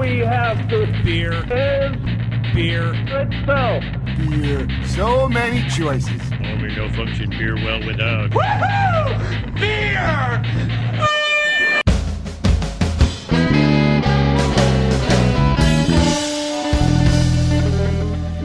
we have this Beer. is Beer. itself. Beer. So many choices. Only no function beer well without. Woohoo! Beer!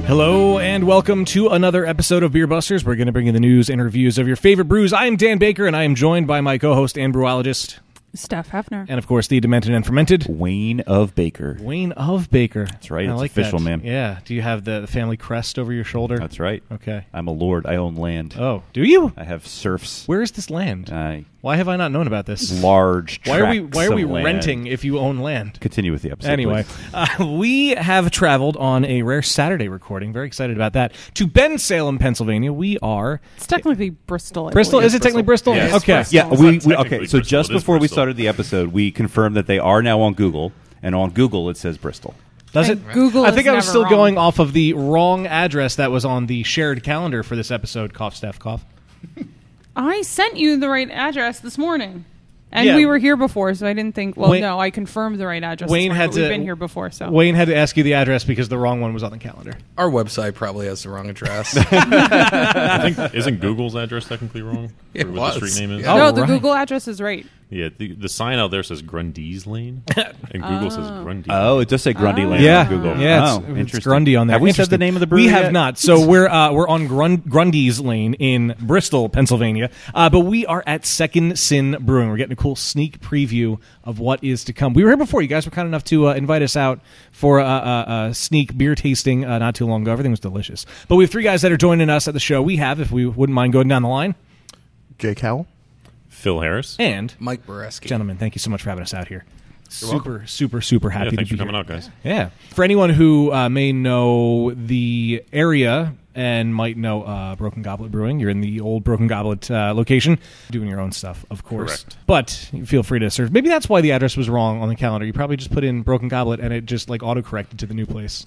Hello and welcome to another episode of Beer Busters. We're going to bring you the news and reviews of your favorite brews. I am Dan Baker, and I am joined by my co-host and brewologist, Steph Hefner. and of course the demented and fermented Wayne of Baker. Wayne of Baker. That's right. I It's like official, that. man. Yeah. Do you have the family crest over your shoulder? That's right. Okay. I'm a lord. I own land. Oh, do you? I have serfs. Where is this land? Why have I not known about this? Large Why are we tracts of land. renting if you own land? Continue with the episode. Anyway, we have traveled on a rare Saturday recording. Very excited about that. To Bensalem, Pennsylvania. We are... It's technically Bristol. Bristol? Is it technically Bristol? Yeah, okay. Bristol. Yeah, It's not okay. technically So Bristol, just it is before we Bristol. started the episode, we confirmed that they are now on Google, and on Google it says Bristol. Does And it? Google I is think I was never still wrong. going off of the wrong address that was on the shared calendar for this episode. Cough, Steph, cough. I sent you the right address this morning. And Yeah. we were here before, so I didn't think, well, Wayne- no, I confirmed the right address. Wayne this morning, had but we've to- been here before, so. Wayne had to ask you the address because the wrong one was on the calendar. Our website probably has the wrong address. I think isn't Google's address technically wrong? It Or what the was. street name is? Yeah. No, Oh, the right. Google address is right. Yeah, the sign out there says Grundy's Lane, and Google says Grundy. Oh, it does say Grundy Land Yeah, on Google. yeah, Oh, it's interesting. Grundy on there. Have we said Interesting. the name of the brewery We have yet? not. So we're on Grundy's Lane in Bristol, Pennsylvania. But we are at Second Sin Brewing. We're getting a cool sneak preview of what is to come. We were here before. You guys were kind enough to invite us out for a sneak beer tasting not too long ago. Everything was delicious. But we have three guys that are joining us at the show. We have, if we wouldn't mind going down the line, Jake Howell. Phil Harris. and Mike Boreski. gentlemen, thank you so much for having us out here. Super happy Yeah, to thanks be for coming here. out, guys. Yeah. For anyone who may know the area and might know Broken Goblet Brewing, you're in the old Broken Goblet location, doing your own stuff, of course. Correct. But you feel free to search. Maybe that's why the address was wrong on the calendar. You probably just put in Broken Goblet and it just like auto-corrected to the new place.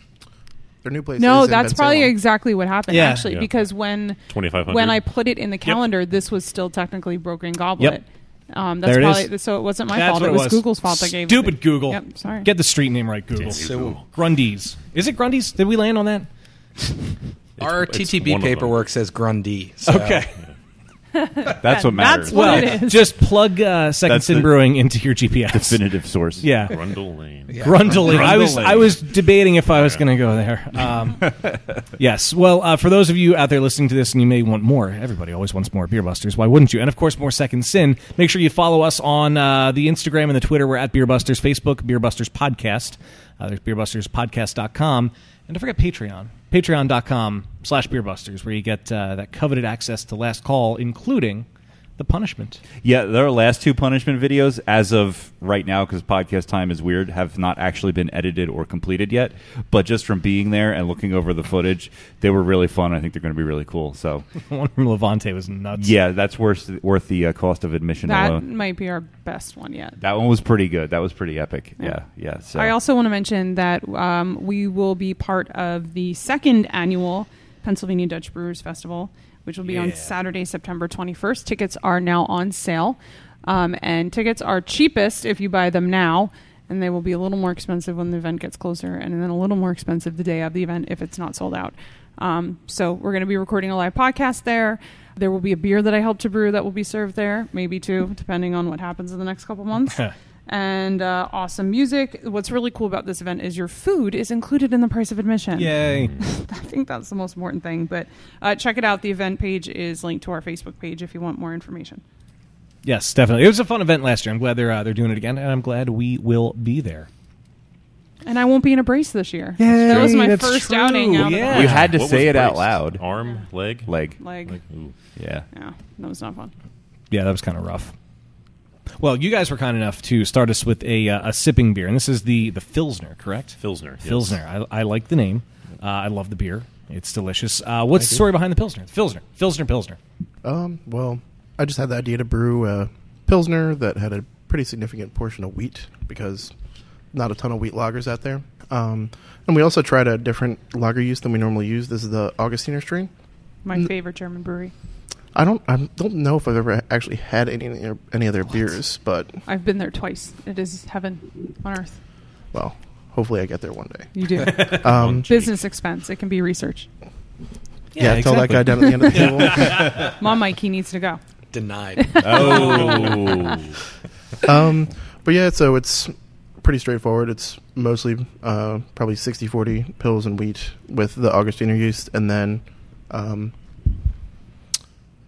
Their new place No, is in that's probably Bensalem. exactly what happened, Yeah. actually, Yeah. because when 2500. I put it in the calendar, this was still technically Broken Goblet. Yep. That's There it probably is. so it wasn't my That's fault. what It was Google's fault. I gave Stupid it. Google. Yep, sorry. Get the street name right, Google. Grundy's. Is it Grundy's? Did we land on that? Our It's TTB one of them. paperwork says Grundy. So Okay. That's what matters. That's what Well, it is. just plug Second That's Sin the Brewing into your GPS. definitive source. Yeah. Grundle Lane. Yeah. Grundling. Grundling. I was debating if I was going to go there. Yes. Well, for those of you out there listening to this and you may want more, everybody always wants more Beer Busters. Why wouldn't you? And, of course, more Second Sin. Make sure you follow us on the Instagram and the Twitter. We're at Beer Busters. Facebook, Beer Busters Podcast. There's beerbusterspodcast.com. And don't forget Patreon. Patreon.com/BeerBusters, where you get that coveted access to Last Call, including the punishment. Yeah, their last two punishment videos, as of right now, because podcast time is weird, have not actually been edited or completed yet. But just from being there and looking over the footage, they were really fun. I think they're going to be really cool. So, The one from Levante was nuts. yeah, that's worth the cost of admission That alone. might be our best one yet. That one was pretty good. That was pretty epic. Yeah. Yeah. So. I also want to mention that we will be part of the second annual Pennsylvania Dutch Brewers Festival, which will be on Saturday, September 21st. Tickets are now on sale, and tickets are cheapest if you buy them now, and they will be a little more expensive when the event gets closer, and then a little more expensive the day of the event if it's not sold out. So we're going to be recording a live podcast there. There will be a beer that I helped to brew that will be served there, maybe two, depending on what happens in the next couple months. And awesome music. What's really cool about this event is your food is included in the price of admission. Yay. I think that's the most important thing. But check it out. The event page is linked to our Facebook page if you want more information. Yes, definitely. It was a fun event last year. I'm glad they're doing it again, and I'm glad we will be there. And I won't be in a brace this year. Yay, that was my that's first true. outing out Yeah. of You had to What say was it out braced? loud. Arm, leg? Leg. Leg. Ooh. Yeah. Yeah, that was not fun. Yeah, that was kind of rough. Well, you guys were kind enough to start us with a sipping beer, and this is the Pilsner, correct? Pilsner. yes. Pilsner. I like the name. I love the beer. It's delicious. What's the story behind the Pilsner? Pilsner. Well, I just had the idea to brew a Pilsner that had a pretty significant portion of wheat because not a ton of wheat lagers out there. And we also tried a different lager yeast than we normally use. This is the Augustiner strain. My favorite German brewery. I don't know if I've ever actually had any of their beers, but I've been there twice. It is heaven on earth. well, hopefully I get there one day. You do. Business expense. It can be research. Yeah, tell that guy down at the end of the table. Mom, Mike, he needs to go. Denied. Oh. But yeah, so it's pretty straightforward. It's mostly probably 60-40 pills and wheat with the Augustiner yeast, and then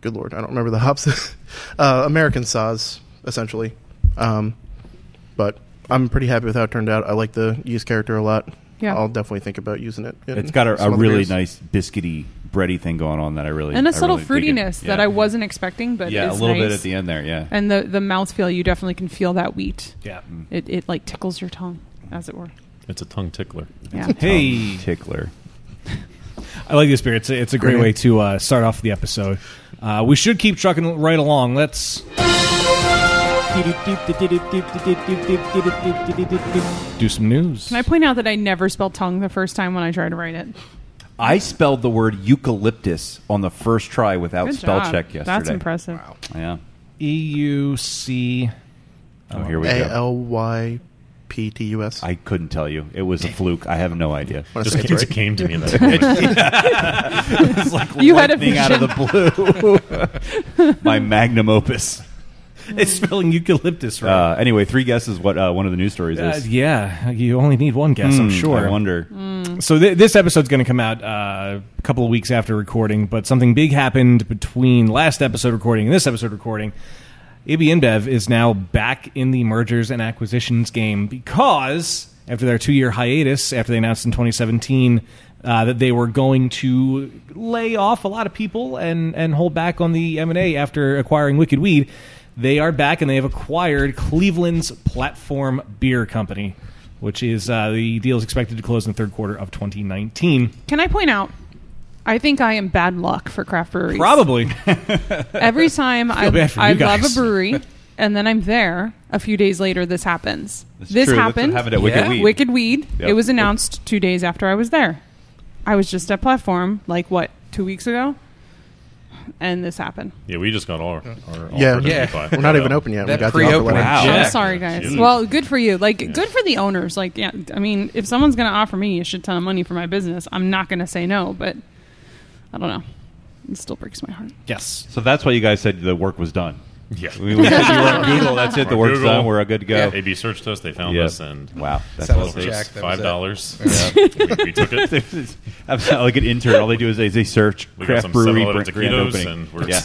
good lord, I don't remember the hops. American Saaz, essentially. But I'm pretty happy with how it turned out. I like the yeast character a lot. Yeah. I'll definitely think about using it. It's got a really nice biscuity, bready thing going on that I really And a subtle really dig it. fruitiness that I wasn't expecting, but yeah, is a little nice. bit at the end there, yeah. And the mouthfeel, you definitely can feel that wheat. Yeah. It like tickles your tongue, as it were. It's a tongue tickler. Yeah. Hey, Tickler. I like this beer. It's a great way to start off the episode. We should keep trucking right along. Let's do some news. Can I point out that I never spelled tongue the first time when I tried to write it? I spelled the word eucalyptus on the first try without Good spell job. check yesterday. That's impressive. Wow. Yeah. EUC. Oh, here we go. ALYPTUS. I couldn't tell you. It was a fluke. I have no idea. Wanna Just say it it right? came to me in that moment. It was like You had a lightning out of the blue. My magnum opus. It's spelling eucalyptus, right? Anyway, 3 guesses what one of the news stories is. Yeah, you only need one guess, I'm sure. I wonder. So this episode's going to come out a couple of weeks after recording, but something big happened between last episode recording and this episode recording. AB InBev is now back in the mergers and acquisitions game because after their 2-year hiatus, after they announced in 2017 that they were going to lay off a lot of people and hold back on the M&A after acquiring Wicked Weed, they are back and they have acquired Cleveland's Platform Beer Company, which is the deal is expected to close in the third quarter of 2019. Can I point out, I think I am bad luck for craft breweries. Probably. Every time I bad for you love guys. a brewery, and then I'm there, a few days later, this happens. That's This true. That's happened. what happened at Wicked Yeah. Weed. Wicked Weed. Yep. It was announced 2 days after I was there. I was just at Platform, 2 weeks ago? And this happened. Yeah, we just got our Yeah. offer to Yeah. buy. We're not even open yet. That we got the offer pre-opening letter. Wow. I'm check. sorry, guys. Shoot. Well, good for you. Good for the owners. I mean, if someone's going to offer me a shit ton of money for my business, I'm not going to say no, but I don't know. It still breaks my heart. Yes. So that's why you guys said the work was done. Yeah. We said you were on Google. That's it. The On work's Google. done. We're good to go. AB searched us. They found Yeah. us, and Wow. That's Sell all us it a takes. check. That was $5. We took it. I'm not like an intern. All they do is they search We got craft some brewery 7-Eleven grand taquitos, opening. and we're Yeah.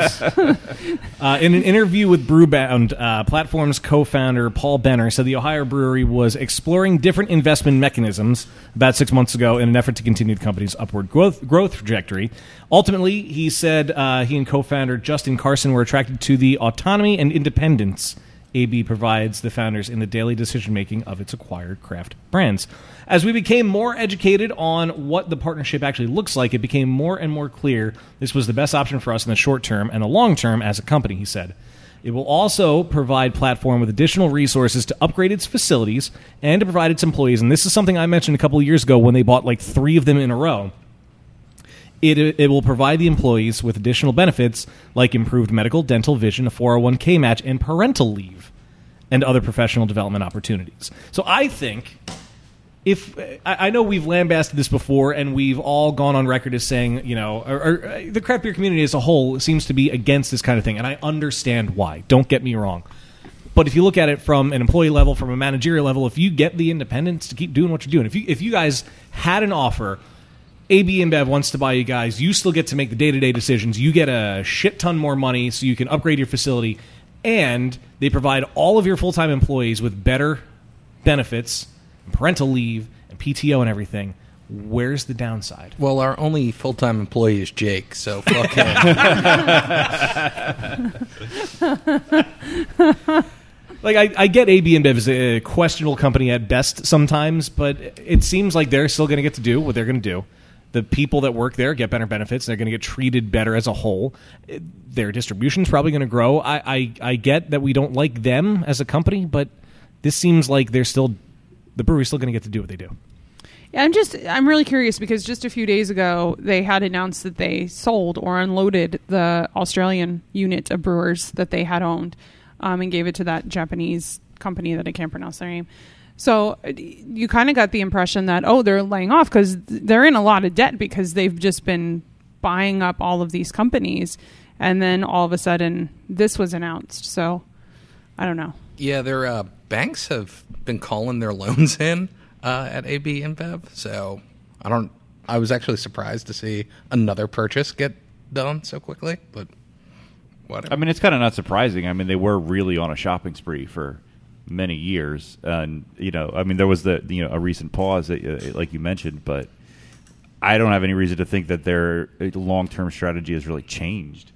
set. In an interview with Brewbound, Platform's co-founder Paul Benner said the Ohio brewery was exploring different investment mechanisms about 6 months ago in an effort to continue the company's upward growth trajectory. Ultimately, he said he and co-founder Justin Carson were attracted to the autonomy and independence AB provides the founders in the daily decision-making of its acquired craft brands. As we became more educated on what the partnership actually looks like, it became more and more clear this was the best option for us in the short term and the long term as a company, he said. It will also provide Platform with additional resources to upgrade its facilities and to provide its employees, and this is something I mentioned a couple of years ago when they bought 3 of them in a row. It will provide the employees with additional benefits like improved medical, dental, vision, a 401k match, and parental leave, and other professional development opportunities. So I think I know we've lambasted this before, and we've all gone on record as saying, or the craft beer community as a whole seems to be against this kind of thing, and I understand why. Don't get me wrong. But if you look at it from an employee level, from a managerial level, if you get the independence to keep doing what you're doing, if you guys had an offer, AB InBev wants to buy you guys, you still get to make the day-to-day decisions. You get a shit ton more money so you can upgrade your facility, and they provide all of your full-time employees with better benefits, parental leave, and PTO and everything. Where's the downside? Well, our only full-time employee is Jake, so fuck him. I get AB InBev is a questionable company at best sometimes, but it seems like they're still going to get to do what they're going to do. The people that work there get better benefits. They're going to get treated better as a whole. Their distribution's probably going to grow. I get that we don't like them as a company, but this seems like the brewery's still going to get to do what they do. Yeah, I'm really curious because just a few days ago they had announced that they sold or unloaded the Australian unit of brewers that they had owned, and gave it to that Japanese company that I can't pronounce their name. So you kind of got the impression that, they're laying off because they're in a lot of debt because they've just been buying up all of these companies. And then all of a sudden this was announced. So I don't know. Yeah, their banks have been calling their loans in at AB InBev. So I was actually surprised to see another purchase get done so quickly, but whatever. I mean, it's kind of not surprising. I mean, they were really on a shopping spree for many years, and there was a recent pause that, like you mentioned, but I don't have any reason to think that their long-term strategy has really changed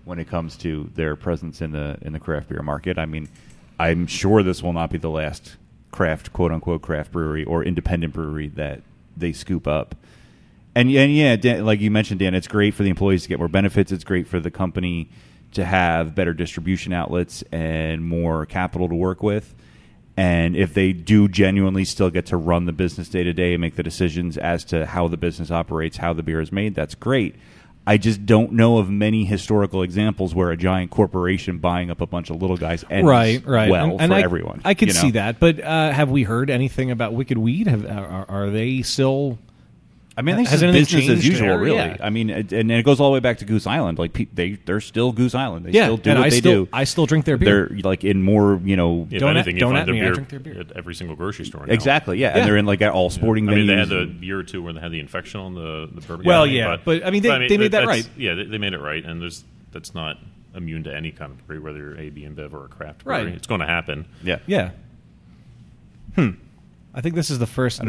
when it comes to their presence in the craft beer market. I mean, I'm sure this will not be the last quote unquote craft brewery or independent brewery that they scoop up. And yeah, Dan, like you mentioned, Dan, it's great for the employees to get more benefits. It's great for the company to have better distribution outlets and more capital to work with. And if they do genuinely still get to run the business day to day and make the decisions as to how the business operates, how the beer is made, that's great. I just don't know of many historical examples where a giant corporation buying up a bunch of little guys ends right. well and for I, everyone. I could see that, but have we heard anything about Wicked Weed? Are they still? I mean, this has is anything business as changed usual, there? really. Yeah. I mean, and it goes all the way back to Goose Island. Like they're still Goose Island. They still do and what they do. I still drink their beer. They're like in more, If Don't anything, don't you at find me, I their drink their beer. at every single grocery store now. exactly, yeah. And they're in like all sporting I venues. mean, they had the year or two where they had the infection on the bourbon. Well, yeah, but I mean, they made that that's- right. Yeah, they made it right, and that's not immune to any kind of brewery, whether you're AB InBev or a craft brewery. Right. It's going to happen. yeah. Yeah. I think this is the first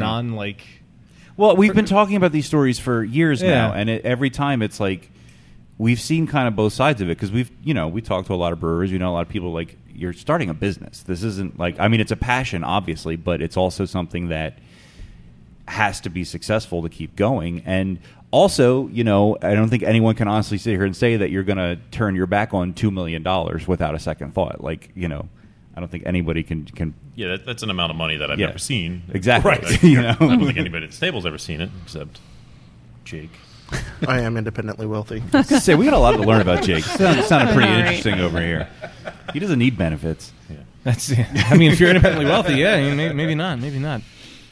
Well, we've been talking about these stories for years Yeah. now, and every time it's like we've seen kind of both sides of it because we talked to a lot of brewers. A lot of people like you're starting a business. This isn't like it's a passion, obviously, but it's also something that has to be successful to keep going. And also, I don't think anyone can honestly sit here and say that you're going to turn your back on $2 million without a second thought. Like, I don't think anybody can. Yeah, that's an amount of money that I've never seen. Exactly. Right. I I don't think anybody at this table's ever seen it, except Jake. I am independently wealthy. Say we got a lot to learn about Jake. Sounded pretty All right. interesting over here. He doesn't need benefits. Yeah. That's. I mean, if you're independently wealthy, maybe not.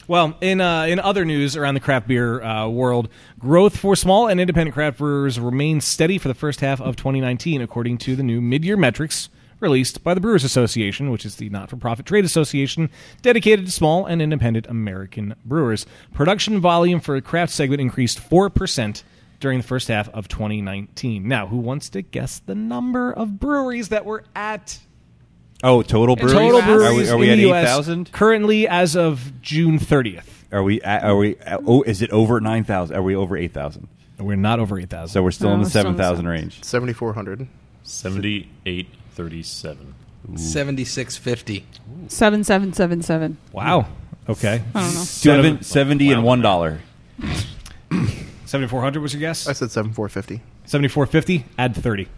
Well, in other news around the craft beer world, growth for small and independent craft brewers remained steady for the first half of 2019, according to the new mid-year metrics released by the Brewers Association, which is the not-for-profit trade association dedicated to small and independent American brewers. Production volume for the craft segment increased 4% during the first half of 2019. Now, who wants to guess the number of breweries that were at... Oh, total breweries. Total breweries Are we in at the US 8,000? currently as of June 30th. Is it over 9,000? Are we over 8,000? We're not over 8,000. So we're still in the still in the 7,000 range. 7,400. 7837. 76.50. 7777. Wow. Okay. I don't know. 70 and $1. 7,400 was your guess? I said 7,450. 7,450. Add 30.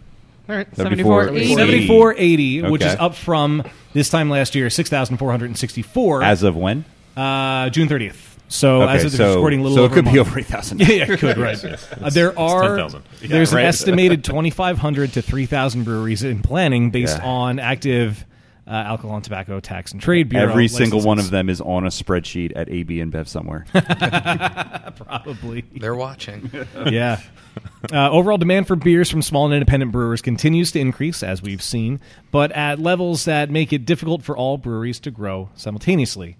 All right. 74.80. 7,480, which Okay. is up from this time last year, 6,464. As of when? June 30th. So Okay, as of the recording, a little so over it could a be month. over 8,000. Yeah, it could, right. There are 10,000. Yeah, there's an right. estimated 2,500 to 3,000 breweries in planning based Yeah. on active alcohol and tobacco tax and trade bureau Every single one of licenses. them is on a spreadsheet at AB InBev somewhere. Probably. They're watching. Yeah. Overall demand for beers from small and independent brewers continues to increase, as we've seen, but at levels that make it difficult for all breweries to grow simultaneously.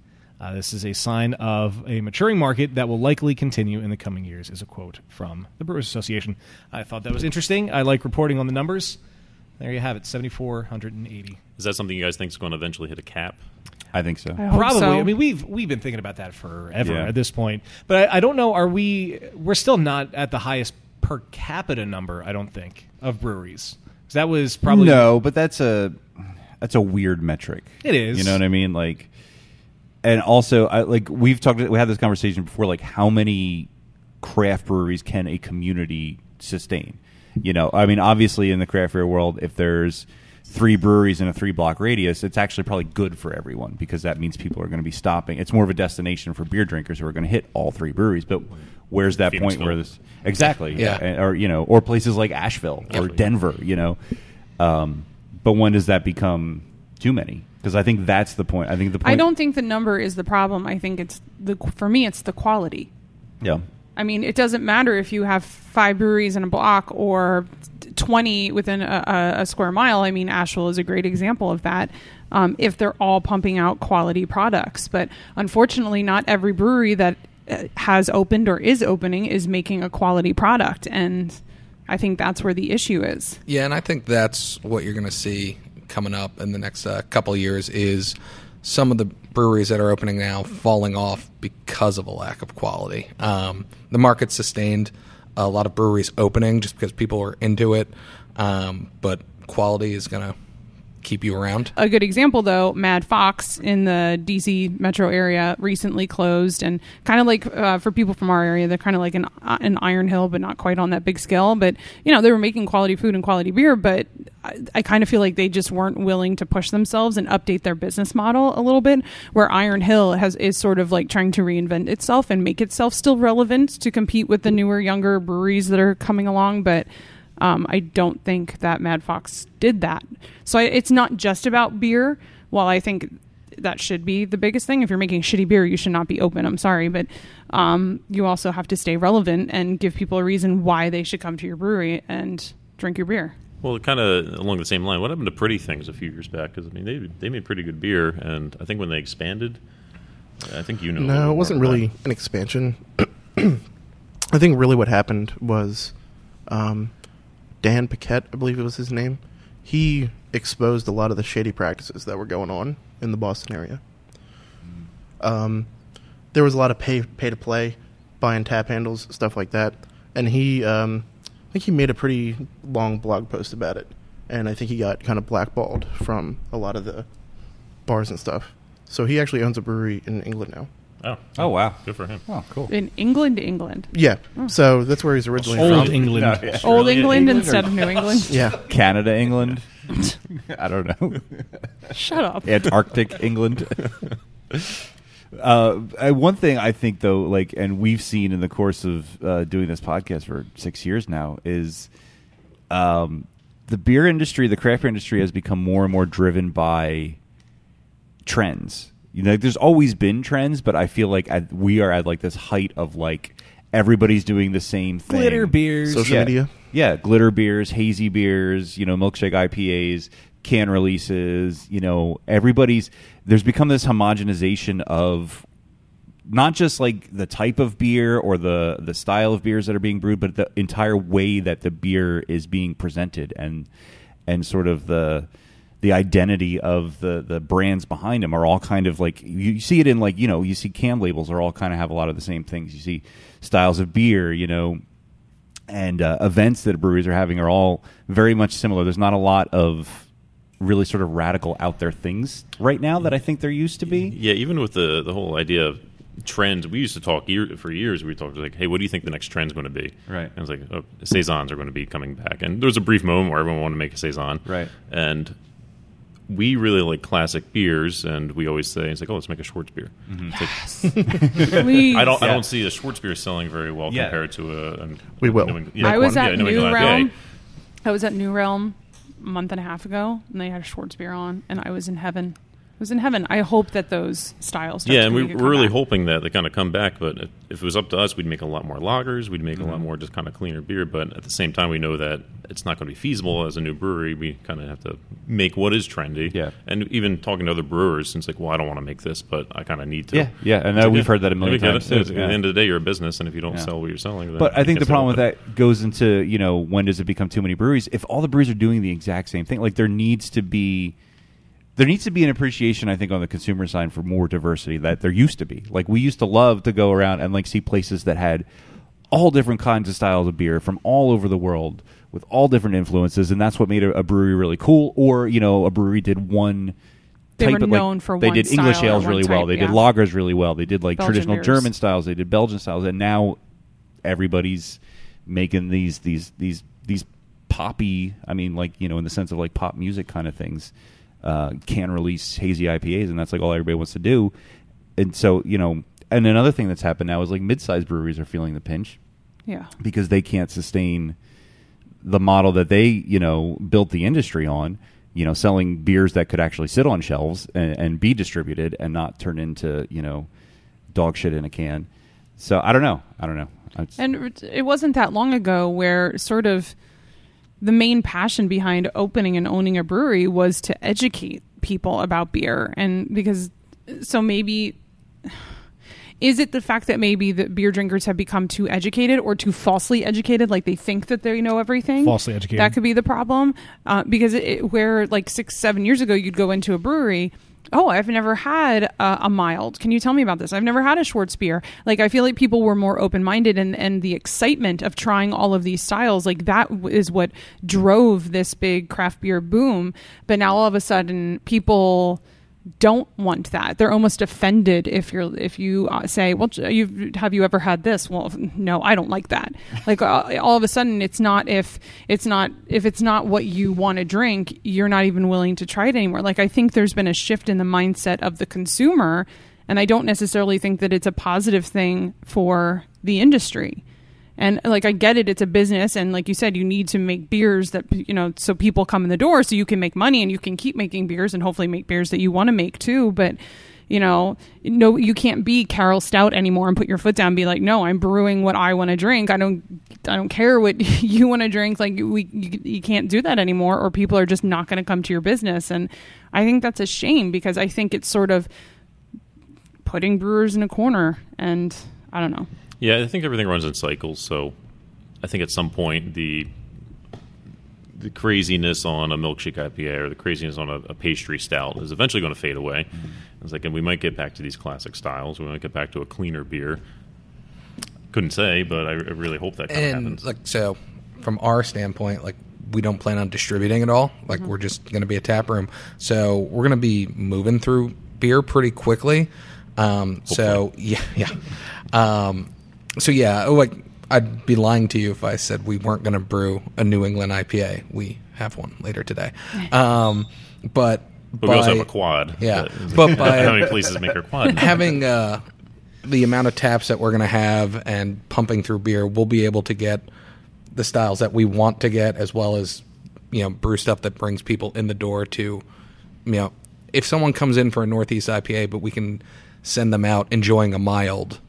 This is a sign of a maturing market that will likely continue in the coming years, is a quote from the Brewers Association. I thought that was interesting. I like reporting on the numbers. There you have it, 7,480. Is that something you guys think is going to eventually hit a cap? I think so. I hope Probably. so. I mean, we've been thinking about that forever Yeah. at this point. But I don't know. We're still not at the highest per capita number, I don't think, of breweries. 'Cause that was probably No, but that's a weird metric. It is. You know what I mean? Like, and also, we had this conversation before. Like, how many craft breweries can a community sustain? I mean, obviously, in the craft beer world, if there's 3 breweries in a 3-block radius, it's actually probably good for everyone because that means people are going to be stopping. It's more of a destination for beer drinkers who are going to hit all 3 breweries. But where's that point where this exactly? Yeah. Or places like Asheville or Denver. But when does that become too many? Because I think that's the point. I think the point. I don't think the number is the problem. I think for me, it's the quality. Yeah. I mean, it doesn't matter if you have 5 breweries in a block or 20 within a square mile. I mean, Asheville is a great example of that. If they're all pumping out quality products, but unfortunately, not every brewery that has opened or is opening is making a quality product, and I think that's where the issue is. Yeah, and I think that's what you're going to see coming up in the next couple of years is some of the breweries that are opening now falling off because of a lack of quality. The market sustained a lot of breweries opening just because people are into it, but quality is going to keep you around. A good example, though, Mad Fox in the DC metro area recently closed, and kind of like for people from our area, they're kind of like an Iron Hill, but not quite on that big scale. But they were making quality food and quality beer, but I kind of feel like they just weren't willing to push themselves and update their business model a little bit. Where Iron Hill is sort of like trying to reinvent itself and make itself still relevant to compete with the newer, younger breweries that are coming along, but. I don't think that Mad Fox did that. So it's not just about beer. While I think that should be the biggest thing. If you're making shitty beer, you should not be open. I'm sorry. But you also have to stay relevant and give people a reason why they should come to your brewery and drink your beer. Well, kind of along the same line, what happened to Pretty Things a few years back? Because, I mean, they made pretty good beer, and I think when they expanded, I think you know. No, it wasn't really an expansion. I think really what happened was... Dan Paquette, I believe it was his name, he exposed a lot of the shady practices that were going on in the Boston area. There was a lot of pay to play, buying tap handles, stuff like that, and I think he made a pretty long blog post about it, and I think he got kind of blackballed from a lot of the bars and stuff. So he actually owns a brewery in England now. Oh, wow. Good for him. Oh, cool. In England? Yeah. So that's where he's originally Old from. England. No, yeah. Old England England instead of New England? Yeah. Canada, England. I don't know. Shut up. Antarctic, England. One thing I think, though, and we've seen in the course of doing this podcast for 6 years now, is the beer industry, the craft beer industry, has become more and more driven by trends. There's always been trends, but I feel like we are at this height of everybody's doing the same thing. Glitter beers. Social media. Yeah, glitter beers, hazy beers, milkshake IPAs, can releases, there's become this homogenization of not just the type of beer or the style of beers that are being brewed, but the entire way that the beer is being presented and sort of the identity of the brands behind them are all kind of you see it in you see can labels are all kind of have a lot of the same things. You see styles of beer, and events that breweries are having are all very much similar. There's not a lot of really sort of radical out there things right now that I think there used to be. Yeah, even with the whole idea of trends, we used to talk for years. We talked hey, what do you think the next trend's going to be? Right. And it's saisons are going to be coming back, and there was a brief moment where everyone wanted to make a saison. Right. And we really like classic beers, and we always say it's let's make a Schwartz beer. Yes. Please. I don't see a Schwartz beer selling very well compared to a. We will. I was at New New England Realm. IPA. I was at New Realm a month and a half ago, and they had a Schwartz beer on, and I was in heaven. I was in heaven. I hope that those styles. Yeah, and we're really hoping that they kind of come back. But if it was up to us, we'd make a lot more lagers. We'd make a lot more just kind of cleaner beer. But at the same time, we know that it's not going to be feasible as a new brewery. We kind of have to make what is trendy. Yeah. And even talking to other brewers, it's well, I don't want to make this, but I kind of need to. Yeah. And we've heard that a million times. At the end of the day, you're a business, and if you don't sell what you're selling, then but I think the problem with that. that goes into when does it become too many breweries? If all the breweries are doing the exact same thing, there needs to be an appreciation, I think, on the consumer side for more diversity that there used to be. We used to love to go around and see places that had all different kinds of styles of beer from all over the world with all different influences, and that's what made a brewery really cool. Or a brewery did one. They were known for they one did English style or ales one really well. type, They did lagers really well. They did Belgian traditional beers. German styles. They did Belgian styles, and now everybody's making these poppy. I mean, in the sense of pop music kind of things. Can release hazy IPAs, and that's all everybody wants to do. And so, and another thing that's happened now is mid-sized breweries are feeling the pinch. Yeah. Because they can't sustain the model that they, built the industry on. selling beers that could actually sit on shelves and be distributed and not turn into, dog shit in a can. So I don't know. And it wasn't that long ago where sort of the main passion behind opening and owning a brewery was to educate people about beer. And so maybe, is it the fact that maybe the beer drinkers have become too educated or too falsely educated, like they think that they know everything? Falsely educated. That could be the problem. Because where like 6-7 years ago you'd go into a brewery, oh, I've never had a mild. Can you tell me about this? I've never had a Schwartz beer. Like, I feel like people were more open-minded, and the excitement of trying all of these styles, like that is what drove this big craft beer boom. But now all of a sudden people don't want that. They're almost offended if you say, well, have you ever had this? Well, no, I don't like that. Like all of a sudden if it's not what you want to drink, you're not even willing to try it anymore. Like, I think there's been a shift in the mindset of the consumer, and I don't necessarily think that it's a positive thing for the industry. And like, I get it, it's a business, and like you said, you need to make beers that, so people come in the door so you can make money and you can keep making beers and hopefully make beers that you want to make too. But, no, you can't be Carol Stout anymore and put your foot down and be like, no, I'm brewing what I want to drink. I don't care what you want to drink. Like, you can't do that anymore, or people are just not going to come to your business. And I think that's a shame, because I think it's sort of putting brewers in a corner, and I don't know. Yeah, I think everything runs in cycles. So I think at some point the craziness on a milkshake IPA or the craziness on a pastry stout is eventually going to fade away. It's like, and we might get back to these classic styles. We might get back to a cleaner beer. Couldn't say, but I really hope that kind of happens. Like, so from our standpoint, like, we don't plan on distributing it all. Like, we're just going to be a tap room. So we're going to be moving through beer pretty quickly. So like, I'd be lying to you if I said we weren't going to brew a New England IPA. We have one later today. But we also have a quad. Yeah. But how many places make our quad? Having the amount of taps that we're going to have and pumping through beer, we'll be able to get the styles that we want to get, as well as, brew stuff that brings people in the door to, if someone comes in for a Northeast IPA, but we can send them out enjoying a mild,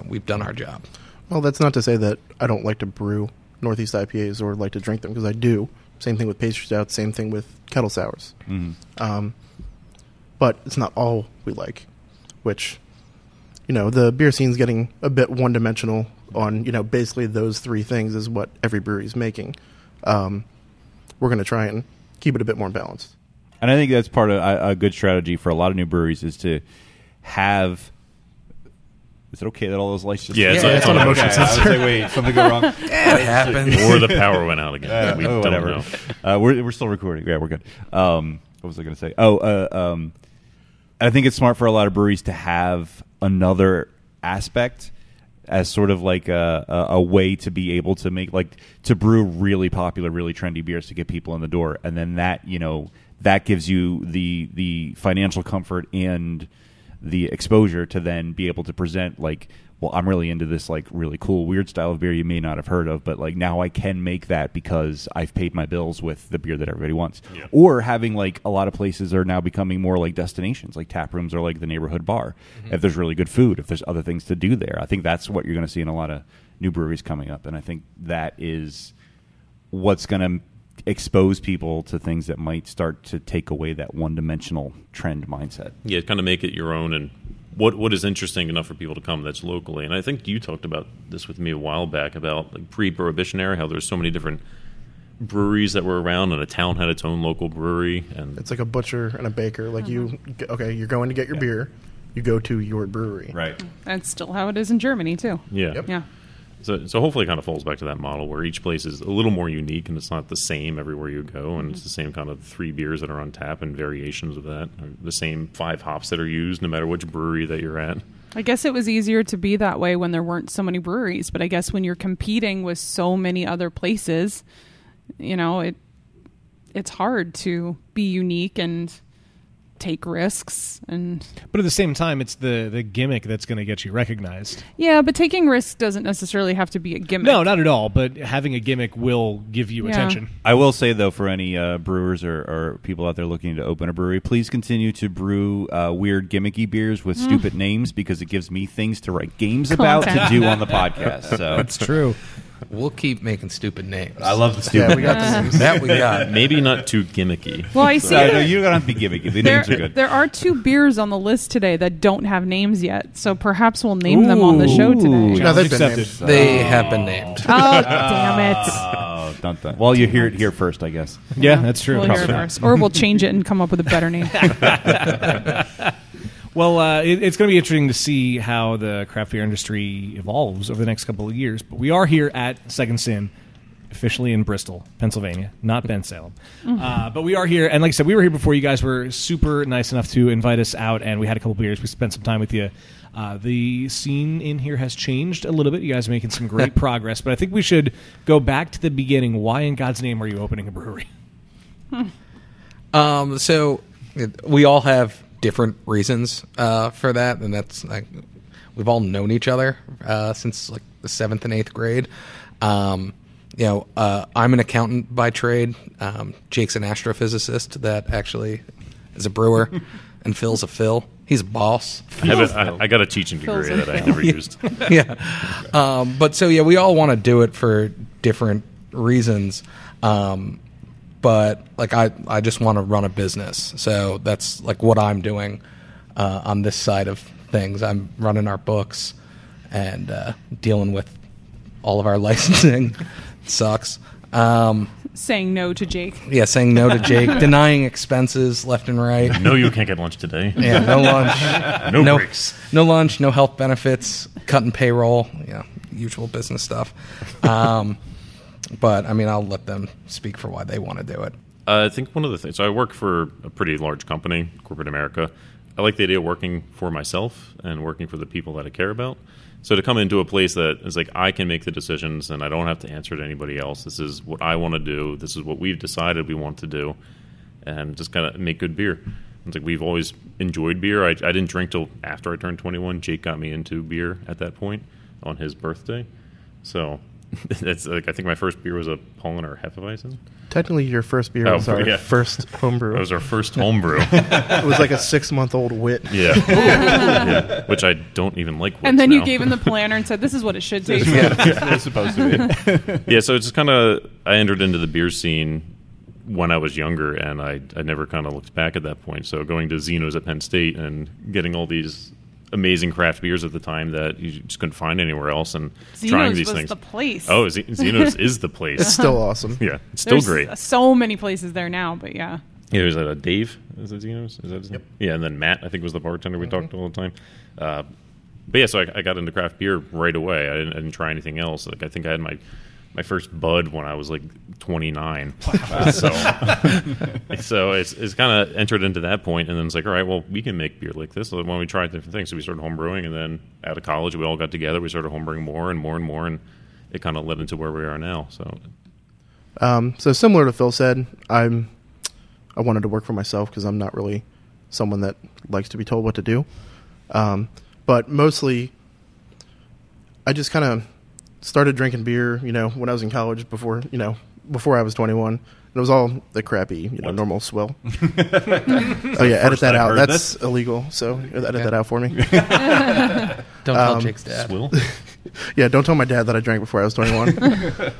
we've done our job. Well, that's not to say that I don't like to brew Northeast IPAs or like to drink them, because I do. Same thing with pastry stouts, same thing with kettle sours. Mm-hmm. But it's not all we like, which, the beer scene's getting a bit one-dimensional on, basically those three things is what every brewery's making. We're going to try and keep it a bit more balanced. And I think that's part of a good strategy for a lot of new breweries is to have... Is it okay that all those lights just... Yeah, it's on a motion sensor. I was like, wait, something go wrong? It happens. Or the power went out again. We don't whatever. know. We're still recording. Yeah, we're good. What was I going to say? I think it's smart for a lot of breweries to have another aspect as sort of like a way to be able to make, like, to brew really popular, really trendy beers to get people in the door. And then that, that gives you the financial comfort and the exposure to then be able to present, like, well, I'm really into this, like, really cool, weird style of beer you may not have heard of, but, like, now I can make that because I've paid my bills with the beer that everybody wants. Yeah. Or having, like, a lot of places are now becoming more like destinations, like tap rooms are like the neighborhood bar. Mm-hmm. If there's really good food, if there's other things to do there, I think that's what you're going to see in a lot of new breweries coming up, and I think that is what's going to expose people to things that might start to take away that one-dimensional trend mindset. Yeah, kind of make it your own, and what is interesting enough for people to come that's locally. And I think you talked about this with me a while back about, like, pre-Prohibition era, how there's so many different breweries that were around, and a town had its own local brewery. And it's like a butcher and a baker. Like, you're going to get your beer, you go to your brewery. Right. That's still how it is in Germany, too. Yeah. Yep. Yeah. So hopefully it kind of falls back to that model where each place is a little more unique and it's not the same everywhere you go, and it's the same kind of 3 beers that are on tap and variations of that, or the same 5 hops that are used no matter which brewery that you're at. I guess it was easier to be that way when there weren't so many breweries, but I guess when you're competing with so many other places, it's hard to be unique and take risks. And But at the same time, it's the gimmick that's going to get you recognized. yeah, but taking risks doesn't necessarily have to be a gimmick. No, not at all. But having a gimmick will give you Yeah. attention. I will say, though, for any brewers or people out there looking to open a brewery, please continue to brew weird gimmicky beers with stupid names, because it gives me things to write games about to Content. do on the podcast. So That's true. We'll keep making stupid names. I love the stupid Yeah, we got the names. that. We got. Maybe not too gimmicky. Well, I see No, that you don't have to be gimmicky. The names are good. there are 2 beers on the list today that don't have names yet, so perhaps we'll name them on the show today. No, they've been Accepted. named. They have been named. Oh, damn it. Oh, dun. Well, you hear it here first, I guess. Yeah, that's true. We'll hear it first. Or we'll change it and come up with a better name. Well, it's going to be interesting to see how the craft beer industry evolves over the next couple of years. But we are here at Second Sin, officially in Bristol, Pennsylvania, not Bensalem. But we are here, and like I said, we were here before. You guys were super nice enough to invite us out, and we had a couple beers. We spent some time with you. The scene in here has changed a little bit. You guys are making some great progress, but I think we should go back to the beginning. Why in God's name are you opening a brewery? So we all have different reasons for that, and that's like we've all known each other since like the 7th and 8th grade. I'm an accountant by trade. Jake's an astrophysicist that actually is a brewer, and Phil's a Phil. He's a boss. I got a teaching degree Phil's a that I Phil. never used. Yeah. But so, yeah, we all want to do it for different reasons. But like I just want to run a business. So that's like what I'm doing on this side of things. I'm running our books and dealing with all of our licensing. It sucks. Saying no to Jake. Yeah, saying no to Jake, denying expenses left and right. No, you can't get lunch today. Yeah, no lunch. No breaks. No lunch, no health benefits, cutting payroll, usual business stuff. But, I mean, I'll let them speak for why they want to do it. I think one of the things, so I work for a pretty large company, corporate America. I like the idea of working for myself and working for the people that I care about. So to come into a place that is like, I can make the decisions and I don't have to answer to anybody else. This is what I want to do. This is what we've decided we want to do. And just kind of make good beer. It's like we've always enjoyed beer. I didn't drink till after I turned 21. Jake got me into beer at that point on his birthday. So that's like, I think my first beer was a Paulaner Hefeweizen. Technically, your first beer was our first homebrew. That was our first homebrew. It was like a 6-month-old wit. Yeah. Yeah. Which I don't even like. And then now. you gave him the planner and said, "This is what it should taste like." Yeah, that's what it's supposed to be. Yeah, so it's just kind of, I entered into the beer scene when I was younger, and I never kind of looked back at that point. So going to Zeno's at Penn State and getting all these amazing craft beers at the time that you just couldn't find anywhere else, and trying Zeno's these was things. the place. Oh, Zeno's is the place. It's still awesome. Yeah, it's still There's great. so many places there now, but yeah. Yeah, was that Dave? Is that Zeno's? Is that his name? Yeah, and then Matt, I think, was the bartender we talked to all the time. But yeah, so I got into craft beer right away. I didn't try anything else. Like I think I had my first Bud when I was like 29. Wow. So it's kind of entered into that point, and then it's like, all right, well, we can make beer like this. So why don't we try different things? So we started homebrewing, and then out of college, we all got together. We started homebrewing more and more and more, and it kind of led into where we are now. So similar to Phil said, I wanted to work for myself because I'm not really someone that likes to be told what to do. But mostly, I just kind of started drinking beer, when I was in college before I was 21. And it was all the crappy, normal swill. Oh yeah, edit that out. That's illegal. So edit that out for me. Don't tell Jake's dad. Swill? Yeah, don't tell my dad that I drank before I was 21.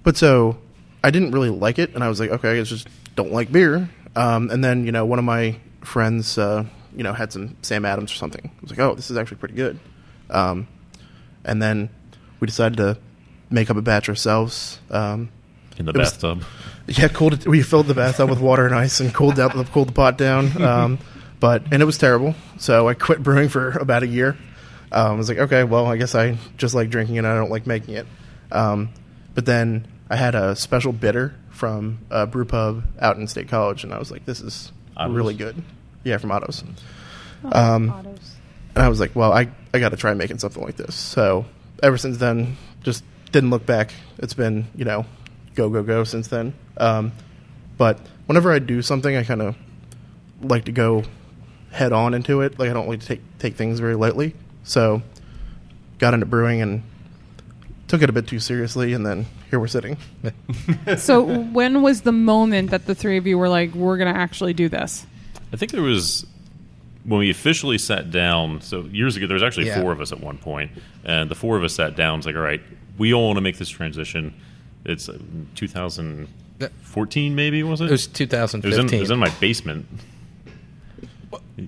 But so I didn't really like it, and I was like, okay, I guess just don't like beer. And then one of my friends, had some Sam Adams or something. I was like, oh, this is actually pretty good. And then we decided to make up a batch ourselves. In the bathtub. Yeah, we filled the bathtub with water and ice and cooled the pot down. And it was terrible. So I quit brewing for about a year. I was like, okay, well, I guess I just like drinking it and I don't like making it. But then I had a special bitter from a brew pub out in State College, and I was like, this is really good. Yeah, from Otto's. Autos. And I was like, well, I got to try making something like this. So ever since then, just didn't look back. It's been, go since then. But whenever I do something, I kind of like to go head on into it. Like I don't like to take things very lightly. So got into brewing and took it a bit too seriously, and then here we're sitting. So when was the moment that the three of you were like, we're going to actually do this? I think there was, when we officially sat down, so years ago, there was actually 4 of us at one point, and the 4 of us sat down. It's like, all right, we all want to make this transition. It's 2014, maybe, was it? It was 2015. It was in my basement.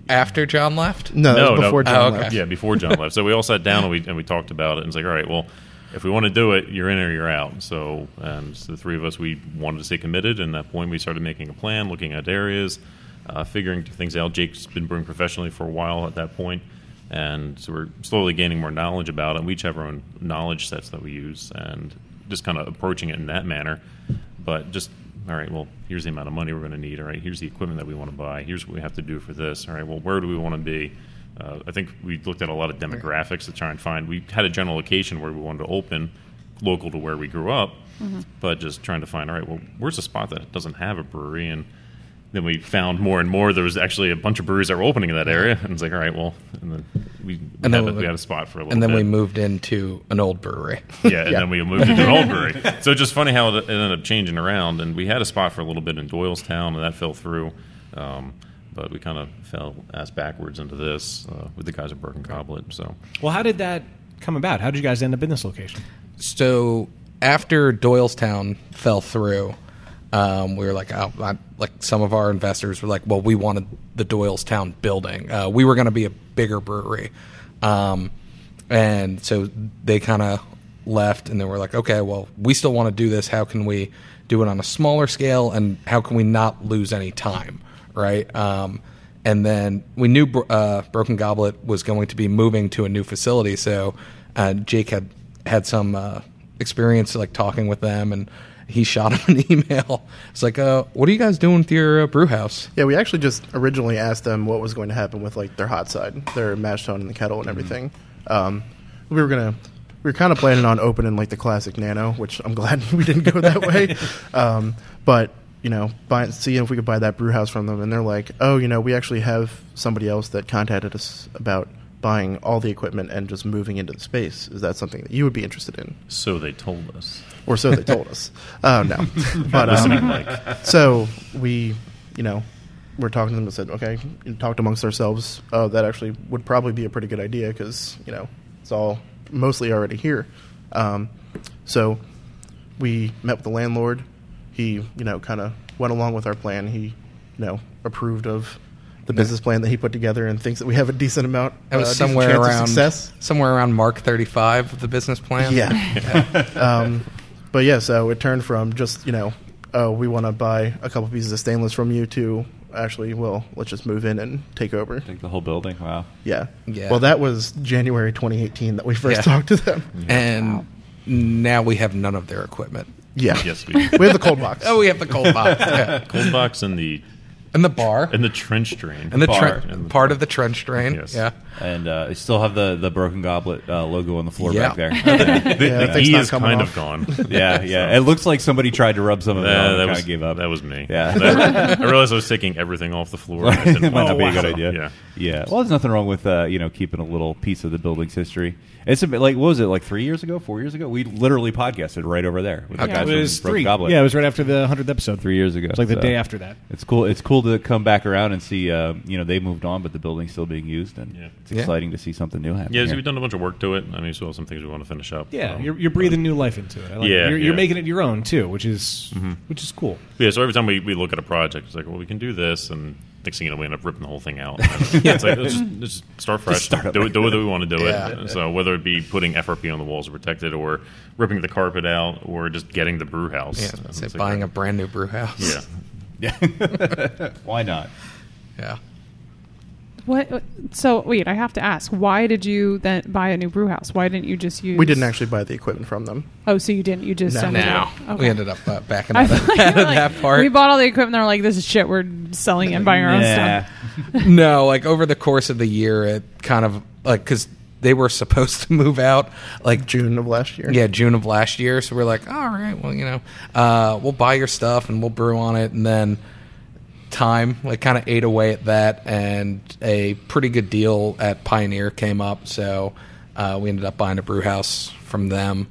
After John left? No, that was before John Oh, okay. left. Yeah, before John left. So we all sat down and we talked about it. And it's like, all right, well, if we want to do it, you're in or you're out. So, so the 3 of us, we wanted to stay committed. And at that point, we started making a plan, looking at areas, figuring things out. Jake's been brewing professionally for a while at that point. And so we're slowly gaining more knowledge about it. And we each have our own knowledge sets that we use and just kind of approaching it in that manner. But just, all right, well, here's the amount of money we're going to need. All right, here's the equipment that we want to buy. Here's what we have to do for this. All right, well, where do we want to be? I think we looked at a lot of demographics to try and find. We had a general location where we wanted to open, local to where we grew up, but just trying to find, all right, well, where's a spot that doesn't have a brewery? And then we found more and more there was actually a bunch of breweries that were opening in that area. And it's like, all right, well, and then we had a spot for a little bit. And then we moved into an old brewery. Yeah, and then we moved into an old brewery. So just funny how it ended up changing around. And we had a spot for a little bit in Doylestown, and that fell through. But we kind of fell ass backwards into this with the guys at Broken Goblet. So, Well, how did that come about? How did you guys end up in this location? So after Doylestown fell through, we were like, like some of our investors were like, well, we wanted the Doylestown building. We were going to be a bigger brewery. And so they kind of left, and then we're like, okay, well, we still want to do this. How can we do it on a smaller scale, and how can we not lose any time, right? And then we knew Broken Goblet was going to be moving to a new facility, so Jake had some experience like talking with them, and he shot him an email. It's like, what are you guys doing with your brew house? Yeah, we actually just originally asked them what was going to happen with like their hot side, their mash tun in the kettle and everything. We were kind of planning on opening like the classic Nano, which I'm glad we didn't go that way. But seeing if we could buy that brew house from them, and they're like, oh, we actually have somebody else that contacted us about buying all the equipment and just moving into the space. Is that something that you would be interested in? so they told us. Or so they told us. Oh, no. But Listening, Mike. so we, we're talking to them and said, okay, talked amongst ourselves. That actually would probably be a pretty good idea because, it's all mostly already here. So we met with the landlord. He, kind of went along with our plan. He, approved of the business plan that he put together and thinks that we have a decent amount. It was decent somewhere chance of around success. somewhere around Mark 35 of the business plan. Yeah. But yeah, so it turned from just, we want to buy a couple pieces of stainless from you to actually, well, let's just move in and take over. Take the whole building. Wow. Yeah. Yeah. Well, that was January 2018 that we first talked to them. And now we have none of their equipment. Yeah. Yes, we We have the cold box. Oh, we have the cold box. Yeah. cold box and the bar. and the trench drain. And the bar. part of the trench drain. Yes. Yeah. And you still have the Broken Goblet logo on the floor Yeah. back there. Yeah, The thing's E not is coming kind off. of gone. Yeah, yeah. It looks like somebody tried to rub some of it on and kind of gave up. That was me. Yeah. I realized I was taking everything off the floor. I said, It might not be a good wow. idea. Yeah. Yeah. Well, there's nothing wrong with keeping a little piece of the building's history. It's a bit like, what was it, like 3 years ago, 4 years ago? We literally podcasted right over there with the guys It was from Broken 3. Goblet. Yeah, it was right after the 100th episode. 3 years ago. It's like the So day after that. It's cool. It's cool to come back around and see. They moved on, but the building's still being used, and Yeah. it's exciting to see something new happen. Yeah, so here. we've done a bunch of work to it. I mean, so some things we want to finish up. Yeah, you're breathing new life into it. I like Yeah, it. You're yeah. making it your own too, which is cool. Yeah, so every time we look at a project, it's like, well, we can do this, and next thing you know, we end up ripping the whole thing out. It's like, let's just start fresh. start Do it the way we want to do Yeah. it. So whether it be putting FRP on the walls to protect it, or ripping the carpet out, or just getting the brew house. Yeah. And It's like it's buying a brand new brew house. Yeah. Yeah. Why not? Yeah. What? So wait, I have to ask. Why did you then buy a new brew house? Why didn't you just use? We didn't actually buy the equipment from them. Oh, so you didn't? You just No. sent Now it? Okay. we ended up backing I out of feel like, that part. We bought all the equipment. They're like, "This is shit. We're selling it and buying our own Yeah. stuff." No, like over the course of the year, it kind of like because they were supposed to move out like June of last year. Yeah, June of last year. So we're like, all right, well, we'll buy your stuff and we'll brew on it. And then time like kind of ate away at that, and a pretty good deal at Pioneer came up, so we ended up buying a brew house from them.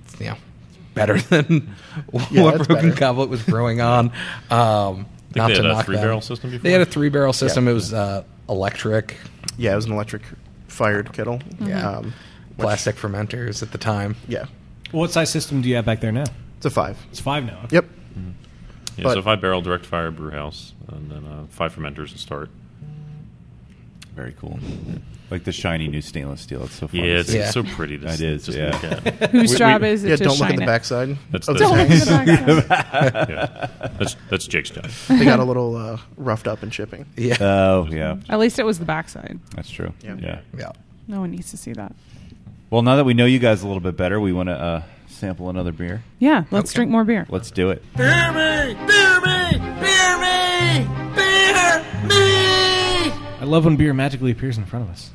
It's, better than what Broken Goblet was brewing on. I think they had a 3-barrel system before? They had a 3-barrel system. It was electric. Yeah, it was an electric fired kettle. Yeah. Plastic fermenters at the time. Yeah. What size system do you have back there now? It's a 5. It's 5 now. Yep. Yeah, But- so 5-barrel direct fire brew house, and then 5 fermenters to start. Very cool. Like the shiny new stainless steel. It's so fun. Yeah, to it's see. Yeah. so pretty to It is, just yeah. look at. Whose job is it Yeah, to don't look shine at the it? backside. That's of the- the Don't look at tanks. the backside. Yeah, that's Jake's job. They got a little roughed up in shipping. Yeah. Oh, yeah. At least it was the backside. That's true. Yeah. Yeah. Yeah. No one needs to see that. Well, now that we know you guys a little bit better, we want to sample another beer. Yeah, let's Okay. drink more beer. Let's do it. Beer me! Beer me! Beer me! Beer me! I love when beer magically appears in front of us.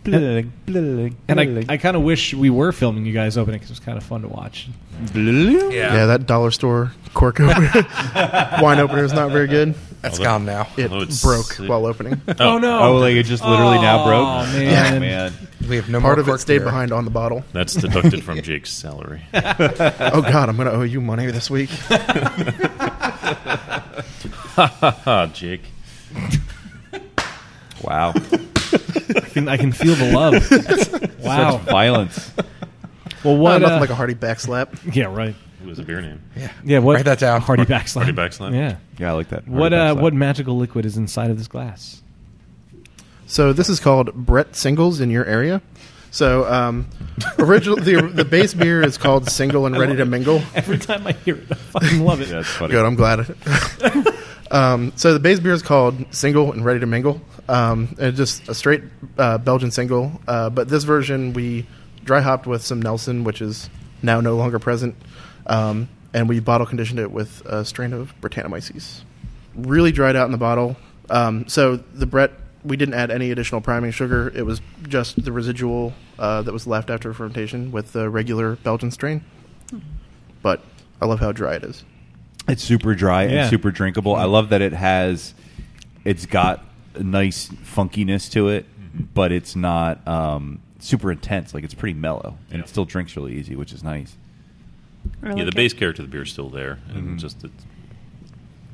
And I kind of wish we were filming you guys opening because it was kind of fun to watch. Yeah, that dollar store cork opener, wine opener is not very good. That's Although- gone now. It Although it's- broke while opening. Oh, no. Oh, like it just literally now broke? Oh, man. Oh, man. We have no Part more of it cork stayed beer. behind on the bottle. That's deducted from Jake's salary. Oh God, I'm going to owe you money this week. Ha, Jake. Wow. I can feel the love. Wow. Such violence. Well, what? Nothing like a hearty backslap. Yeah, right. It was a beer name. Yeah, what? Write that down. Hardy backslap. Hardy backslap. Yeah. Yeah, I like that. What? Hardy backslap. What magical liquid is inside of this glass? So this is called Brett Singles in your area. So originally the base beer is called Single and Ready to Mingle. Every time I hear it, I fucking love it. Yeah, that's funny. Good, I'm glad. So the base beer is called Single and Ready to Mingle. It's just a straight Belgian single. But this version we dry hopped with some Nelson, which is now no longer present. And we bottle conditioned it with a strain of Brettanomyces. Really dried out in the bottle. So the Brett, we didn't add any additional priming sugar. It was just the residual that was left after fermentation with the regular Belgian strain. But I love how dry it is. It's super dry Yeah. and super drinkable. I love that it's got a nice funkiness to it, but it's not super intense. Like it's pretty mellow, and Yeah. it still drinks really easy, which is nice. I Yeah, like the it. base character of the beer is still there, and just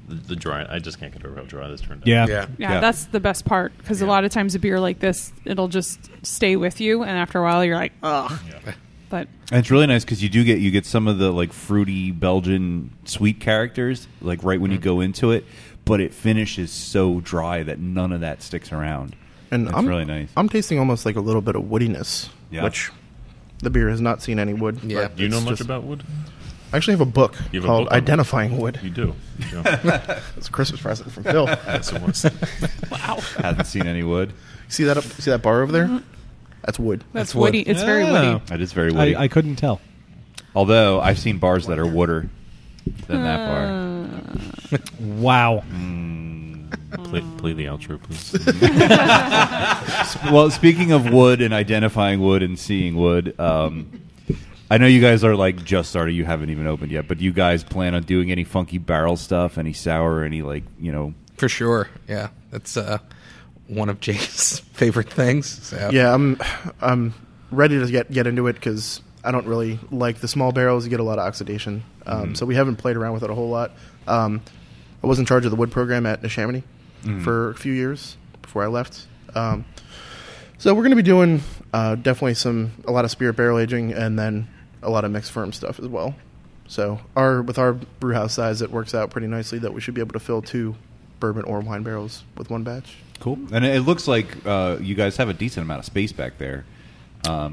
the dry. I just can't get over how dry this turned out. Yeah. Yeah. Yeah, Yeah. that's the best part because a Yeah. lot of times a beer like this, it'll just stay with you, and after a while, you're like, ugh. Yeah. But And it's really nice because you get some of the like fruity Belgian sweet characters like right when you go into it, but it finishes so dry that none of that sticks around. And That's I'm really nice. I'm tasting almost like a little bit of woodiness, Yeah. which the beer has not seen any wood. Yeah. but Do you know it's much just- about wood? I actually have a book You have a called book on Identifying Wood. You do. You do. It's a Christmas present from Phil. Yes, it was. Hasn't seen any wood. See that bar over there? That's wood. that's wood. woody. It's very Oh. woody. That is very woody. I couldn't tell. Although I've seen bars that are wooder than that bar. Wow. Play the outro, please. Well, speaking of wood and identifying wood and seeing wood, I know you guys are like just started. You haven't even opened yet, but do you guys plan on doing any funky barrel stuff, any sour, any like For sure. Yeah. That's one of Jake's favorite things. So. Yeah, I'm ready to get into it because I don't really like the small barrels. You get a lot of oxidation. So we haven't played around with it a whole lot. I was in charge of the wood program at Neshaminy for a few years before I left. So we're going to be doing definitely a lot of spirit barrel aging and then a lot of mixed firm stuff as well. So with our brew house size, it works out pretty nicely that we should be able to fill 2 bourbon or wine barrels with one batch. Cool. And it looks like you guys have a decent amount of space back there,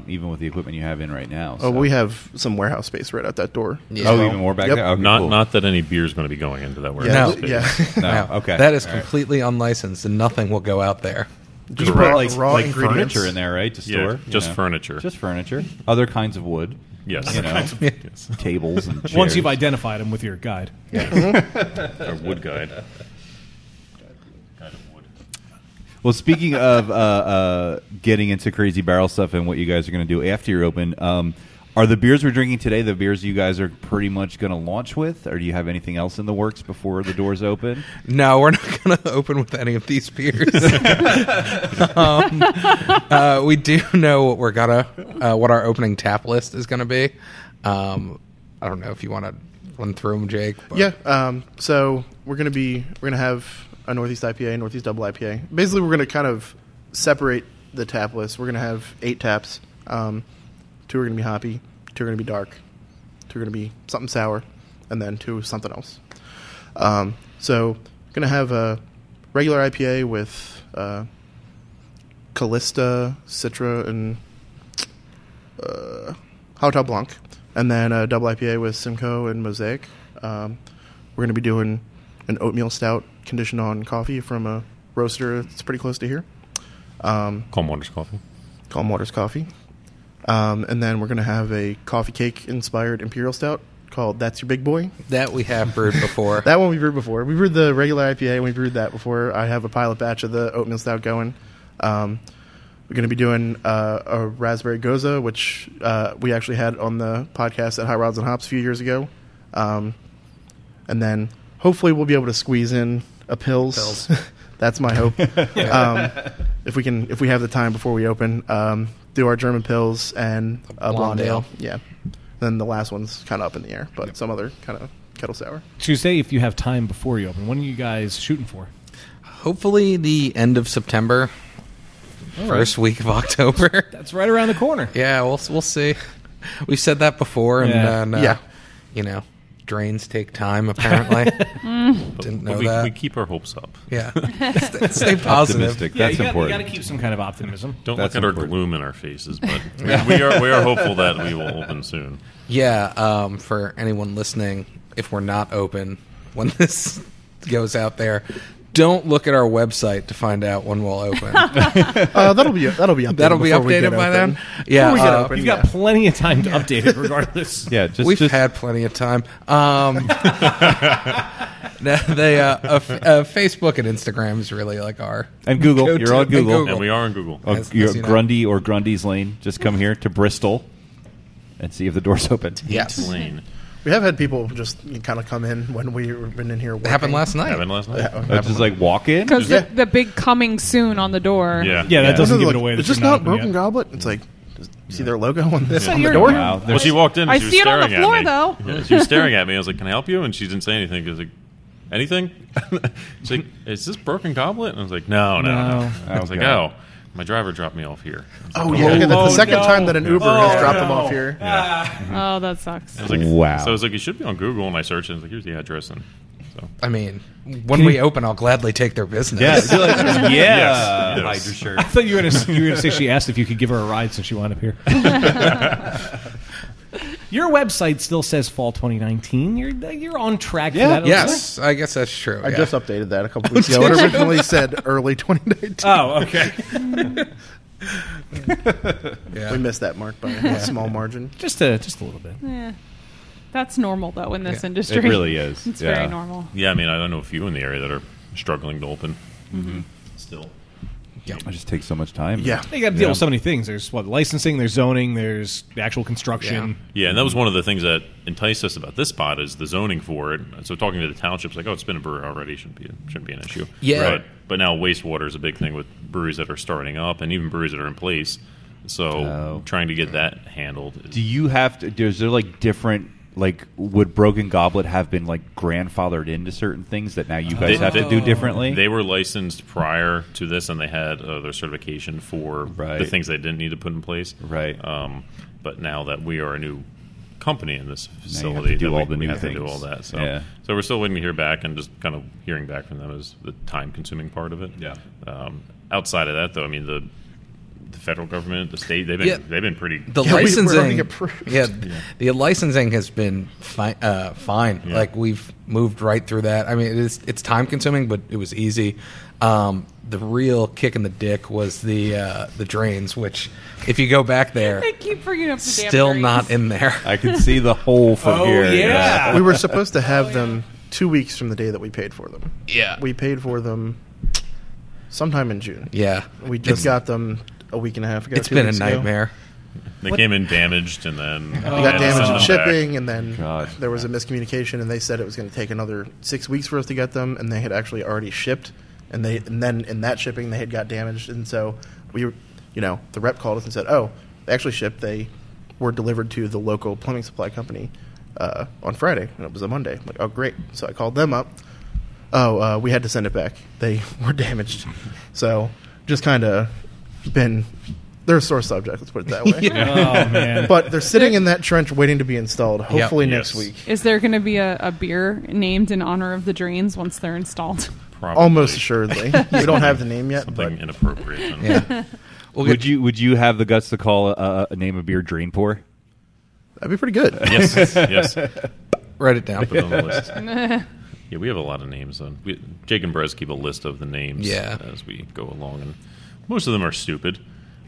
even with the equipment you have in right now. Oh, we have some warehouse space right out that door. Yeah. Oh, even more back Yep. there. Okay, not cool. not that any beer is going to be going into that Yeah, warehouse. No. space. yeah. No, Now, okay. That is All right. completely unlicensed, and nothing will go out there. Just raw- put like, raw like ingredients. furniture in there, right? To Yeah, store. just You know. furniture. Just furniture. Other kinds of wood. Yes. You know. Yes. Tables and chairs. Once you've identified them with your guide. Our wood guide. Guide of wood. Well, speaking of getting into crazy barrel stuff and what you guys are going to do after you're open, Are the beers we're drinking today the beers you guys are pretty much going to launch with, or do you have anything else in the works before the doors open? No, we're not going to open with any of these beers. We do know what our opening tap list is going to be. I don't know if you want to run through them, Jake. But. Yeah. So we're gonna have a Northeast IPA, Northeast Double IPA. Basically, we're gonna kind of separate the tap list. We're gonna have 8 taps. 2 are gonna be hoppy, 2 are gonna be dark, 2 are gonna be something sour, and then 2 something else. So gonna have a regular IPA with Callista, Citra, and Hotel Blanc, and then a double IPA with Simcoe and Mosaic. We're going to be doing an oatmeal stout conditioned on coffee from a roaster that's pretty close to here. Calm Waters Coffee. Calm Waters Coffee. And then we're going to have a coffee cake inspired imperial stout called That's Your Big Boy. That we have brewed before. That one we brewed before. We brewed the regular IPA and we brewed that before. I have a pilot batch of the oatmeal stout going. We're going to be doing a raspberry goza, which we actually had on the podcast at High Rods and Hops a few years ago. And then hopefully we'll be able to squeeze in a Pils. That's my hope. If we have the time before we open, do our German Pils and a blonde ale. Yeah. Then the last one's kind of up in the air, but some other kind of kettle sour. Tuesday, if you have time before you open, when are you guys shooting for? Hopefully the end of September. First week of October. That's right around the corner. Yeah, we'll see. We've said that before, and Yeah. you know, drains take time. Apparently, didn't know that. We keep our hopes up. Yeah, stay positive. Optimistic. Yeah, That's you important. got to keep some kind of optimism. Don't That's look at important. our gloom in our faces, but we are hopeful that we will open soon. Yeah, for anyone listening, if we're not open when this goes out there, don't look at our website to find out when we'll open. That'll be updated. That'll be before we get updated by open. then. Yeah, Before we get open, You've got plenty of time to update it, regardless. Yeah, just we've had plenty of time. Facebook and Instagram is really like our and Google. go-to. You're on Google. And And we are on Google. As You're you know. Grundy or Grundy's Lane. Just come here to Bristol and see if the door's open. Yes, Lane. We have had people just kind of come in when we've been in here working. it happened last night. Happened last night. Yeah, Just like walk in. Because Yeah. the big coming soon on the door. Yeah. Yeah, that Yeah. doesn't They're give like, it away. that It's just you're not open Broken yet. Goblet. It's like, see their logo on the you're- door? Wow. Well, she walked in. And I she was see it on the staring floor, at me. though. Yeah, she was staring at me. I was like, "Can I help you?" And she didn't say anything. I was like, "Anything?" She's like, "Is this Broken Goblet?" And I was like, "No." No. I was like, Okay. "Oh, my driver dropped me off here." Oh, yeah. Okay, that's the second no. time that an Uber has dropped them no. off here. Oh, that sucks. I was like, Wow. So I was like, "You should be on Google." And I searched it. And I was like, "Here's the address." And so I mean, when we open, I'll gladly take their business. Yeah. Yes. Hide your shirt. I thought you were going to say she asked if you could give her a ride since she wound up here. Your website still says fall 2019. You're on track for that. Yes, I guess that's true. I yeah. just updated that a couple weeks ago. It originally said early 2019. Oh, okay. Yeah. We missed that mark by a small margin. just a little bit. Yeah. That's normal, though, in this Yeah. industry. It really is. It's Yeah. very normal. yeah, I mean, I don't know a few in the area that are struggling to open. Still. It just takes so much time. Yeah. You got to deal with so many things. There's licensing, there's zoning, there's the actual construction. Yeah, and that was one of the things that enticed us about this spot is the zoning for it. So talking to the townships, like, oh, it's been a brewery already, shouldn't be an issue. Yeah. But now wastewater is a big thing with breweries that are starting up and even breweries that are in place. So trying to get that handled. Do you have to? Is there like different? Like, would Broken Goblet have been like grandfathered into certain things that now you guys have to do differently? They were licensed prior to this, and they had their certification for Right. the things they didn't need to put in place. Right. But now that we are a new company in this have to facility, do that all the we new have to do things. all that. So, Yeah. so we're still waiting to hear back, and just kind of hearing back from them is the time-consuming part of it. Yeah. Outside of that, though, I mean the federal government, the state, they've been pretty. The Yeah, we're licensing, already approved. the licensing has been fine. Yeah. Like we've moved right through that. I mean, it's time consuming, but it was easy. The real kick in the dick was the drains, which if you go back there, I keep bringing up the damn still drains. not in there. I can see the hole from Oh, here. yeah. We were supposed to have them 2 weeks from the day that we paid for them. Yeah, We paid for them sometime in June. yeah. We just got them a week and a half ago. It's 2 been a weeks ago. nightmare. They came in damaged, and then They got damaged in shipping, back. and then God. there was a miscommunication, and they said it was going to take another 6 weeks for us to get them, and they had actually already shipped, and then in that shipping they had got damaged, and so we were, the rep called us and said, oh, they actually shipped. They were delivered to the local plumbing supply company on Friday, and it was a Monday. I'm like, oh, great. So I called them up. Oh, we had to send it back. They were damaged. So just kind of been... They're a sore subject, let's put it that way. Oh, man. But they're sitting in that trench waiting to be installed, hopefully next Yes. week. Is there going to be a beer named in honor of the drains once they're installed? Probably. Almost assuredly. We don't have the name yet. Something But inappropriate. Yeah. We'll Would you have the guts to call a name of beer Drain Pour? that'd be pretty good. Yes. write it down. Put it on the list. Yeah, we have a lot of names. Jake and Brez keep a list of the names as we go along, and most of them are stupid,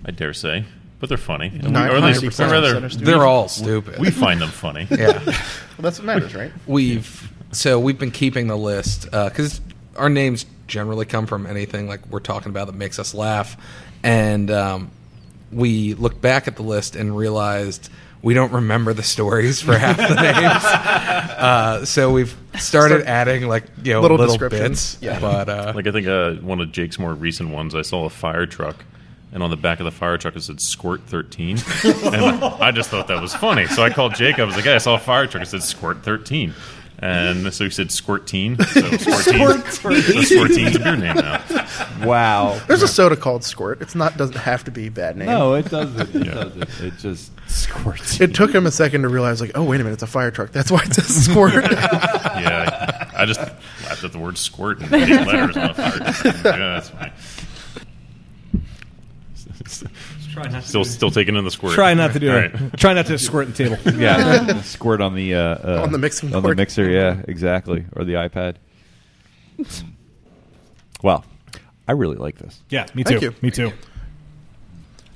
I dare say, but they're funny. And or at least, 90% or rather, are stupid. They're all stupid. we find them funny. Yeah. Well, that's what matters, right? We've been keeping the list because our names generally come from anything like we're talking about that makes us laugh, and we looked back at the list and realized we don't remember the stories for half the names. So we've started adding Little little descriptions. bits. Yeah. But Like I think one of Jake's more recent ones, I saw a fire truck, and on the back of the fire truck it said Squirt 13, and I just thought that was funny. So I called Jake. I was like, "Hey, I saw a fire truck. It said Squirt 13." And so he said Squirteen. So Squirteen's a beer name now. Wow. There's a soda called Squirt. Doesn't have to be a bad name. No, it doesn't. It doesn't. It just squirts. It took him a second to realize, oh, wait a minute, it's a fire truck. That's why it says Squirt. Yeah, I just laughed at the word squirt and big letters on a fire truck. Yeah, that's funny. Still taking in the squirt. Try not to do All it. right. Try not to squirt the table. Yeah, squirt on the On the mixing on the board. mixer. Yeah, exactly, or the iPad. Wow, I really like this. Yeah, me too. Thank you. Me too.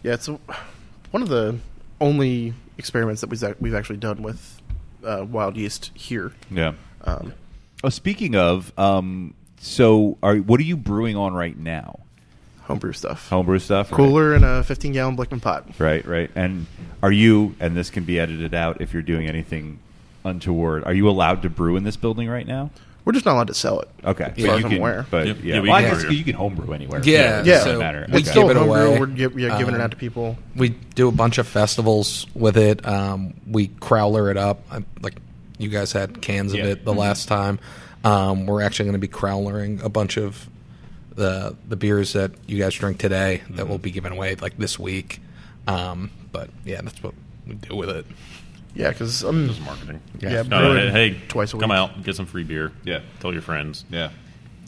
Yeah, it's one of the only experiments that we've actually done with wild yeast here. Yeah. Speaking of, so what are you brewing on right now? Homebrew stuff. Homebrew stuff, right? Cooler and a 15-gallon Blickman pot. Right. And are you? And this can be edited out if you're doing anything untoward. Are you allowed to brew in this building right now? We're just not allowed to sell it. Okay, As far as I'm aware. But Yep. yeah, Yeah, we well, I can guess brew. you can homebrew anywhere. Yeah, it Yeah. doesn't matter. we It's give still it homebrew. away. We're giving it out to people. we do a bunch of festivals with it. We crowler it up. Like you guys had cans of it the last time. We're actually going to be crowlering a bunch of the beers that you guys drink today that will be given away like this week. But yeah, that's what we do with it. Yeah, because Just marketing. Yeah, No, brewing hey, twice a come week. out, get some free beer. Yeah. Tell your friends. Yeah.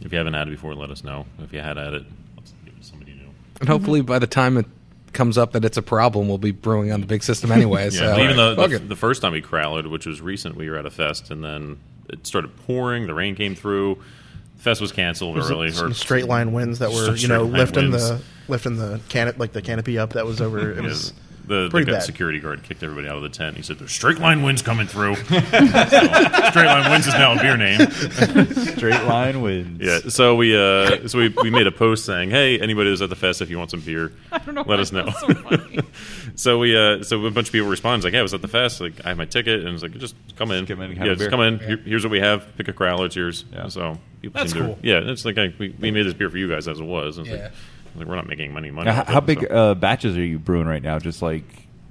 If you haven't had it before, let us know. If you had it, let's give it to somebody new. And hopefully by the time it comes up that it's a problem, we'll be brewing on the big system anyway. Yeah, So even Fuck the, it. the first time we crowled, which was recent, we were at a fest, and then it started pouring. The rain came through. The fest was canceled early. some straight line winds that were Some straight line lifting winds. the canopy up. That was over. It was The pretty bad. security guard kicked everybody out of the tent. He said, "There's straight line winds coming through." So, straight line winds is now a beer name. Straight line wins. Yeah. So we made a post saying, "Hey, anybody who's at the fest, if you want some beer, let us know." So funny. So a bunch of people responded like, "Hey, I was at the fest. Like, I have my ticket," and it's like, "Just come in. Come in and have a just beer." come in. Here's what we have. Pick a crowler. It's yours." Yeah. So people That's seem to- cool. Yeah, it's like we made this beer for you guys as it was. And it's Yeah. like we're not making any money. Now, off how it, big so. batches are you brewing right now? Just like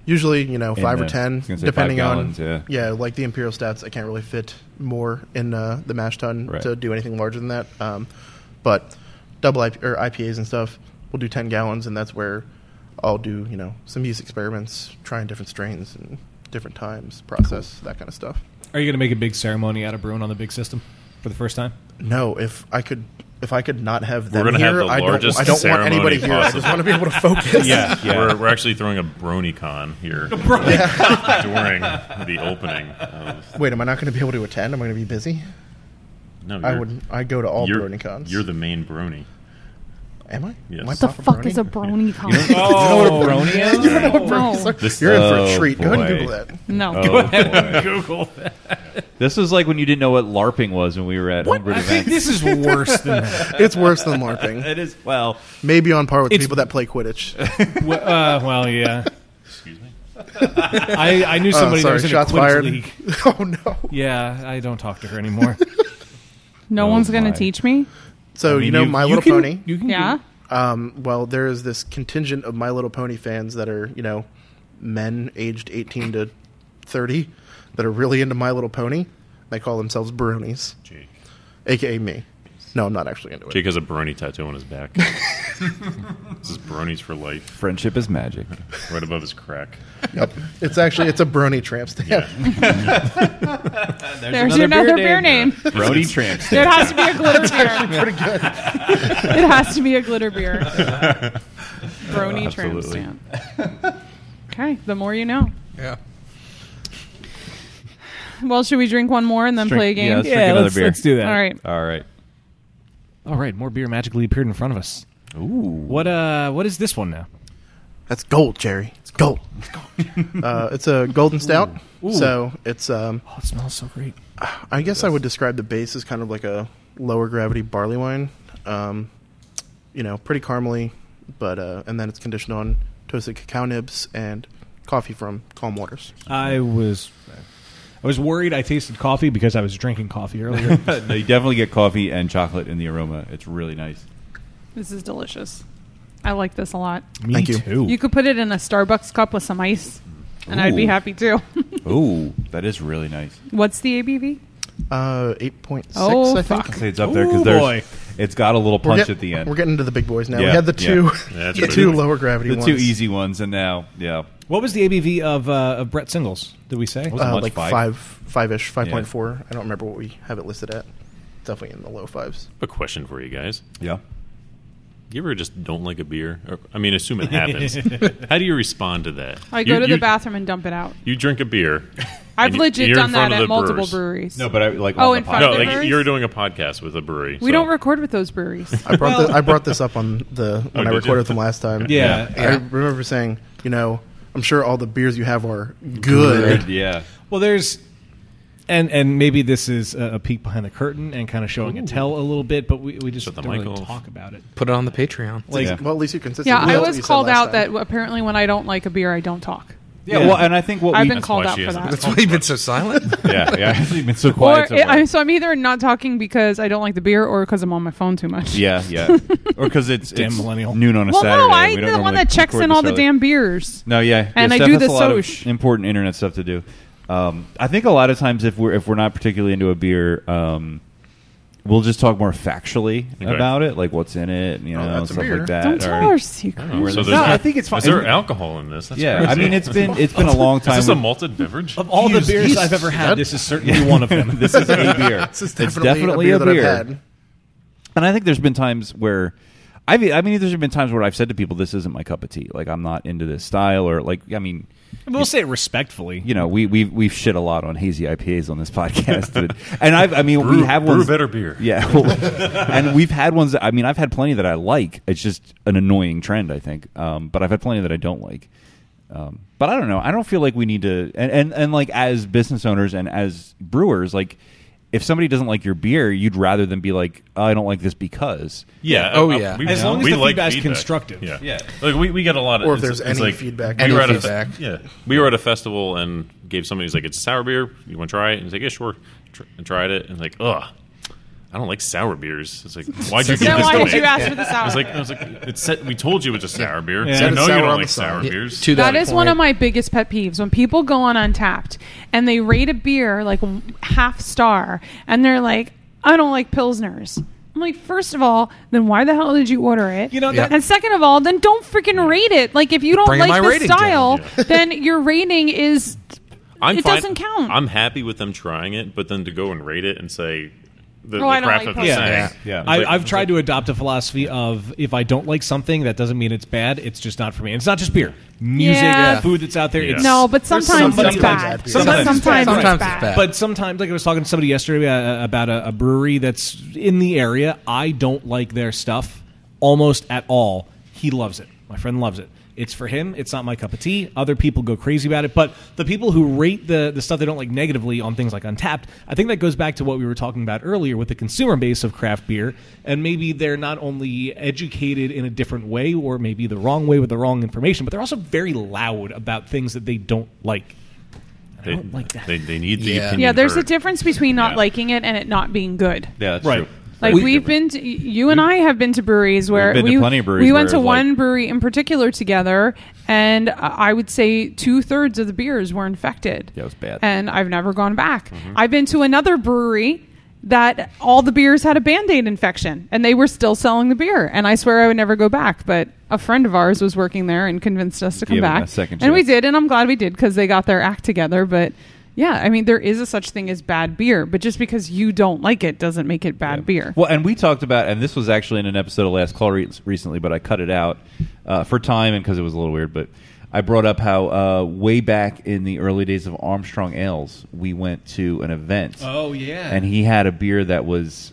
usually 5 or the- 10, I was gonna say depending 5 on gallons, yeah. like the imperial stats. I can't really fit more in the mash tun Right. to do anything larger than that. But double IPAs and stuff, we'll do 10 gallons, and that's where I'll do some yeast experiments, trying different strains and different times, process that kind of stuff. Are you going to make a big ceremony out of brewing on the big system for the first time? No, if I could not have We're them gonna have here, the I largest don't want anybody ceremony here. I just want to be able to focus. Yeah. We're actually throwing a BronyCon here during the opening. Wait, am I not going to be able to attend? Am I going to be busy? No, I go to all you're, BronyCons. You're the main brony. Am I? Yes. Am I What The proper fuck brony? is a brony con? Oh, what a brony is? No. You're in for Oh, a treat. Go ahead and boy. Google that. No. Oh, boy. Google that. This was like when you didn't know what LARPing was when we were at homebrew I think events. this is worse than that. It's worse than LARPing. It is well. Maybe on par with It's- people that play Quidditch. Well, yeah. Excuse me? I knew somebody that was in shots a Quidditch fired. league. Oh no! Yeah, I don't talk to her anymore. No one's going to teach me. So mean, My Little Pony. You can Yeah. Well, there is this contingent of My Little Pony fans that are men aged 18 to 30 that are really into My Little Pony. They call themselves Bronies, Jake. aka me. No, I'm not actually into it. Jake has a brony tattoo on his back. This is bronies for life, Friendship is magic. right above his crack. Yep. It's a Brony tramp stamp. Yeah. There's your another beer name. Brody tramp It stamp. has to be a glitter beer. Pretty good. It has to be a glitter beer. Brony tramp Absolutely. stamp. Okay, the more you know. Yeah. Well, should we drink one more and then play a game? Yeah, let's drink another beer. let's do that. All right. All right. All right, more beer magically appeared in front of us. Ooh. What is this one now? That's gold, Jerry. It's gold. It's a golden stout. Ooh. So it's Oh, it smells so great. I guess I would describe the base as kind of like a lower gravity barley wine. Pretty caramely, but and then it's conditioned on toasted cacao nibs and coffee from Calm Waters. I was worried I tasted coffee because I was drinking coffee earlier. No, you definitely get coffee and chocolate in the aroma. It's really nice. This is delicious. I like this a lot. Me Thank you. too. You could put it in a Starbucks cup with some ice, and I'd be Ooh. happy too. Ooh, that is really nice. What's the ABV? 8.6, Oh, I think. fuck. I'd say it's up there Ooh, because boy. it's got a little punch at the end. We're getting into the big boys now. We Yeah, had the two, Yeah, that's the pretty two good. lower gravity the ones. two easy ones, and now, yeah. What was the ABV of Brett Singles? Did we say? Was it much? Like five-ish, 5.4. Yeah. I don't remember what we have it listed at. Definitely in the low fives. A question for you guys. Yeah. You ever just don't like a beer? Or, assume it happens. How do you respond to that? I go to the bathroom and dump it out. You drink a beer. I've and legit you're in done front that of at the multiple brewers. breweries. No, but I like Oh, on in the front podcast. of No, the like breweries? you're doing a podcast with a brewery. We don't record with those breweries. I brought this up on when I did you? recorded them last time. Yeah. I remember saying, I'm sure all the beers you have are good. Yeah. Well, there's, and maybe this is a peek behind the curtain and kind of showing a tell a little bit, but we just Shut the don't mic really off. talk about it. Put it on the Patreon. Like, Yeah. Well, at least you're consistent. Yeah, with I what was you said called last out time. that apparently when I don't like a beer, I don't talk. Yeah, Yeah. well, and I think what I've we... been called why out she for hasn't that. That's why you've been so silent. yeah, I've been so Or quiet so far. so I'm either not talking because I don't like the beer or because I'm on my phone too much. Yeah, yeah. Or because it's Damn millennial. noon on a Well, Saturday. no, We I'm don't the one normally that checks record in this all the early. damn beers. No, yeah. And yeah, I Steph do has the a lot soch. of important internet stuff to do. I think a lot of times if we're not particularly into a beer, we'll just talk more factually Okay. about it, like what's in it, that's a stuff beer. like that. Don't tell our secrets. So No, I think it's fine. Is there alcohol in this? That's Yeah, crazy. I mean it's been a long time. Is this a malted beverage? of all the beers I've ever had, this is certainly one of them. This is a beer. This is It's definitely a beer that I've had. And I think there's been times where there's been times where I've said to people, "This isn't my cup of tea. Like I'm not into this style." Or like, I mean, We'll say it respectfully. we've shit a lot on hazy IPAs on this podcast, and we have brew ones. better beer. Yeah, and we've had ones that I've had plenty that I like. It's just an annoying trend, I think. But I've had plenty that I don't like. But I don't know. I don't feel like we need to. And like as business owners and as brewers, like if somebody doesn't like your beer, you'd rather than be like, oh, I don't like this because. Yeah. Oh, yeah. As long as the like feedback's feedback. constructive. Yeah. Yeah. Like we get a lot of. Or if it's- there's it's any like, feedback. we Any were at a feedback. Yeah. We were at a festival and gave somebody who's like, it's sour beer. You want to try it? And he's like, yeah, sure. And tried it and like, ugh. I don't like sour beers. It's like, why'd you give Then this why to did me? you ask for the sour? I was like, it said we told you it was a sour beer. Yeah. So Said no, it's you sour don't on like the sour side. beers. To That that is point, one of my biggest pet peeves when people go on Untapped and they rate a beer like half star and they're like, I don't like Pilsners. I'm like, first of all, then why the hell did you order it? You know, Yeah. And second of all, then don't freaking rate it. Like, if you don't Bring in like my the rating style, down. then your rating is it fine. doesn't count. I'm happy with them trying it, but then to go and rate it and say the I don't crap like that they're Pilsner. saying. Yeah. I've tried to adopt a philosophy of if I don't like something, that doesn't mean it's bad. It's just not for me. And it's not just beer, music, Yeah. food that's out there. Yeah. It's, no, but sometimes somebody it's that bad. likes Sometimes it's bad. Sometimes it's it's bad. But sometimes, like I was talking to somebody yesterday about a brewery that's in the area. I don't like their stuff almost at all. He loves it. My friend loves it. It's for him. It's not my cup of tea. Other people go crazy about it. But the people who rate the stuff they don't like negatively on things like Untappd, I think that goes back to what we were talking about earlier with the consumer base of craft beer. And maybe they're not only educated in a different way or maybe the wrong way with the wrong information, but they're also very loud about things that they don't like. I don't like that. They need the opinion. Yeah, there's a heard. difference between not liking it and it not being good. Yeah, that's Right. true. Like we've been to, you and I have been to breweries where We've been to plenty of breweries we where went to it's one like- brewery in particular together, and I would say 2/3 of the beers were infected. Yeah, it was bad. And I've never gone back. I've been to another brewery that all the beers had a Band-Aid infection, and they were still selling the beer. And I swear I would never go back, but a friend of ours was working there and convinced us to come Gave them back. a second And we chance. did, and I'm glad we did because they got their act together. But yeah, I mean, there is a such thing as bad beer, but just because you don't like it doesn't make it bad beer. Well, and we talked about, and this was actually in an episode of Last Call recently, but I cut it out for time and because it was a little weird. But I brought up how way back in the early days of Armstrong Ales, we went to an event. Oh, yeah. And he had a beer that was,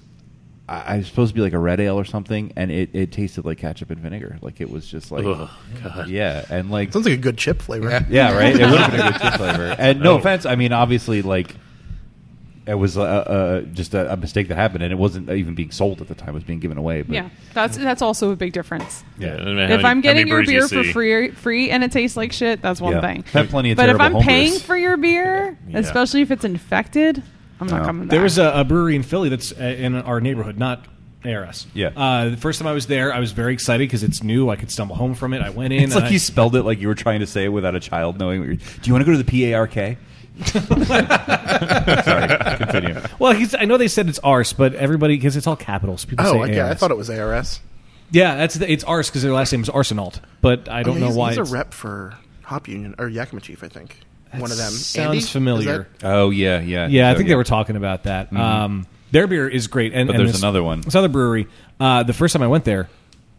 I was supposed to be like a red ale or something, and it tasted like ketchup and vinegar. Like it was just like, Ugh, God. yeah, and like, Sounds like a good chip flavor. yeah, right. It would have been a good chip flavor. And no offense, I mean, obviously, like it was just a mistake that happened, and it wasn't even being sold at the time; it was being given away. But Yeah, that's also a big difference. Yeah. If I'm getting your beer for free and it tastes like shit, that's one Yeah. thing. I've had plenty of But if terrible I'm paying homebrews. for your beer, Yeah. especially if it's infected, I'm not coming back. There was a brewery in Philly that's in our neighborhood, not ARS. Yeah. The first time I was there, I was very excited because it's new. I could stumble home from it. I went in. It's like you spelled it like you were trying to say it without a child knowing. Do you want to go to the PARK? Sorry, continue. Well, I know they said it's arse, but everybody, because it's all capitals. People Oh, say okay. I ARS. thought it was ARS. Yeah, it's arse because their last name is Arsenault, but I don't know he's, why. He's a it's- rep for Hop Union or Yakima Chief, I think. One of them. Sounds Andy? Is familiar. Oh yeah, yeah. Yeah, I So, think they were talking about that. Their beer is great, and But and there's this- another one. This other brewery. The first time I went there,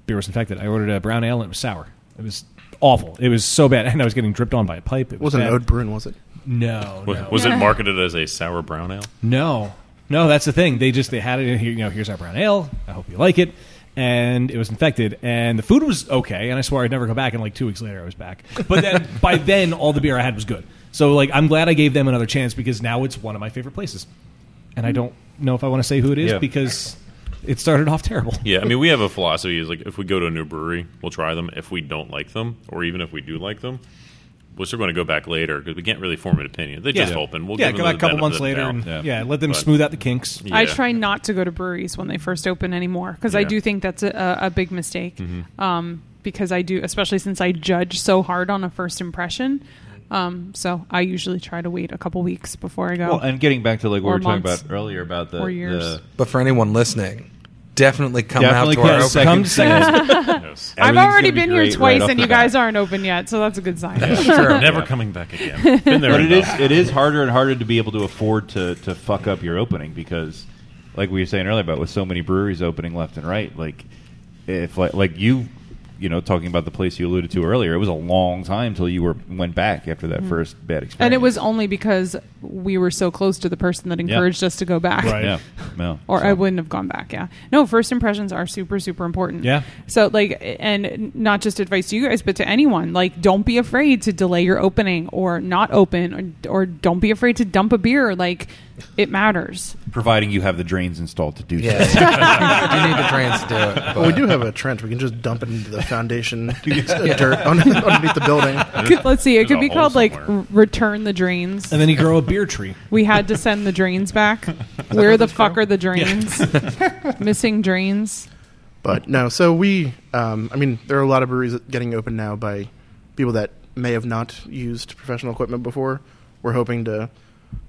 beer was infected. I ordered a brown ale and it was sour. It was awful. It was so bad, and I was getting dripped on by a pipe. It was Wasn't bad. Ode Bruin, was it? No, no. Was it marketed as a sour brown ale? No, that's the thing. They had it in here. Here's our brown ale. I hope you like it. And it was infected, and the food was okay. And I swore I'd never go back. And like 2 weeks later, I was back. But then by then, all the beer I had was good. So like, I'm glad I gave them another chance because now it's one of my favorite places. And I don't know if I want to say who it is Yeah. because it started off terrible. Yeah, I mean, we have a philosophy is like if we go to a new brewery, we'll try them. If we don't like them, or even if we do like them, we're still going to go back later because we can't really form an opinion. They just open. We'll give go them back the a couple benefit months of the later, doubt. and let them But- smooth out the kinks. Yeah. I try not to go to breweries when they first open anymore because I Yeah. do think that's a big mistake. Because I do, especially since I judge so hard on a first impression. So I usually try to wait a couple weeks before I go. Well, and getting back to like what Or we were talking months. about earlier about Or years. But for anyone listening, definitely come Definitely out to our come opening. Come to second. Yes. I've everything's already gonna be been here great twice, right off and the you guys bat. aren't open yet, so that's a good sign. True. Never coming back again. Been there But it enough. is harder and harder to be able to afford to fuck up your opening because, like we were saying earlier about with so many breweries opening left and right, like if like you talking about the place you alluded to earlier, it was a long time till you went back after that first bad experience. And it was only because we were so close to the person that encouraged us to go back. Right. yeah, no, Or so- I wouldn't have gone back, yeah. No, first impressions are super, super important. Yeah. So, like, and not just advice to you guys, but to anyone. Like, don't be afraid to delay your opening or not open, or don't be afraid to dump a beer. Like, it matters. providing you have the drains installed to do Yeah, so. you need the drains to do it. Well, we but- do have a trench. We can just dump it into the foundation dirt underneath the building. Let's see. It There's could a be hole called, like, somewhere. return the drains. And then you grow a beer tree. We had to send the drains back. Where the fuck are the drains? Missing drains. But no, so we, I mean, there are a lot of breweries getting open now by people that may have not used professional equipment before. We're hoping to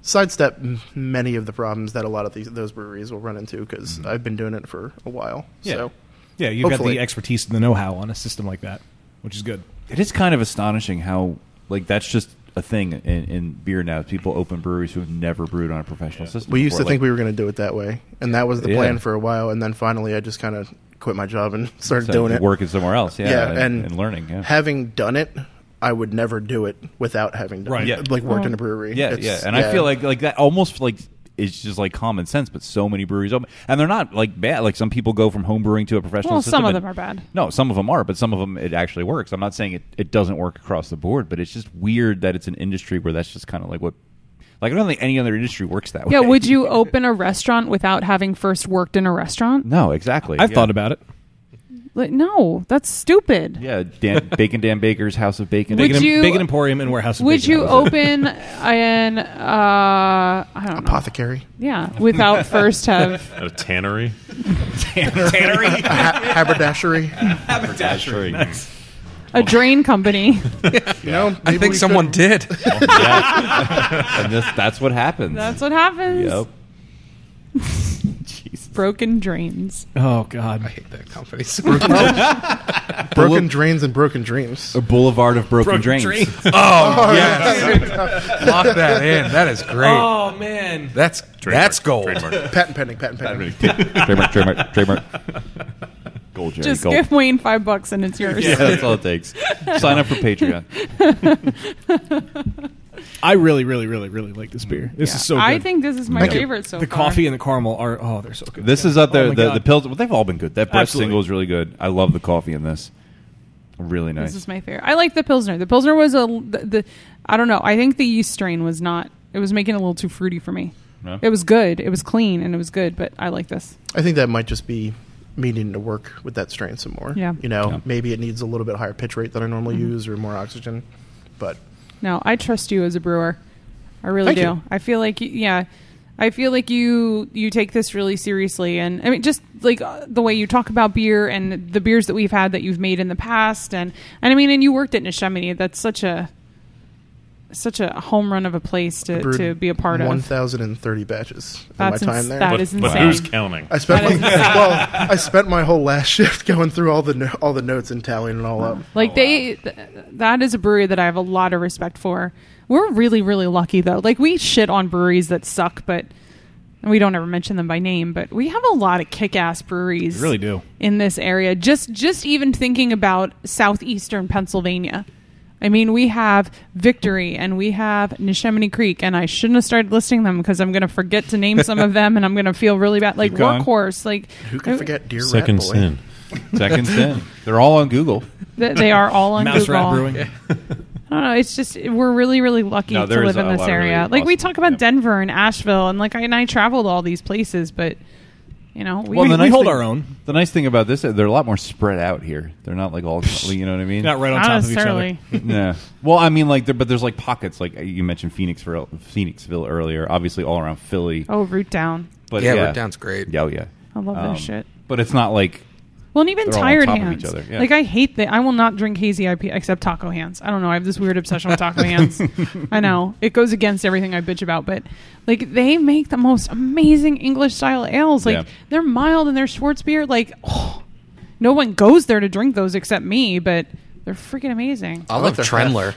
sidestep many of the problems that a lot of those breweries will run into because I've been doing it for a while. Yeah. So Yeah, you've got Hopefully. the expertise and the know-how on a system like that, which is good. It is kind of astonishing how like that's just a thing in beer now. People open breweries who have never brewed on a professional system. we used to before. think we were going to do it that way, and that was the Yeah. plan for a while. And then finally, I just kind of quit my job and started So doing it. working somewhere else. Yeah, and learning. Yeah. Having done it, I would never do it without having done Right. it. Yeah. Like worked in a brewery. Yeah, It's- yeah, and I feel like that almost like it's just like common sense. But so many breweries open, and they're not like bad. Like some people go from home brewing to a professional Well, system. some of and- them are bad. No, some of them are, but some of them it actually works. I'm not saying it doesn't work across the board, but it's just weird that it's an industry where that's just kind of like what. Like I don't think any other industry works that way. Yeah, would you open a restaurant without having first worked in a restaurant? No, exactly. I've Yeah. thought about it. Like, no, that's stupid. Yeah, Bacon Dan Baker's House of Bacon. Would you- Bacon Emporium and Warehouse of Would Bacon. you open an I don't know. Apothecary, Yeah, without first have A tannery. Tannery? haberdashery. Haberdashery. Nice. a drain company? You know, I maybe think we someone could- did. Yeah. And that's what happens. That's what happens. Yep. Jesus. Broken drains. Oh, God. I hate that company. Broken drains and broken dreams. A boulevard of broken drains. Oh, yes. Lock that in. That is great. Oh, man. That's gold. Trademark. Patent pending. Patent pending. Trademark. Gold Jerry. Just gold. give Wayne $5 and it's yours. Yeah, that's all it takes. Sign up for Patreon. I really, really, really, really like this beer. This is so good. I think this is my Thank you. favorite so the far. coffee and the caramel are, they're so good. This is up there. Oh my the God. pills. Well, they've all been good. That Brett Absolutely. single is really good. I love the coffee in this. Really nice. This is my favorite. I like the Pilsner. The Pilsner was the I don't know. I think the yeast strain was not. It was making it a little too fruity for me. No? It was good. It was clean and it was good, but I like this. I think that might just be me needing to work with that strain some more. Yeah. You know, Yeah. maybe it needs a little bit higher pitch rate than I normally Mm-hmm. use or more oxygen. But No, I trust you as a brewer. I really Thank do. you. I feel like I feel like you take this really seriously, and I mean just like the way you talk about beer and the beers that we've had that you've made in the past, and I mean, and you worked at Neshaminy. That's such a home run of a place to be a part of. 1,030 batches in That's my time there. that is But insane. who's counting? I spent That is insane. I spent my whole last shift going through all the notes and tallying it all up. Like that is a brewery that I have a lot of respect for. We're really, really lucky though. Like we shit on breweries that suck, but and we don't ever mention them by name. But we have a lot of kick-ass breweries. We really do. In this area. Just even thinking about southeastern Pennsylvania. I mean, we have Victory and we have Neshaminy Creek, and I shouldn't have started listing them because I'm going to forget to name some of them, and I'm going to feel really bad. Like Keep going. Workhorse, like Who can forget Dear Second Rat Boy? sin. Second sin. They're all on Google. they are all on Mouse Google. Rat Brewing. I don't know. It's just we're really, really lucky No, to there's live in a this lot of area. really Like we awesome- talk about yep. Denver and Asheville, and like I traveled all these places, but you know, we, Well, the we nice hold thing- our own. The nice thing about this is they're a lot more spread out here. They're not like all, you know what I mean? Not right on not top of each necessarily. other. Yeah. Well, I mean, like, but there's like pockets. Like you mentioned Phoenixville earlier. Obviously, all around Philly. Oh, Root Down. But Yeah, Root Down's great. Yeah, oh, yeah. I love that shit. But it's not like Well, and even they're all on Tired top of Hands. each other, yeah. Like I hate that. I will not drink hazy IPA except Taco Hands. I don't know. I have this weird obsession with Taco Hands. I know it goes against everything I bitch about, but like they make the most amazing English style ales. Like Yeah. they're mild and they're Schwarzbier. Like no one goes there to drink those except me, but they're freaking amazing. I like love their Trendler.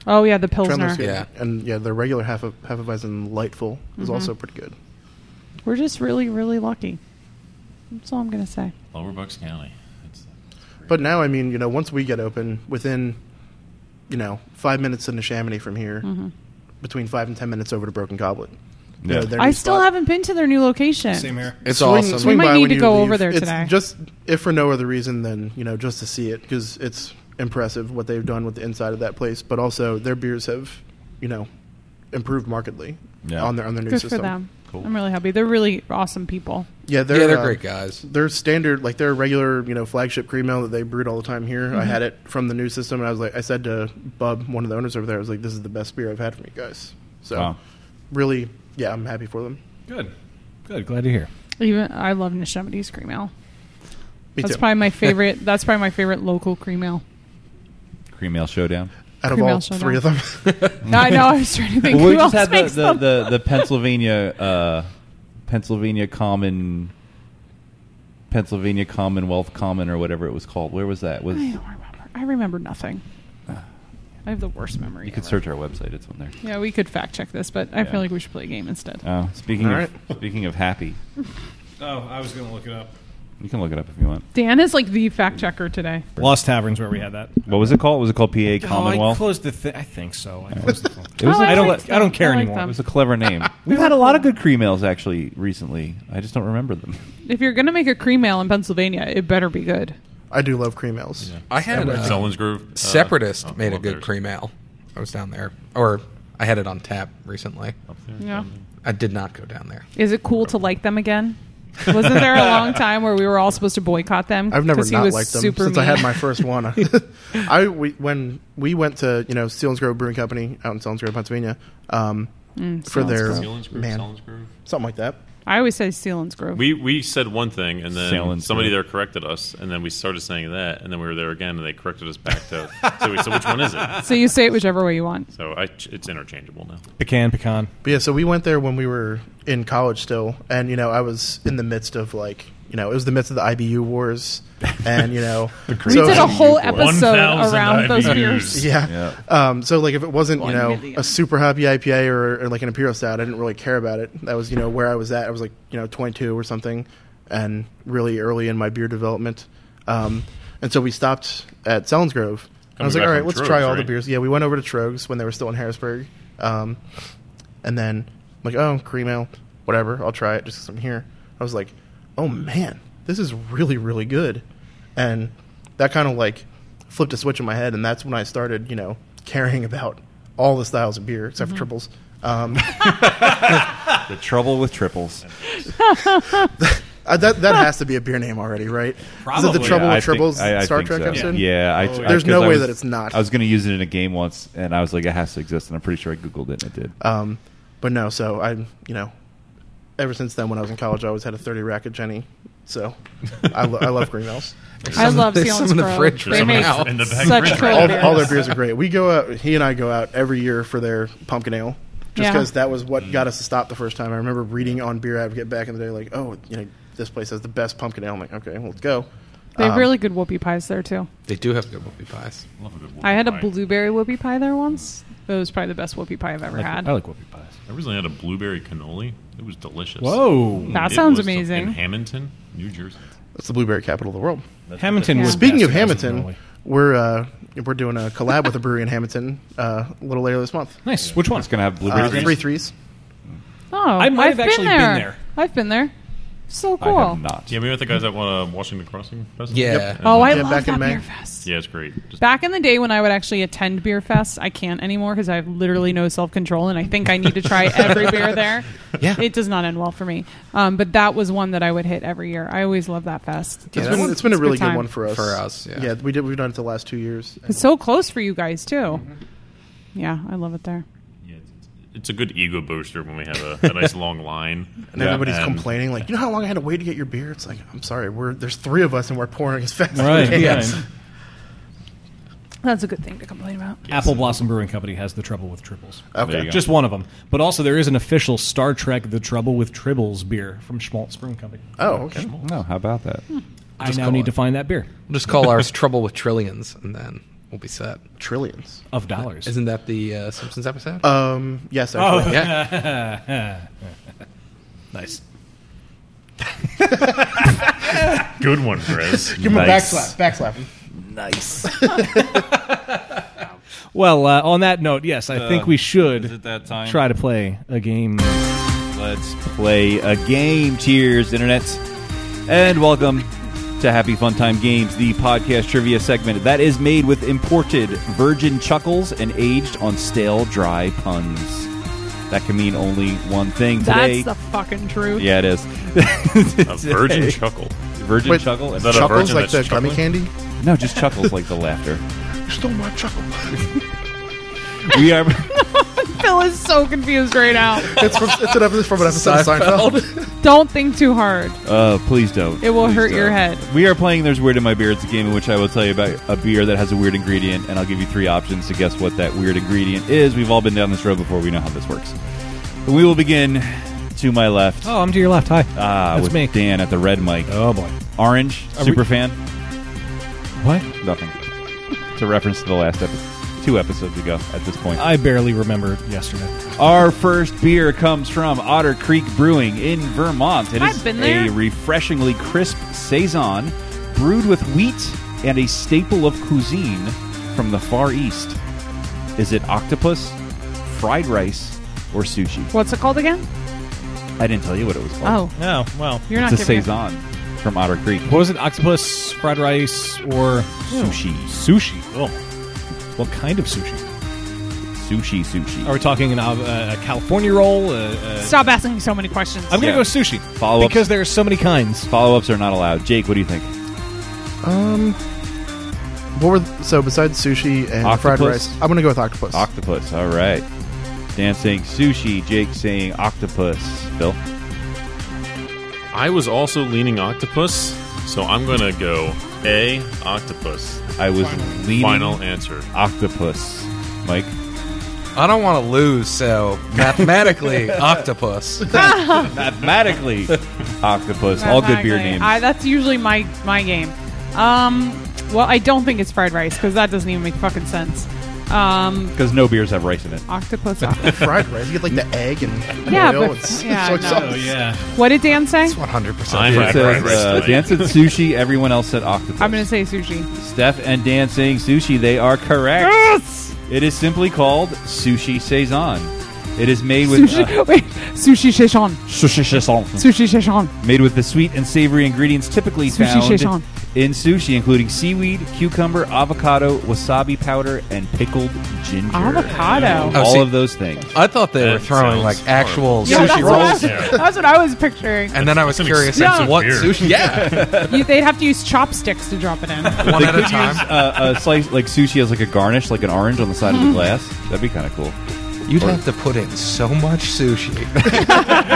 Oh yeah, the Pilsner. Trendler's good. Yeah. And yeah, the regular half of Weizen Lightful is also pretty good. We're just really, really lucky. That's all I'm gonna say. Lower Bucks County. But now, I mean, you know, once we get open, within, 5 minutes to Neshaminy from here, between 5 and 10 minutes over to Broken Goblet. You Yeah. know, their I new still spot. haven't been to their new location. Same here. It's Swing- awesome. swing We might by need when to you go leave. over there It's today. Just, if for no other reason than, just to see it, because it's impressive what they've done with the inside of that place. But also, their beers have, improved markedly Yeah. on their new Good system. for them. Cool. I'm really happy. They're really awesome people. Yeah, They're great guys. Their standard, like their regular, flagship cream ale that they brewed all the time here. I had it from the new system, and I said to Bub, one of the owners over there, I was like, "This is the best beer I've had from you guys." So, Wow. really, yeah, I'm happy for them. Good. Glad to hear. Even I love Neshamity's cream ale. Me That's too. probably my favorite. That's probably my favorite local cream ale. Cream Ale Showdown. Out of Cream all ale showdown. three of them, No, I know. I was trying to think. Well, who we just else had makes them. the Pennsylvania Commonwealth Common or whatever it was called. Where was that? I don't remember. I remember nothing. I have the worst memory. You could ever. search our website. It's on there. Yeah, we could fact check this, but I Yeah. feel like we should play a game instead. Speaking All of right. speaking of happy, Oh, I was going to look it up. You can look it up if you want. Dan is like the fact checker today. Lost Tavern's where we had that. What was it called? Was it called PA I Commonwealth? closed the I think so. I closed the phone. It was Oh, a- I I don't care like anymore. them. It was a clever name. We've had a lot of good cream ales actually recently. I just don't remember them. If you're going to make a cream ale in Pennsylvania, it better be good. I do love cream ales. I had Selinsgrove. Separatist made a love good theirs. cream ale. I was down there, or I had it on tap recently. Yeah. I did not go down there. Is it cool to like them again? Wasn't there a long time where we were all supposed to boycott them? I've never 'Cause he not was liked them super since I had mean? my first one. When we went to Selinsgrove Brewing Company out in Selinsgrove, Pennsylvania, for their Selinsgrove, man Selinsgrove. something like that. I always say Selinsgrove. We said one thing, and then Selinsgrove. somebody there corrected us, and then we started saying that, and then we were there again, and they corrected us back to. So which one is it? So you say it whichever way you want. So it's interchangeable now. Pecan. But yeah, so we went there when we were in college still, and I was in the midst of it was the midst of the IBU wars, and We so, did a whole 1,000 episode around those IBUs. beers. Yeah. So like if it wasn't, 1 million. a super happy IPA or like an Imperial Stout, I didn't really care about it. That was, where I was at. I was like, 22 or something and really early in my beer development. And so we stopped at Selinsgrove. I was like, back all right, from let's Trogs, try all the right? beers. Yeah, we went over to Trogs when they were still in Harrisburg. And then I'm like, oh, cream ale, whatever. I'll try it just 'cause I'm here. I was like, oh man, this is really, really good. And that kind of like flipped a switch in my head, and that's when I started, caring about all the styles of beer except for triples. The trouble with triples. That has to be a beer name already, right? Is it Probably. the Trouble I with think- Triples I Star think Trek so. episode? Yeah. There's no 'cause way I that it's not. I was going to use it in a game once, and I was like, it has to exist, and I'm pretty sure I Googled it, and it did. But no, so I, ever since then when I was in college, I always had a 30 rack of Jenny. So I love green ales. I love There's some in the Selinsgrove. fridge They right make now. In the back such fridge. cool All beers. their beers are great. We go out. He and I go out every year for their pumpkin ale, just Yeah. because that was what got us to stop the first time. I remember reading on Beer Advocate back in the day, like, oh, this place has the best pumpkin ale. I'm like, okay, well, let's go. They have really good whoopie pies there too. They do have good whoopie pies. Love a good I had a whoopie pie. blueberry whoopie pie there once. It was probably the best whoopie pie I've ever had. I like whoopie pies. I recently had a blueberry cannoli. It was delicious. Whoa. That It sounds was amazing. In Hamilton, New Jersey. That's the blueberry capital of the world. Hamilton Yeah. was Speaking of best in Hamilton, Illinois. we're doing a collab with a brewery in Hamilton a little later this month. Nice. Which one? It's going to have blueberries. in it? 3 threes. Oh, I might have I've actually been been there. there. I've been there. So I cool. have not. Yeah, we met the guys at Washington Crossing Festival. Yeah. Yep. Oh, I Yeah, love back in that May. beer fest. Yeah, it's great. Just Back in the day when I would actually attend beer fests, I can't anymore because I have literally no self-control, and I think I need to try every beer there. Yeah. It does not end well for me. But that was one that I would hit every year. I always love that fest. It's been a really good time. one for us. For us, yeah. Yeah, we've done it the last 2 years. It's so close for you guys too. Yeah, I love it there. yeah, it's a good ego booster when we have a nice long line. And everybody's And- complaining, like, you know how long I had to wait to get your beer? It's like, I'm sorry, there's 3 of us and we're pouring as fast Right. as we can. Yes. That's a good thing to complain about. Apple Blossom Brewing Company has the Trouble with Triples. There you Okay. go. Just one of them. But also there is an official Star Trek The Trouble with Tribbles beer from Schmaltz Brewing Company. Oh, okay. No, how about that? I now need to find that beer. We'll just call ours Trouble with Trillions, and then we'll be set. Trillions. Of dollars. Isn't that the Simpsons episode? Yes, actually. yeah. Nice. Good one, Perez. Give him Nice. a backslap him. Well, on that note, yes, I think we Is should it that time? try to play a game. Let's play a game. Cheers, Internet. And welcome to Happy Fun Time Games, the podcast trivia segment that is made with imported virgin chuckles and aged on stale, dry puns. That can mean only one thing today. That's the fucking truth. Yeah, it is. A virgin chuckle. Virgin Wait, chuckle? Is that a Chuckles virgin like the that's gummy chuckling? candy? No, just chuckles like the laughter. You stole my chuckle. We are. Phil is so confused right now. It's from an episode of Seinfeld. Don't think too hard. Please don't. It will Please hurt your don't. head. We are playing There's Weird in My Beer. It's a game in which I will tell you about a beer that has a weird ingredient, and I'll give you 3 options to guess what that weird ingredient is. We've all been down this road before. We know how this works. And we will begin to my left. Oh, I'm to your left. Hi. That's with me. Dan at the red mic. Oh, boy. Orange, super fan. What? Nothing. It's a reference to the last 2 episodes ago at this point. I barely remember yesterday. Our first beer comes from Otter Creek Brewing in Vermont. It is I've been there. a refreshingly crisp saison brewed with wheat and a staple of cuisine from the Far East. Is it octopus, fried rice, or sushi? What's it called again? I didn't tell you what it was called. Oh, Oh, well. you're not It's a giving it. saison from Otter Creek. What was it? Octopus, fried rice, or Sushi. Sushi. Oh. What kind of sushi? Sushi. Are we talking a California roll? Stop asking so many questions. I'm going to Yeah. go sushi. Follow-ups. Because there are so many kinds. Follow-ups are not allowed. Jake, what do you think? So besides sushi and Octopus? fried rice, I'm gonna go with octopus. Octopus. All right. Dan saying sushi. Jake saying octopus. Phil? I was also leaning octopus, so I'm going to go A, octopus. I was leaning Final answer. octopus. Mike? I don't want to lose, so mathematically, octopus. Mathematically, octopus. All good beer names. That's usually my game. Well, I don't think it's fried rice because that doesn't even make fucking sense. Because no beers have rice in it. Octopus. Fried rice. You get like the egg and Yeah, oil but- and yeah, soy no. sauce. Oh, yeah. What did Dan say? 100%. I'm It right, says, right. Dan said sushi. Everyone else said octopus. I'm going to say sushi. Steph and Dan saying sushi. They are correct. Yes! It is simply called sushi saison. It is made with Wait, sushi Szechuan. sushi saison. Sushi Szechuan. Made with the sweet and savory ingredients typically Sushi found Szechuan. in sushi, including seaweed, cucumber, avocado, wasabi powder, and pickled ginger. Avocado. Oh, All see- of those things. I thought they That were throwing sounds like actual Yeah, sushi rolls. that's what I was picturing. And then I was Some curious expensive as to what beer. sushi. Yeah, They'd have to use chopsticks to drop it in. one at a time. A slice like sushi as like a garnish, like an orange on the side of the glass. That'd be kind of cool. You'd have to put in so much sushi.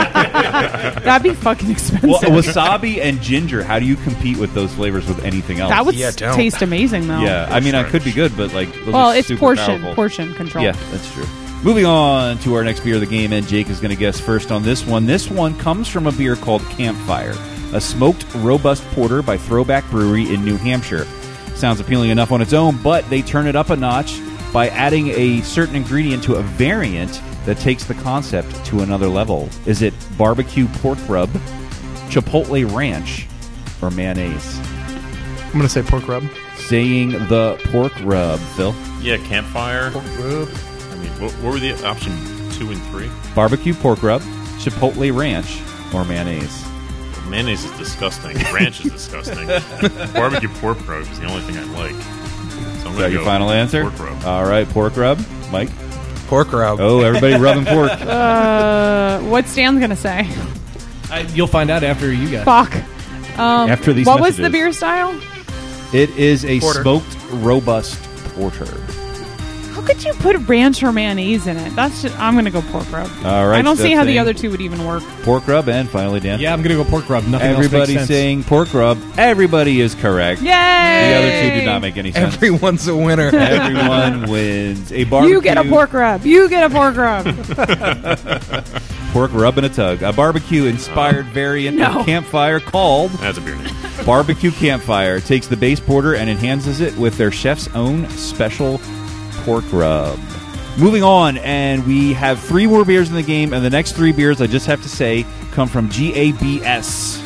That'd be fucking expensive. Well, wasabi and ginger. How do you compete with those flavors with anything else? that would Yeah, don't. taste amazing, though. yeah. I mean, I could be good, but like, those Well, are it's super portion powerful. control. Yeah, that's true. Moving on to our next beer of the game, and Jake is going to guess first on this one. This one comes from a beer called Campfire, a smoked, robust porter by Throwback Brewery in New Hampshire. Sounds appealing enough on its own, but they turn it up a notch by adding a certain ingredient to a variant that takes the concept to another level. Is it barbecue pork rub, chipotle ranch, or mayonnaise? I'm gonna say pork rub. Saying the pork rub, Phil. Yeah, campfire. Pork rub. I mean, what were the option 2 and 3? Barbecue pork rub, chipotle ranch, or mayonnaise? Mayonnaise is disgusting. Ranch is disgusting. Barbecue pork rub is the only thing I like. So I'm Is that gonna your go final answer? Pork rub. All right, pork rub. Mike? Pork rub. Oh, everybody rubbing pork. What's Dan's gonna say? You'll find out after you guys. Fuck. After these what was the messages. beer style? It is a Porter. smoked, robust porter. How could you put ranch or mayonnaise in it? That's just, I'm gonna go pork rub. All right, I don't see Steph how the saying other two would even work. Pork rub, and finally, Dan. Yeah, I'm going to go pork rub. Nothing Everybody else makes sense. saying pork rub. Everybody is correct. Yay! The other two do not make any sense. Everyone's a winner. Everyone wins. A barbecue. You get a pork rub. You get a pork rub. Pork rub and a tug. A barbecue-inspired variant No. of Campfire called That's a beer name. Barbecue Campfire. Takes the base porter and enhances it with their chef's own special pork rub. Moving on, and we have 3 more beers in the game, and the next 3 beers, I just have to say, come from GABS,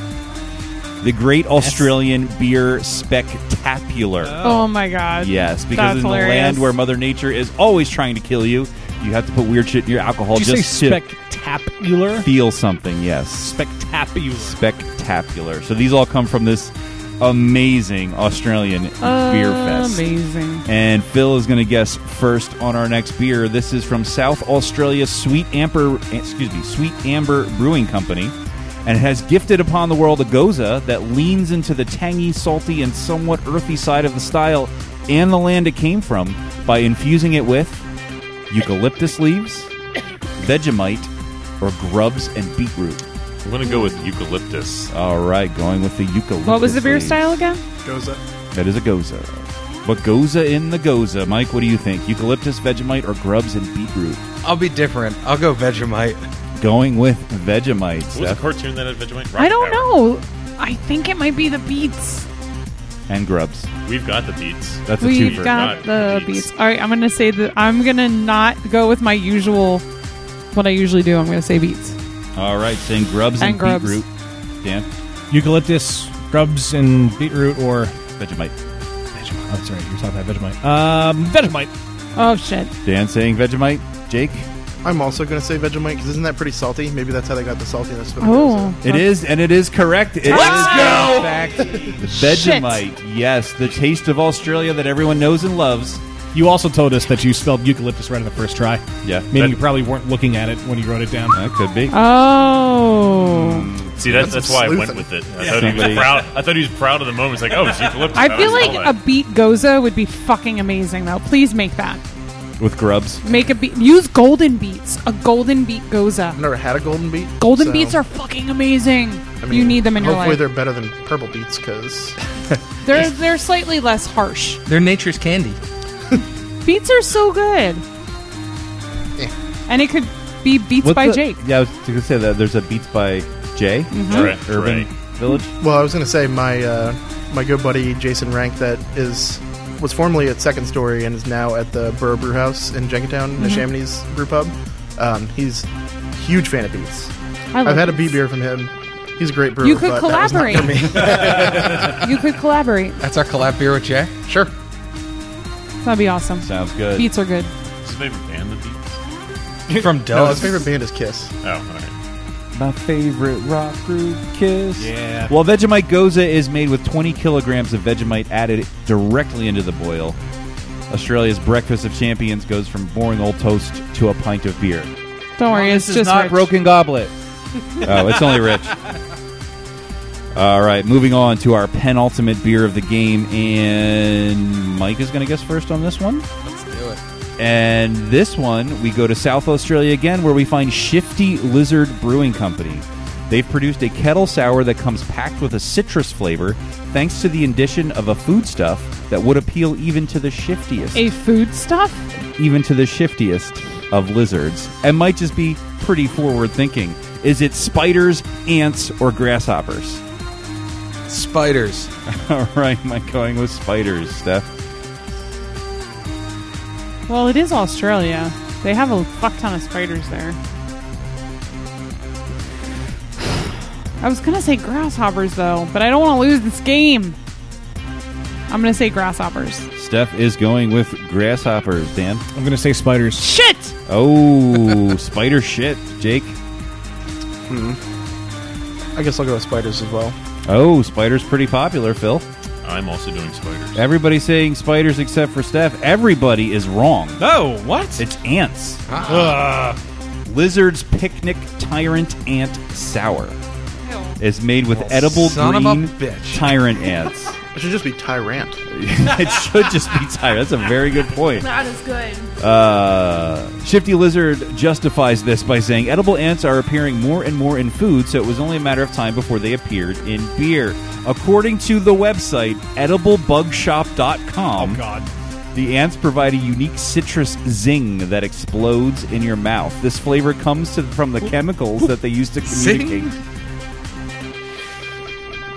the Great Australian Beer Spectacular. Oh my god. Yes, because That's in the hilarious. land where Mother Nature is always trying to kill you, you have to put weird shit in your alcohol Did you just say to spectacular? feel something. Yes, Spectacular. spectacular. So these all come from this amazing Australian beer fest. Amazing. And Phil is going to guess first on our next beer. This is from South Australia's Sweet Amber Brewing Company, and has gifted upon the world a goza that leans into the tangy, salty, and somewhat earthy side of the style and the land it came from by infusing it with eucalyptus leaves, Vegemite, or grubs and beetroot. I'm going to go with eucalyptus. All right, going with the eucalyptus. What was the beer leaves. style again? Goza. That is a goza. What goza in the goza? Mike, what do you think? Eucalyptus, Vegemite, or grubs and beetroot? I'll be different. I'll go Vegemite. Going with Vegemite. What was the Steph. cartoon that had Vegemite? I don't Rocket Power. know. I think it might be the beets. And grubs. We've got the beats. That's a We've twofer. got the Beets. beets. All right, I'm going to say that I'm going to not go with my usual, what I usually do. I'm going to say beets. All right, saying grubs and grubs. beetroot. Dan, Eucalyptus, grubs, and beetroot, or Vegemite. Vegemite. Oh, that's right. You're talking about Vegemite. Vegemite. Oh, shit. Dan saying Vegemite. Jake? I'm also going to say Vegemite because isn't that pretty salty? Maybe that's how they got the saltiness for the Oh. Goza. It is, and it is correct. It is, in fact, Vegemite. Yes, the taste of Australia that everyone knows and loves. You also told us that you spelled eucalyptus right on the first try. Yeah. Meaning you probably weren't looking at it when you wrote it down. That could be. Oh. See, that's why I went with it. I thought he was proud. I thought he was proud of the moment. It's like, oh, it's eucalyptus. I feel smell like a beet goza would be fucking amazing, though. Please make that. With grubs. Make a beet. Use golden beets. A golden beet goza. I've never had a golden beet. Golden so, beets are fucking amazing. I mean, you need them in your hopefully life. they're better than purple beets because They're slightly less harsh. They're nature's candy. Beets are so good. And it could be Beets by Jake. Yeah, I was going to say that there's a Beats by Jay. Mm-hmm. Urban Village. well, I was going to say my good buddy Jason Rank was formerly at Second Story and is now at the Burr Brew House in Jenkintown, the Chamonix Brew Pub. He's a huge fan of beets. I've had a beet beer from him. He's a great brewer. You could but that was not for collaborate. me. You could collaborate. That's our collab beer with Jay. Sure. That'd be awesome. Sounds good. Beets are good. His favorite band, the Beats. From No, Dove. his favorite band is Kiss. Oh, all right. My favorite rock group, Kiss. Yeah. Well, Vegemite Goza is made with 20 kilograms of Vegemite added directly into the boil. Australia's breakfast of champions goes from boring old toast to a pint of beer. Don't worry, it's This just is not rich. Broken Goblet. Oh, it's only rich. All right, moving on to our penultimate beer of the game, and Mike is going to guess first on this one. Let's do it. And this one, we go to South Australia again, where we find Shifty Lizard Brewing Company. They've produced a kettle sour that comes packed with a citrus flavor, thanks to the addition of a foodstuff that would appeal even to the shiftiest. A food stuff? Even to the shiftiest of lizards, and might just be pretty forward-thinking. Is it spiders, ants, or grasshoppers? Spiders. All right, am I going with spiders, Steph? Well, it is Australia. They have a fuck ton of spiders there. I was going to say grasshoppers, though, but I don't want to lose this game. I'm going to say grasshoppers. Steph is going with grasshoppers. Dan? I'm going to say spiders. Shit! Oh, spider shit. Jake? I guess I'll go with spiders as well. Oh, spiders pretty popular, Phil. I'm also doing spiders. Everybody's saying spiders except for Steph. Everybody is wrong. Oh, what? It's ants. Lizard's Picnic Tyrant Ant Sour is made with edible son of a green bitch. tyrant ants. It should just be Tyrant. It should just be tyrant. That's a very good point. That is good. Shifty Lizard justifies this by saying edible ants are appearing more and more in food, so it was only a matter of time before they appeared in beer. According to the website ediblebugshop.com, Oh, God. the ants provide a unique citrus zing that explodes in your mouth. This flavor comes from the chemicals that they use to communicate.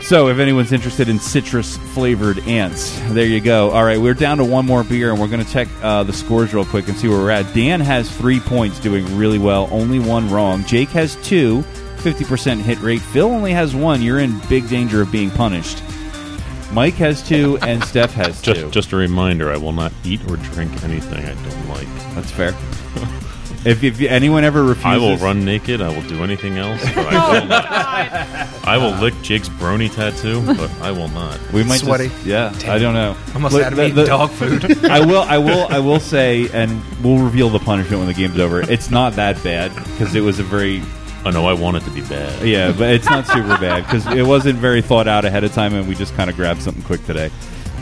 So, if anyone's interested in citrus-flavored ants, there you go. All right, we're down to one more beer, and we're going to check the scores real quick and see where we're at. Dan has 3 points, doing really well. Only one wrong. Jake has 2, 50% hit rate. Phil only has 1. You're in big danger of being punished. Mike has 2, and Steph has 2. Just a reminder, I will not eat or drink anything I don't like. That's fair. If anyone ever refuses... I will run naked. I will do anything else, but I will not. I will lick Jake's brony tattoo, but I will not. We might Sweaty. I don't know. Almost Look, had to eat dog food. I will say, and we'll reveal the punishment when the game's over. It's not that bad because it was a very Oh no, I want it to be bad. yeah, but it's not super bad because it wasn't very thought out ahead of time, and we just kind of grabbed something quick today.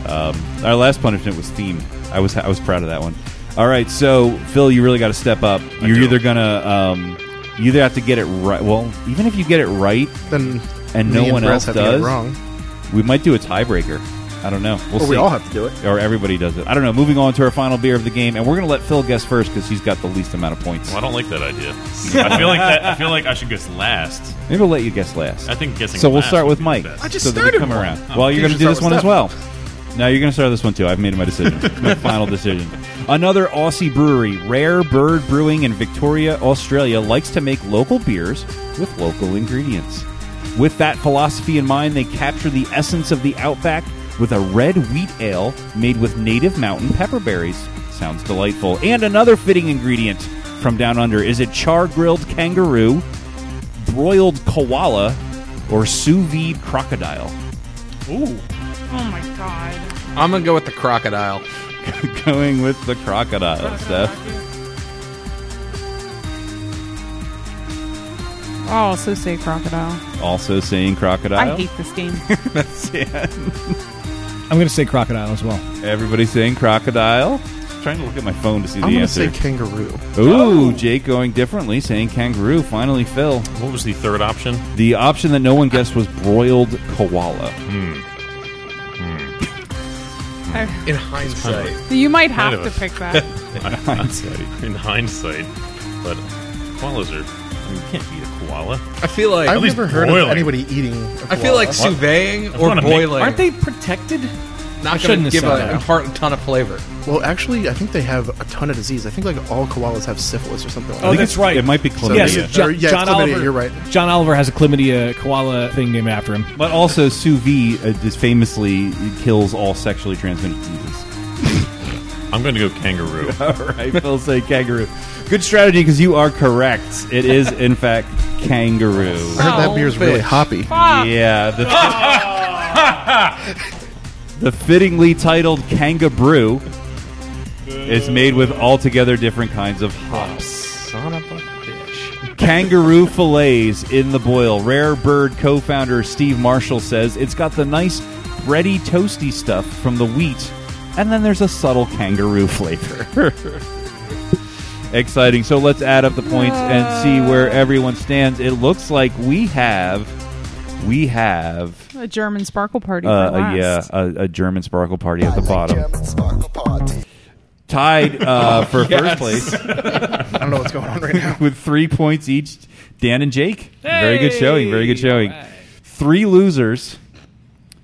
Our last punishment was themed. I was proud of that one. All right, so Phil, you really got to step up. You're do. either gonna you either have to get it right. Well, even if you get it right, Then and me no and one Brett else have to get it does, wrong. we might do a tiebreaker. I don't know. We'll Or see. we all have to do it. Or everybody does it. I don't know. Moving on to our final beer of the game, and we're going to let Phil guess first because he's got the least amount of points. Well, I don't like that idea. I feel like I should guess last. Maybe we'll let you guess last. I think guessing. So we'll last start would with be Mike. the best. I just so that we started come one. around. Oh, Well, you're you going to should do this start one with as well. Now you're going to start this one too. I've made my decision. My final decision. Another Aussie brewery, Rare Bird Brewing in Victoria, Australia, likes to make local beers with local ingredients. With that philosophy in mind, they capture the essence of the outback with a red wheat ale made with native mountain pepperberries. Sounds delightful. And another fitting ingredient from down under. Is it char-grilled kangaroo, broiled koala, or sous vide crocodile? Ooh. Oh my god. I'm going to go with the crocodile. Going with the crocodile, Steph. Oh, also say crocodile. Also saying crocodile. I hate this game. That's it. I'm going to say crocodile as well. Everybody saying crocodile. Just trying to look at my phone to see I'm the going to answer. say kangaroo. Ooh, Jake going differently, saying kangaroo. Finally, Phil. What was the third option? The option that no one guessed was broiled koala. In hindsight. You might Kind have of to a- pick that. In hindsight, but koalas are. I mean, you can't eat a koala. I feel like I've least never heard broiling. of anybody eating a I feel like koala. surveying or wanna make- boiling. Aren't they protected? not shouldn't going to have give said that. impart a ton of flavor? Well, actually, I think they have a ton of disease. I think like all koalas have syphilis or something like Oh, that. that's right. It might be So chlamydia. Yes, maybe- John, or- yeah, John chlamydia, Oliver. you're right. John Oliver has a chlamydia koala thing named after him. But also, sous vide just famously kills all sexually transmitted diseases. I'm going to go kangaroo. All right, Phil say kangaroo. Good strategy because you are correct. It is, in fact, kangaroo. I heard that Oh, beer's really fish. hoppy. Fuck. Yeah. The fittingly titled Kanga Brew is made with altogether different kinds of hops. Son of a bitch. Kangaroo fillets in the boil. Rare Bird co-founder Steve Marshall says it's got the nice bready, toasty stuff from the wheat, and then there's a subtle kangaroo flavor. Exciting. So let's add up the points and see where everyone stands. It looks like we have A German sparkle party for last. a German sparkle party at the bottom. Tied for first place I don't know what's going on right now. with 3 points each. Dan and Jake. Very good showing. Very good showing. All right. 3 losers.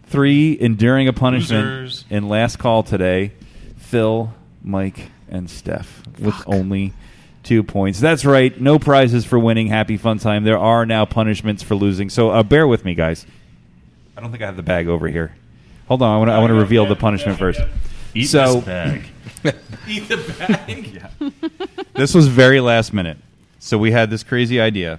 3 enduring a punishment Losers. in last call today. Phil, Mike, and Steph with only 2 points. That's right. No prizes for winning. Happy fun time. There are now punishments for losing. So bear with me, guys. I don't think I have the bag over here. Hold on. I want to reveal the punishment first. Eat So- this bag. Eat the bag. This was very last minute. So we had this crazy idea.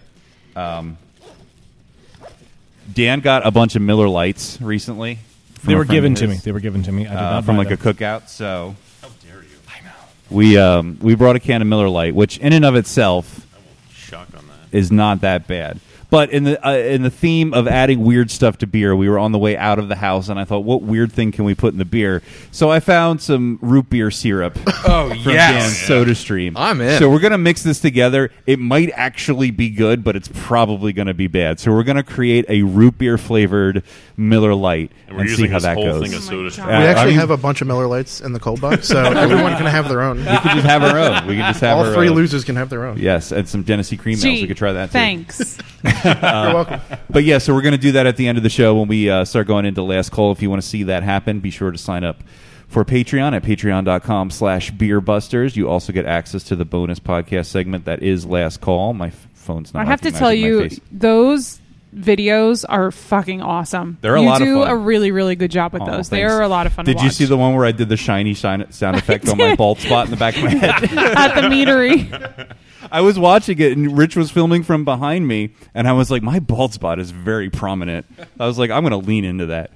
Dan got a bunch of Miller Lights recently. from They a were friend given of to me. his, They were given to me. I did not from buy like a them. cookout. So How dare you? we brought a can of Miller Lite, which in and of itself Shock on that. is not that bad. But in the theme of adding weird stuff to beer, we were on the way out of the house, and I thought, what weird thing can we put in the beer? So I found some root beer syrup Oh, from yes. Dan's SodaStream. I'm in. So we're going to mix this together. It might actually be good, but it's probably going to be bad. So we're going to create a root beer flavored Miller Lite And we're and see using how this that whole goes. thing of Oh my soda God. stream. We I actually mean- have a bunch of Miller Lights in the cold box, so everyone can have their own. We can just have our own. We can just have All our 3 own. losers can have their own. Yes, and some Genesee cream ales. Gee, We could try that too. Thanks. You're welcome. But yeah, so we're going to do that at the end of the show when we start going into last call. If you want to see that happen, be sure to sign up for Patreon at patreon.com/beerbusters. You also get access to the bonus podcast segment that is last call. My phone's not I have to recognizing tell my you, face. those videos are fucking awesome. They're a you lot of do fun. a really, really good job with Oh, those. They thanks. are a lot of fun Did to you watch. see the one where I did the shiny sound effect on my did. bald spot in the back of my head? at the meadery? I was watching it, and Rich was filming from behind me, and I was like, my bald spot is very prominent. I was like, I'm going to lean into that.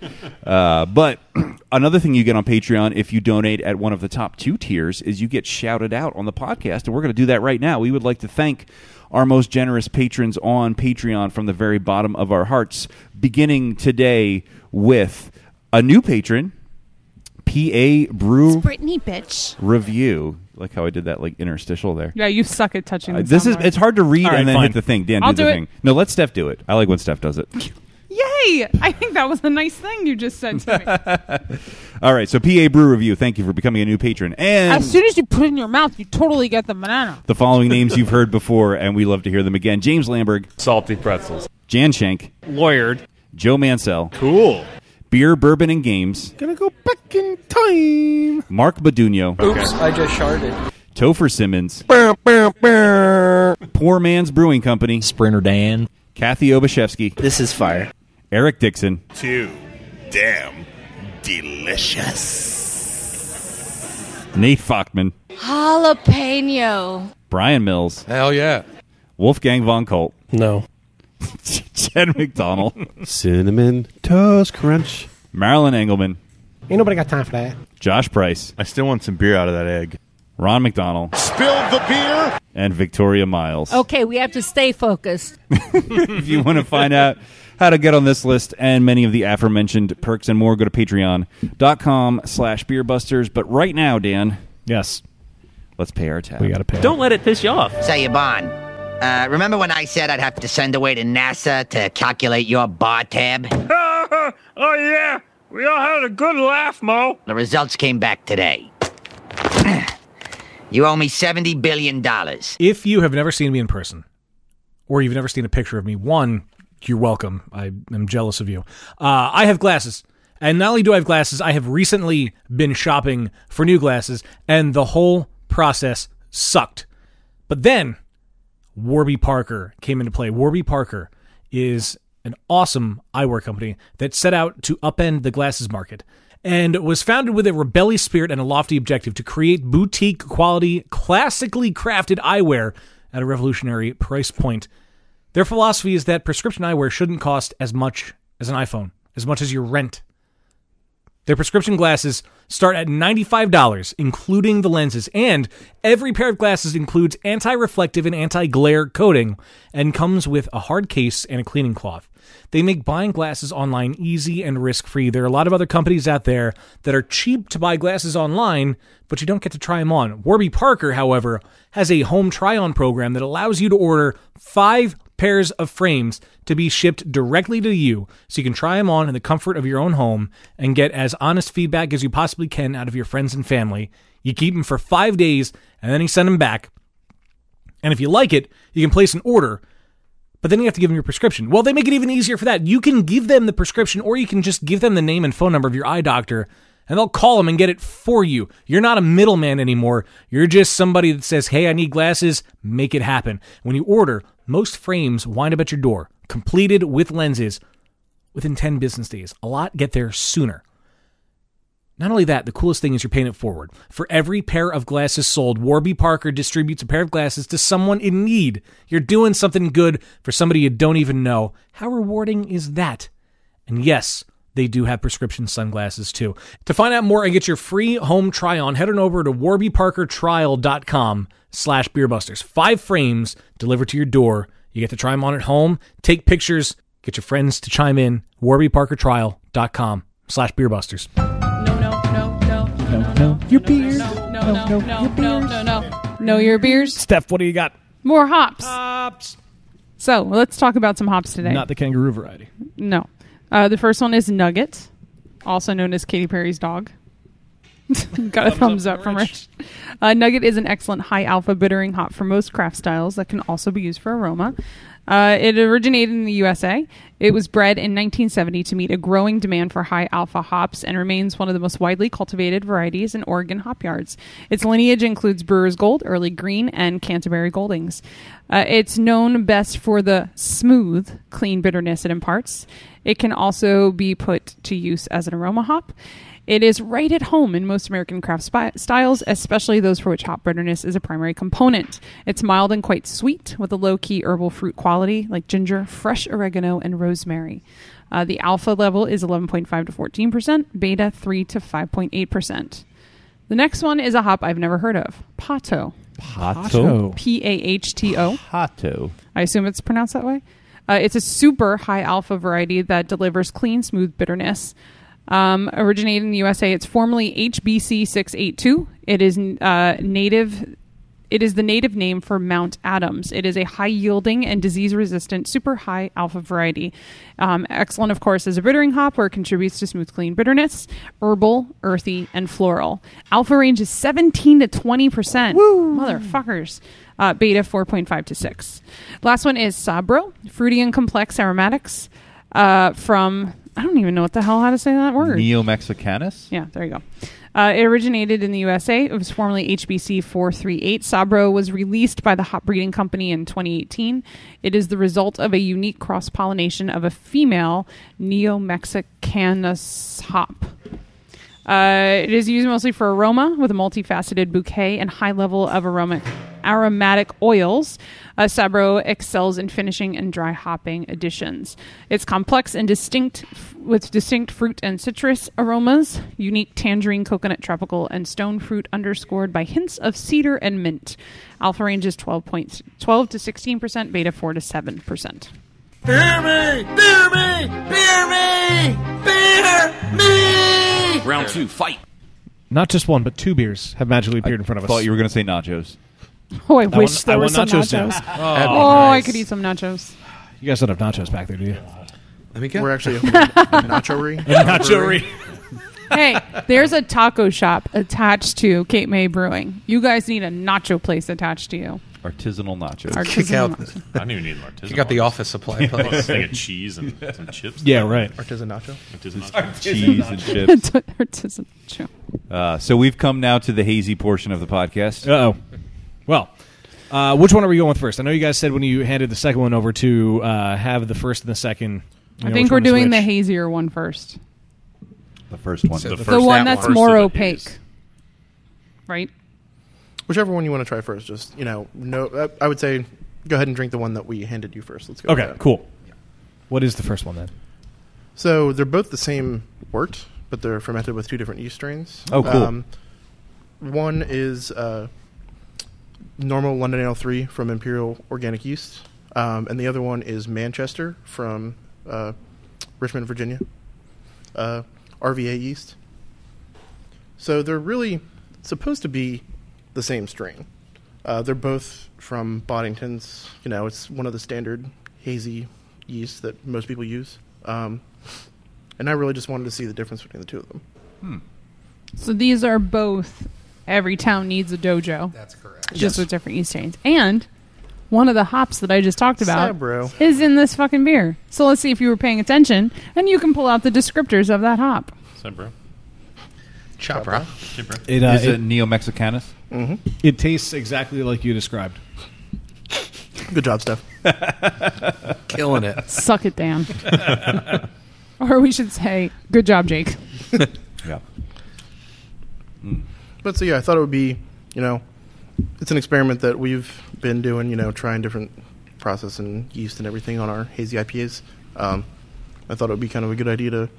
But another thing you get on Patreon, if you donate at one of the top 2 tiers, is you get shouted out on the podcast, and we're going to do that right now. We would like to thank our most generous patrons on Patreon from the very bottom of our hearts, beginning today with a new patron, PA Brew Brittany, bitch. Review. Like how I did that like interstitial there. Yeah, you suck at touching the This is soundboard. it's hard to read All right, and then fine. hit the thing. Dan, I'll do the do it. thing. No, let Steph do it. I like when Steph does it. Yay! I think that was a nice thing you just said to me. All right, so PA Brew Review, thank you for becoming a new patron. And As soon as you put it in your mouth, you totally get the banana. the following names you've heard before, and we love to hear them again. James Lamberg, Salty pretzels. Jan Schenk, Lawyered. Joe Mansell, Cool. Beer, Bourbon, and Games. Gonna go back in time. Mark Badunio. Oops, I just sharded. Topher Simmons. Poor Man's Brewing Company. Sprinter Dan. Kathy Obashevsky. This is fire. Eric Dixon. Too damn delicious. Nate Fachman. Jalapeno. Brian Mills. Hell yeah. Wolfgang Von Colt. No. Jen McDonald. Cinnamon Toast Crunch. Marilyn Engelman. Ain't nobody got time for that. Josh Price. I still want some beer out of that egg. Ron McDonald. Spilled the beer. And Victoria Miles. Okay, we have to stay focused. If you want to find out how to get on this list and many of the aforementioned perks and more, go to patreon.com/beerbusters. But right now, Dan. Yes. Let's pay our tab. We gotta pay. Don't let it piss you off. Say, Yvonne, remember when I said I'd have to send away to NASA to calculate your bar tab? Oh, yeah. We all had a good laugh, Mo. The results came back today. You owe me $70 billion. If you have never seen me in person, or you've never seen a picture of me, one, you're welcome. I am jealous of you. I have glasses. And not only do I have glasses, I have recently been shopping for new glasses, and the whole process sucked. But then, Warby Parker came into play. Warby Parker is an awesome eyewear company that set out to upend the glasses market and was founded with a rebellious spirit and a lofty objective to create boutique quality, classically crafted eyewear at a revolutionary price point. Their philosophy is that prescription eyewear shouldn't cost as much as an iPhone, as much as your rent. Their prescription glasses start at $95, including the lenses, and every pair of glasses includes anti-reflective and anti-glare coating and comes with a hard case and a cleaning cloth. They make buying glasses online easy and risk-free. There are a lot of other companies out there that are cheap to buy glasses online, but you don't get to try them on. Warby Parker, however, has a home try-on program that allows you to order 5 pairs of frames to be shipped directly to you so you can try them on in the comfort of your own home and get as honest feedback as you possibly can out of your friends and family. You keep them for 5 days and then you send them back. And if you like it, you can place an order, but then you have to give them your prescription. Well, they make it even easier for that. You can give them the prescription, or you can just give them the name and phone number of your eye doctor, and they'll call them and get it for you. You're not a middleman anymore. You're just somebody that says, hey, I need glasses, make it happen. When you order, most frames wind up at your door, completed with lenses, within 10 business days. A lot get there sooner. Not only that, the coolest thing is you're paying it forward. For every pair of glasses sold, Warby Parker distributes a pair of glasses to someone in need. You're doing something good for somebody you don't even know. How rewarding is that? And yes, they do have prescription sunglasses too. To find out more and get your free home try-on, head on over to warbyparkertrial.com/beerbusters. 5 frames delivered to your door. You get to try them on at home, take pictures, get your friends to chime in. warbyparkertrial.com/beerbusters. No, your beers. No, your beers. Steph, what do you got? More hops. Hops. So let's talk about some hops today. Not the kangaroo variety. No. The first one is Nugget, also known as Katy Perry's dog. Got a thumbs up from Rich. Nugget is an excellent high alpha bittering hop for most craft styles that can also be used for aroma. It originated in the USA. It was bred in 1970 to meet a growing demand for high alpha hops and remains one of the most widely cultivated varieties in Oregon hop yards. Its lineage includes Brewer's Gold, Early Green, and Canterbury Goldings. It's known best for the smooth, clean bitterness it imparts. It can also be put to use as an aroma hop. It is right at home in most American craft styles, especially those for which hop bitterness is a primary component. It's mild and quite sweet, with a low-key herbal fruit quality like ginger, fresh oregano, and rosemary. The alpha level is 11.5 to 14%, beta 3 to 5.8%. The next one is a hop I've never heard of, Pato. Pato? P-A-H-T-O. Pato. I assume it's pronounced that way. It's a super high alpha variety that delivers clean, smooth bitterness. Originated in the USA, it's formerly HBC 682. It is native. It is the native name for Mount Adams. It is a high-yielding and disease-resistant, super high alpha variety. Excellent, of course, as a bittering hop where it contributes to smooth, clean bitterness, herbal, earthy, and floral. Alpha range is 17 to 20%. Woo! Motherfuckers. Beta 4.5 to 6. Last one is Sabro, fruity and complex aromatics from I don't even know what the hell how to say that word. Neo-Mexicanus? Yeah, there you go. It originated in the USA. It was formerly HBC 438. Sabro was released by the Hop Breeding Company in 2018. It is the result of a unique cross-pollination of a female Neo-Mexicanus hop. It is used mostly for aroma with a multifaceted bouquet and high level of aromatic oils. Sabro excels in finishing and dry hopping additions. It's complex and distinct with distinct fruit and citrus aromas, unique tangerine, coconut, tropical, and stone fruit underscored by hints of cedar and mint. Alpha range is 12 to 16%, beta 4 to 7%. Beer me! Beer me! Beer me! Beer me! Round 2, fight. Not just one, but 2 beers have magically appeared in front of us. Thought you were going to say nachos. Oh, I wish there were some nachos. Now. I could eat some nachos. You guys don't have nachos back there, do you? Let me get. We're actually opening a nachoery. Hey, there's a taco shop attached to Cape May Brewing. You guys need a nacho place attached to you. Artisanal nachos. Kick out. I don't even need an artisanal. You got the office supply place. Thing of cheese and some chips. Yeah, right. Artisan nacho. Cheese and chips. Artisanal nacho. So we've come now to the hazy portion of the podcast. Uh-oh. Well, which one are we going with first? I know you guys said when you handed the second one over to have the first and the second. I think we're doing the hazier one first. The first one. The one that's more opaque. Right? Whichever one you want to try first. Just, no. I would say go ahead and drink the one that we handed you first. Let's go. Okay, cool. What is the first one then? So they're both the same wort, but they're fermented with 2 different yeast strains. Oh, cool. One is normal London Ale 3 from Imperial Organic Yeast, and the other one is Manchester from Richmond, Virginia, RVA yeast. So they're really supposed to be the same strain. They're both from Boddington's. It's one of the standard hazy yeasts that most people use. And I really just wanted to see the difference between the 2 of them. So these are both every town needs a dojo. That's correct. Just with different yeast strains. And one of the hops that I just talked about Sabro is in this fucking beer. So let's see if you were paying attention, and you can pull out the descriptors of that hop. Sabro. Chopra. Is it Neo-Mexicanus? Mm-hmm. It tastes exactly like you described. Good job, Steph. Killing it. Suck it, Dan. Or we should say, good job, Jake. Yeah. But so, yeah, I thought it would be, it's an experiment that we've been doing, trying different process and yeast and everything on our hazy IPAs. I thought it would be kind of a good idea to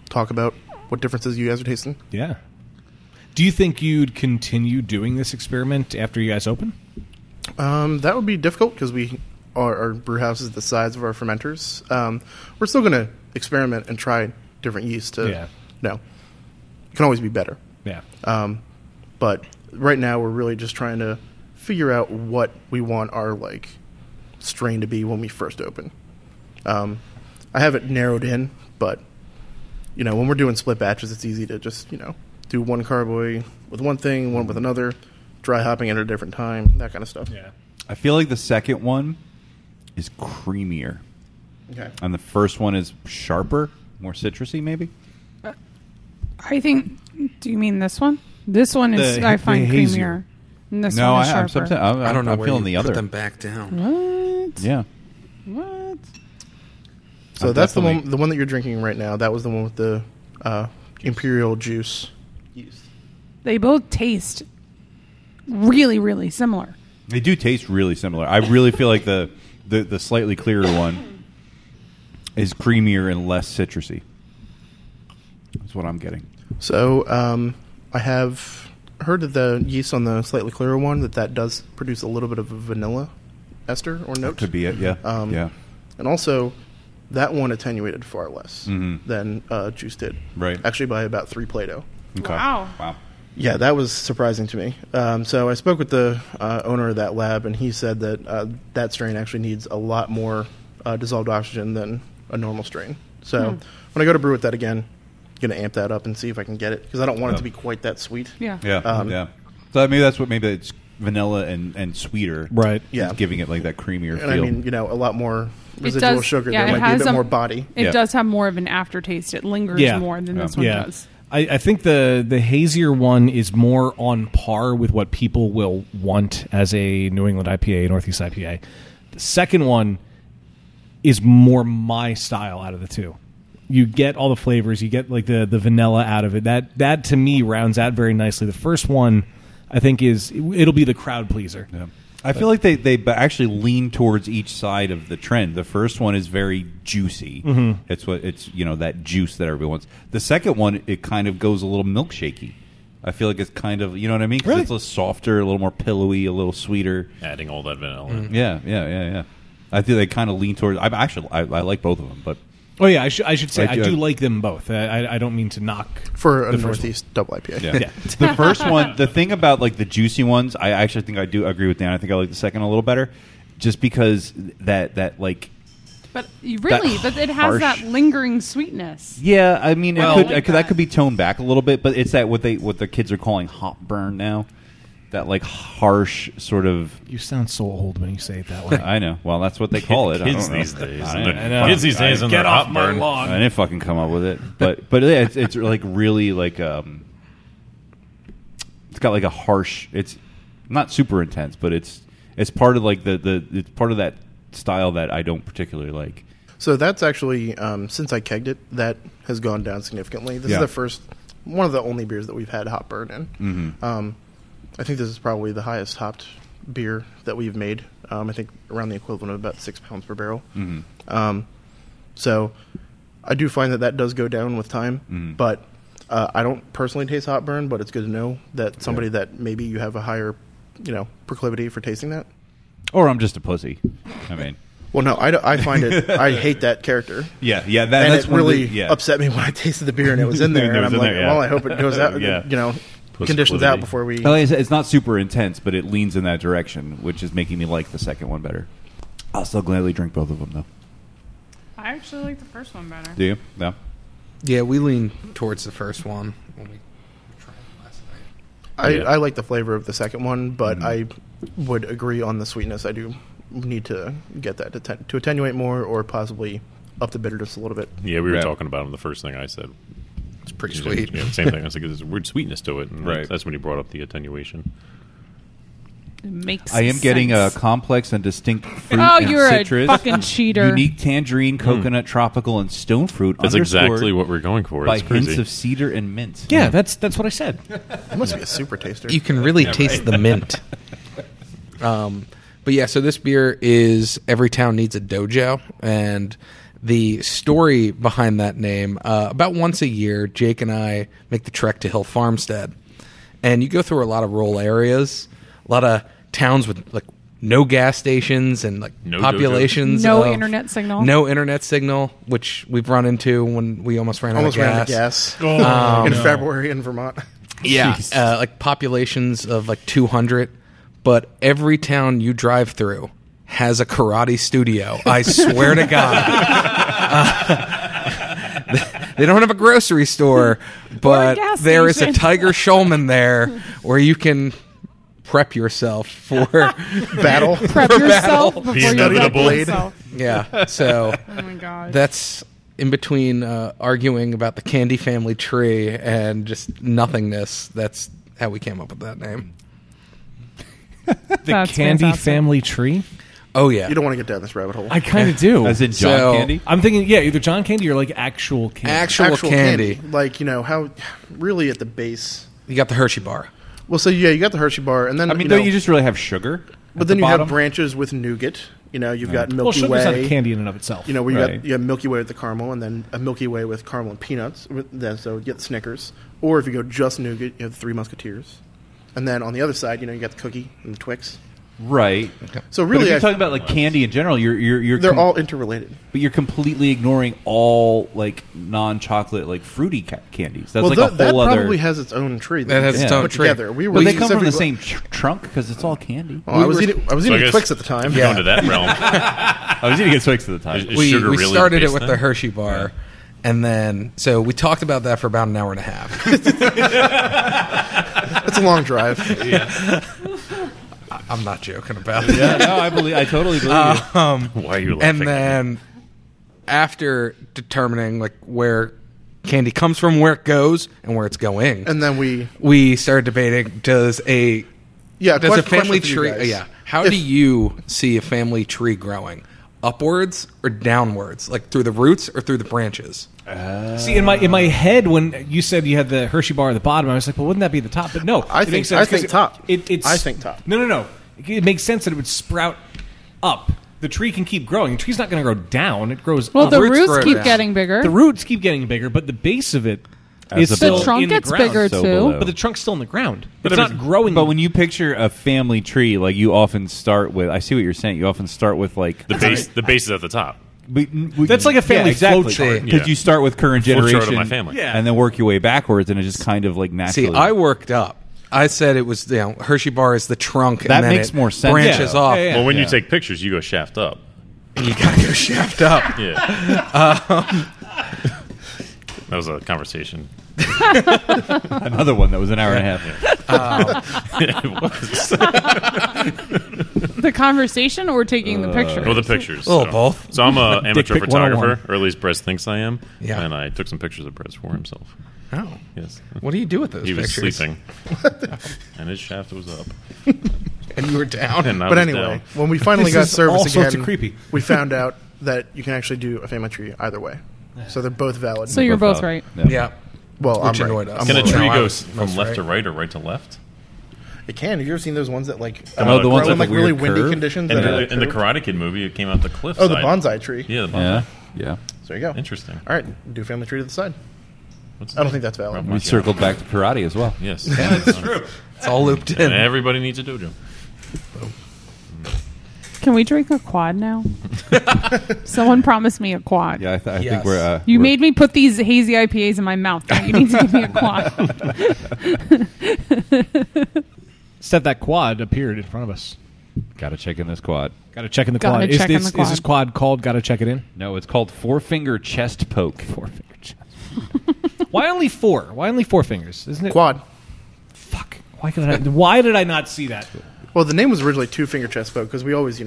talk about what differences you guys are tasting. Yeah. Do you think you'd continue doing this experiment after you guys open? That would be difficult because our brew house is the size of our fermenters. We're still going to experiment and try different yeast. It can always be better. Yeah. But right now we're really just trying to figure out what we want our strain to be when we first open. I have it narrowed in, but when we're doing split batches, it's easy to just do one carboy with one thing, one with another, dry hopping at a different time, that kind of stuff. Yeah. I feel like the second one is creamier. Okay. And the first one is sharper, more citrusy, maybe? I think, do you mean this one? This one is, I find, creamier. And this one is sharper. I don't know I'm where feeling you the other. put them back down. What? Yeah. What? So that's the one that you're drinking right now. That was the one with the Imperial juice yeast. They both taste really, really similar. They do taste really similar. I really feel like the slightly clearer one is creamier and less citrusy. That's what I'm getting. So I have heard that the yeast on the slightly clearer one, that does produce a little bit of a vanilla ester or note. That could be it, yeah. Yeah. And also, that one attenuated far less than juice did. Right. Actually by about 3 Plato. Okay. Wow. Yeah, that was surprising to me. So I spoke with the owner of that lab, and he said that that strain actually needs a lot more dissolved oxygen than a normal strain. So when I go to brew with that again, I'm going to amp that up and see if I can get it, because I don't want it to be quite that sweet. Yeah. Yeah. Yeah. So maybe that's what it's vanilla and sweeter. Right. Yeah. Giving it like that creamier And feel. I mean, a lot more residual sugar. There might be a bit more body. It does have more of an aftertaste. It lingers more than this one does. I think the hazier one is more on par with what people will want as a New England IPA, Northeast IPA. The second one is more my style out of the two. You get all the flavors. You get like the vanilla out of it. That to me rounds out very nicely. The first one, I think, it'll be the crowd pleaser. Yeah. I feel like they actually lean towards each side of the trend. The first one is very juicy. Mm-hmm. It's that juice that everybody wants. The second one, it kind of goes a little milkshakey. I feel like it's kind of, you know what I mean? 'Cause it's a little softer, a little more pillowy, a little sweeter. Adding all that vanilla. Yeah. I think they kind of lean towards. I like both of them, but. Oh yeah, I should say I do like them both. I don't mean to knock for a the Northeast double IPA. Yeah. The first one, the thing about like the juicy ones, I actually think I do agree with Dan. I think I like the second a little better, just because that like. But it has that lingering sweetness. Yeah, I mean, that could be toned back a little bit, but it's that what the kids are calling hop burn now. That like harsh sort of. You sound so old when you say it that way. I know. Well, that's what they call it. Kids these days. Kids these days on get their off hot my burn. lawn. I didn't fucking come up with it, but yeah, it's like really like it's got like a harsh. It's not super intense, but it's part of like it's part of that style that I don't particularly like. So that's actually since I kegged it, that has gone down significantly. This is one of the only beers that we've had hop burn in. Mm-hmm. I think this is probably the highest hopped beer that we've made. I think around the equivalent of about 6 pounds per barrel. Mm-hmm. So I do find that does go down with time, but I don't personally taste hop burn, but it's good to know that somebody that maybe you have a higher, proclivity for tasting that. Or I'm just a pussy. I mean. Well, no, I find it. I hate that character. Yeah. That's really upset me when I tasted the beer and it was in there, and I'm like, well, I hope it goes out. Conditions out before we. Well, it's not super intense, but it leans in that direction, which is making me like the second one better. I'll still gladly drink both of them, though. I actually like the first one better. Do you? No. Yeah, we lean towards the first one when we tried it last night. I like the flavor of the second one, but I would agree on the sweetness. I do need to get that to attenuate more, or possibly up the bitterness a little bit. Yeah, we were talking about him. The first thing I said. It's pretty sweet. Yeah, same thing. I was like, there's a weird sweetness to it. And right. That's when he brought up the attenuation. It makes I am sense. getting a complex and distinct fruit Oh, and you're citrus. a fucking cheater. Unique tangerine, coconut, tropical, and stone fruit. That's exactly what we're going for. By It's crazy. hints of cedar and mint. Yeah, that's what I said. It must be a super taster. You can really taste the mint. But yeah, so this beer is Every Town Needs a Dojo, and the story behind that name, about once a year, Jake and I make the trek to Hill Farmstead. And you go through a lot of rural areas, a lot of towns with like no gas stations and like populations. No internet signal. No internet signal, which we've run into when we almost ran out of gas. In February in Vermont. Yeah, like populations of like 200. But every town you drive through has a karate studio. I swear to God. They don't have a grocery store, but there is a Tiger Schulman there where you can prep yourself for battle. Prep yourself before you wreck yourself. Yeah, so oh my God. That's in between arguing about the Candy Family tree and just nothingness. That's how we came up with that name. The Candy Family tree? Oh, yeah. You don't want to get down this rabbit hole. I kind of do. As in John Candy? I'm thinking, either John Candy or like actual candy. Actual candy. Like, how really at the base. You got the Hershey bar. Well, so you got the Hershey bar. And then, I mean, don't you just really have sugar? But then you have branches with nougat. You've got Milky Way. Well, sugar's not a candy in and of itself. Where you got Milky Way with the caramel, and then a Milky Way with caramel and peanuts. So you get the Snickers. Or if you go just nougat, you have the Three Musketeers. And then on the other side, you got the cookie and the Twix. Right. So really, if you're talking about like candy in general, they're all interrelated. But you're completely ignoring all like non-chocolate, like fruity candies. That's like a whole that other. probably has its own tree. That has its own tree. Together. But they come from the same trunk because it's all candy. Well, I was eating Twix at the time. Yeah. Going to that realm. I was eating Twix at the time. We started it with the Hershey bar. And then, so we talked about that for about an hour and a half. It's a long drive. Yeah. I'm not joking about it. Yeah, no, I totally believe you. Why are you laughing? And then after determining like where candy comes from, where it goes, and where it's going, And then we started debating: does a family question for you tree? guys. Yeah. How do you see a family tree growing? Upwards or downwards, like through the roots or through the branches? See, in my head, when you said you had the Hershey bar at the bottom, I was like, well, wouldn't that be the top? But no, I it makes think sense 'cause top. It's I think top. No. It makes sense that it would sprout up. The tree can keep growing. The tree's not going to grow down. It grows Well, up. the roots roots grow keep down. getting bigger. The roots keep getting bigger, but the base of it is the still trunk in the gets ground. bigger, So too. below. But the trunk's still in the ground. But It's if not growing. But when you picture a family tree, like you often start with, I see what you're saying. You often start with like the base is at the top. That's like a family exactly. flow chart. Because Yeah. you start with current Flow chart generation of my family. Yeah. and then work your way backwards, and it just kind of like naturally. See, I worked up. I said it was Hershey bar is the trunk. That and then makes it more sense. Branches Yeah. off. Yeah. Well, when you Yeah. take pictures, you go shaft up. You gotta go shaft up. Yeah. That was a conversation. Another one that was an hour and a half. It was. The conversation or taking the picture? Well, the pictures. A little both. So I'm an amateur pic photographer, 101. or at least Brez thinks I am. Yeah. And I took some pictures of Brez for himself. Oh, Yes. what do you do with those He was pictures? sleeping. And his shaft was up. And you were down. And I But was anyway, down. when we finally This got is service all again, sorts of creepy. we found out that you can actually do a family tree either way. So they're both valid. So you're both right. Yeah. well, I'm Which annoyed right. us. I'm Can a more tree right. go was from most left right. to right or right to left? It can. Have you ever seen those ones that like Oh, the ones grow in with like the really weird windy curve? conditions? In that are, the, like, in the curved? Karate Kid movie, it came out the cliff Oh, the side. bonsai tree. Yeah, the bonsai. Yeah, yeah. So there you go. Interesting. All right, do a family tree to the side. What's I don't think that's valid. We circled back to karate as well. Yes. That's true. It's all looped in. And everybody needs a dojo. Can we drink a quad now? Someone promised me a quad. Yeah, I think Yes. we're. You we're- made me put these hazy IPAs in my mouth. Now you need to give me a quad. Instead, that quad appeared in front of us. Gotta check in this quad. Got to check in the Gotta quad. Is check in this the is this quad called? Got to check it in. No, it's called Four Finger Chest Poke. Four finger chest. Why only four? Why only four fingers? Isn't it? Quad. Fuck. Why did I not see that? Well, the name was originally two finger chest poke because we always,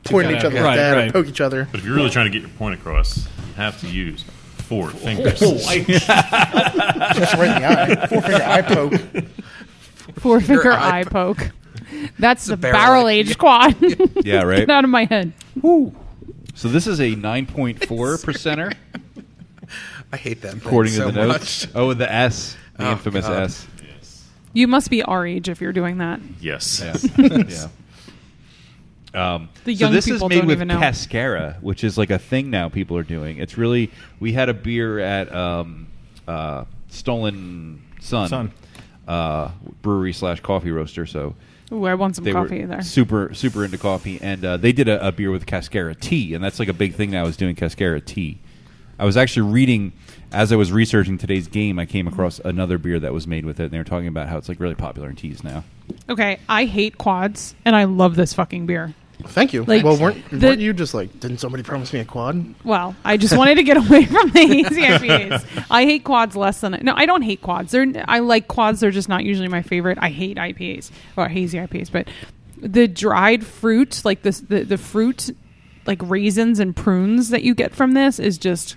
point at each other like Right, that right. and poke each other. But if you're really trying to get your point across, you have to use 4 fingers. Just right in the eye. Four finger eye poke. Four finger eye eye poke. That's the barrel barrel aged quad. Yeah, right. Get out of my head. So this is a 9.4 percenter, I hate that. according thing to so the notes. much. Oh, the S, the Oh, infamous God. S. You must be our age if you're doing that. Yes. Yeah. The So young this is people made don't with even know. cascara, which is like a thing now people are doing. It's really, we had a beer at Stolen Sun. Brewery / coffee roaster. So Ooh, I want some they coffee were there. super into coffee, and they did a beer with cascara tea, and that's like a big thing now is doing cascara tea. I was actually reading as I was researching today's game. I came across another beer that was made with it, and they were talking about how it's like really popular in teas now. Okay, I hate quads, and I love this fucking beer. Thank you. Like, well, weren't the- you just like, didn't somebody promise me a quad? Well, I just wanted to get away from the hazy IPAs. I hate quads less than... No, I don't hate quads. I like quads. They're just not usually my favorite. I hate IPAs, or hazy IPAs, but the dried fruit, like this, the fruit, like raisins and prunes that you get from this is just...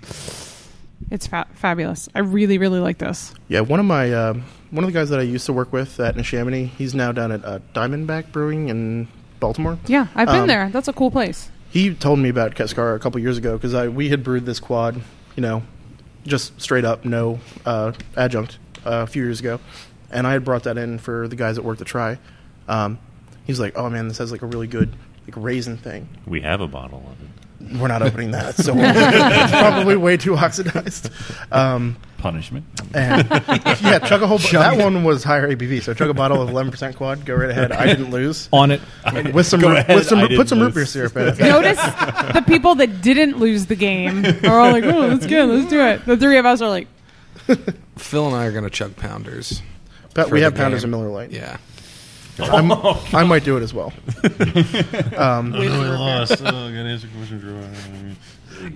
It's fabulous. I really, really like this. Yeah, one of the guys that I used to work with at Neshaminy, he's now down at Diamondback Brewing in Baltimore. Yeah, I've been there. That's a cool place. He told me about Cascara a couple years ago because we had brewed this quad, just straight up, no adjunct, a few years ago, and I had brought that in for the guys at work to try. He's like, "Oh man, this has like a really good like raisin thing." We have a bottle of it. We're not opening that, so it's probably way too oxidized. Punishment. And yeah, chug a whole. That one was higher ABV, so chug a bottle of 11% quad. Go right ahead. I didn't lose On it. with some Go ahead, I put some didn't root beer lose. syrup in it. Notice the people that didn't lose the game are all like, "Oh, let's go, let's do it." The three of us are like, Phil and I are going to chug pounders. But for we the have Pounders game. and Miller Lite. Yeah. I might do it as well. I lost. Got to answer questions.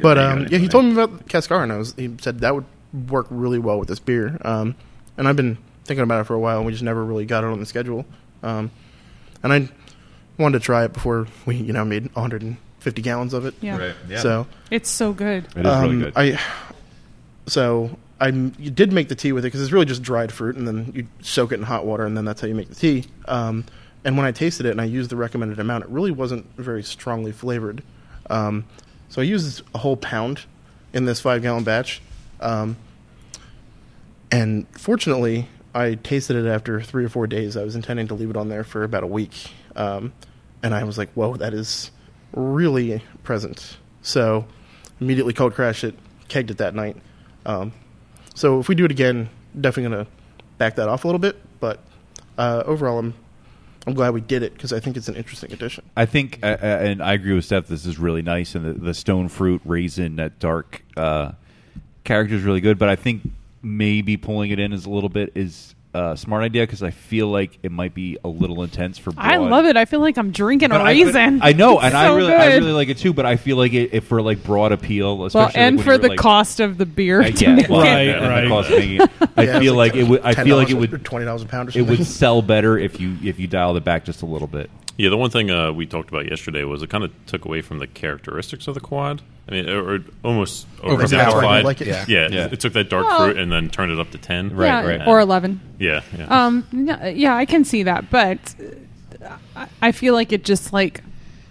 But yeah, he told me about Cascara, and he said that would work really well with this beer. And I've been thinking about it for a while, and we just never really got it on the schedule. And wanted to try it before we made 150 gallons of it. Yeah. Right. Yeah. So It's so good. It is really good. You did make the tea with it because it's really just dried fruit, and then you soak it in hot water, and then that's how you make the tea. And when I tasted it and I used the recommended amount, it really wasn't very strongly flavored. So I used a whole pound in this 5-gallon batch. And fortunately, I tasted it after 3 or 4 days. I was intending to leave it on there for about a week. And I was like, whoa, that is really present. So immediately cold crashed it, kegged it that night. So if we do it again, definitely going to back that off a little bit. But overall, I'm glad we did it because I think it's an interesting addition. I think, and I agree with Steph, this is really nice. And the stone fruit, raisin, that dark character is really good. But I think maybe pulling it in is a little bit a smart idea because I feel like it might be a little intense for broad. I love it. I feel like I'm drinking a raisin. I know, and so I really like it too. But I feel like it for like broad appeal, especially and when for you're, the like, cost of the beer. right. Right. The cost of making it. I feel like it would. I feel like it would $20 a pound or it something. would sell better if you dialed it back just a little bit. Yeah, the one thing we talked about yesterday was it kind of took away from the characteristics of the quad. I mean, or almost Overpowered. like it. Yeah, it took that dark fruit and then turned it up to 10. Right. Or 11. Yeah. Yeah, I can see that, but I feel like it just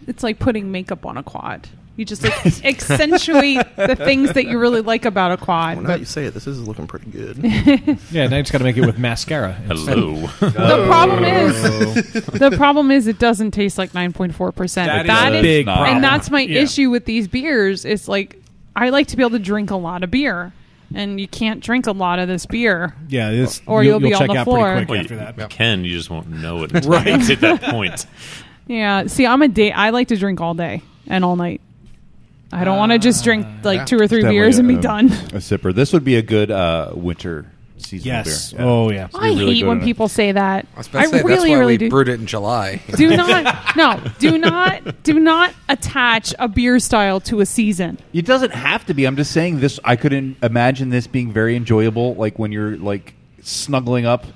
it's like putting makeup on a quad. You just accentuate the things that you really like about a quad. Well, now you say it, this is looking pretty good. Yeah, now you just got to make it with mascara. Hello. The problem is it doesn't taste like 9.4%. That is a big problem. And that's my issue with these beers. It's like I like to be able to drink a lot of beer, and you can't drink a lot of this beer. Yeah, or you'll be check on the out floor. pretty quick after that. You can, you just won't know it until you hit that point. Yeah, see, I like to drink all day and all night. I don't want to just drink 2 or 3 beers and be done. A sipper. This would be a good winter seasonal beer. Yeah. Oh, yeah. I hate when people say that. I was about to say, that's why we brewed it in July. Do not attach a beer style to a season. It doesn't have to be. I'm just saying this. I couldn't imagine this being very enjoyable, like when you're like snuggling up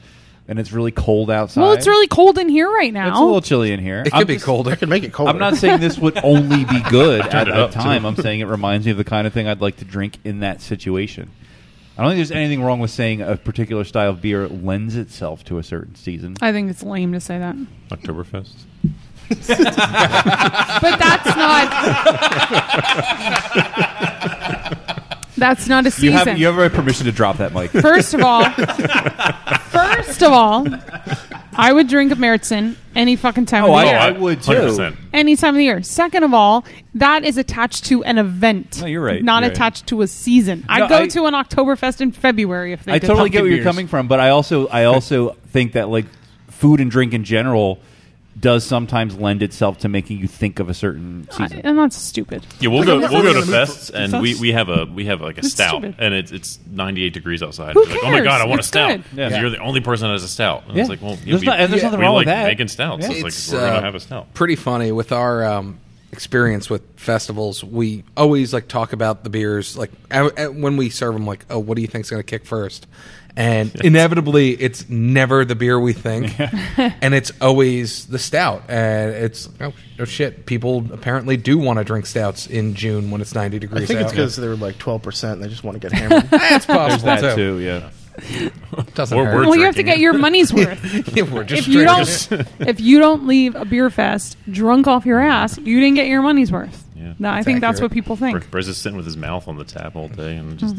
and it's really cold outside. Well, it's really cold in here right now. It's a little chilly in here. It could be colder. I could make it colder. I'm not saying this would only be good at that time. I'm saying it reminds me of the kind of thing I'd like to drink in that situation. I don't think there's anything wrong with saying a particular style of beer lends itself to a certain season. I think it's lame to say that. Oktoberfest. But that's not a season. You have permission to drop that, Mike. First of all, I would drink a Märzen any fucking time of the year. I would too. 100%. Any time of the year. Second of all, that is attached to an event. No, you're right. Not You're attached to a season. I'd go to an Oktoberfest in February if they I did totally get pumpkin where you're beers. coming from, but I also think that like food and drink in general does sometimes lend itself to making you think of a certain season. And that's stupid. Yeah, we'll go to fests and we have like a It's stout stupid. and it's 98 degrees outside. Who You're like, oh my cares? god, I want It's a stout. good. Yeah. You're the only person that has a stout. And it's like, well, There's nothing wrong we with like that. making stouts. Yeah. It's like we're gonna have a stout. Pretty funny with our experience with festivals. We always like talk about the beers like when we serve them. Like, oh, what do you think's going to kick first? And inevitably, it's never the beer we think, and it's always the stout. And it's oh shit, people apparently do want to drink stouts in June when it's 90 degrees. I think out. it's because they're like 12% and they just want to get hammered. That's possible There's that too. Yeah. Doesn't Or hurt. we're Well, you have to drinking get your money's worth. Yeah, we're just if you don't leave a beer fest drunk off your ass, you didn't get your money's worth. Yeah. No, I think that's what people think. Briz is sitting with his mouth on the tap all day and just.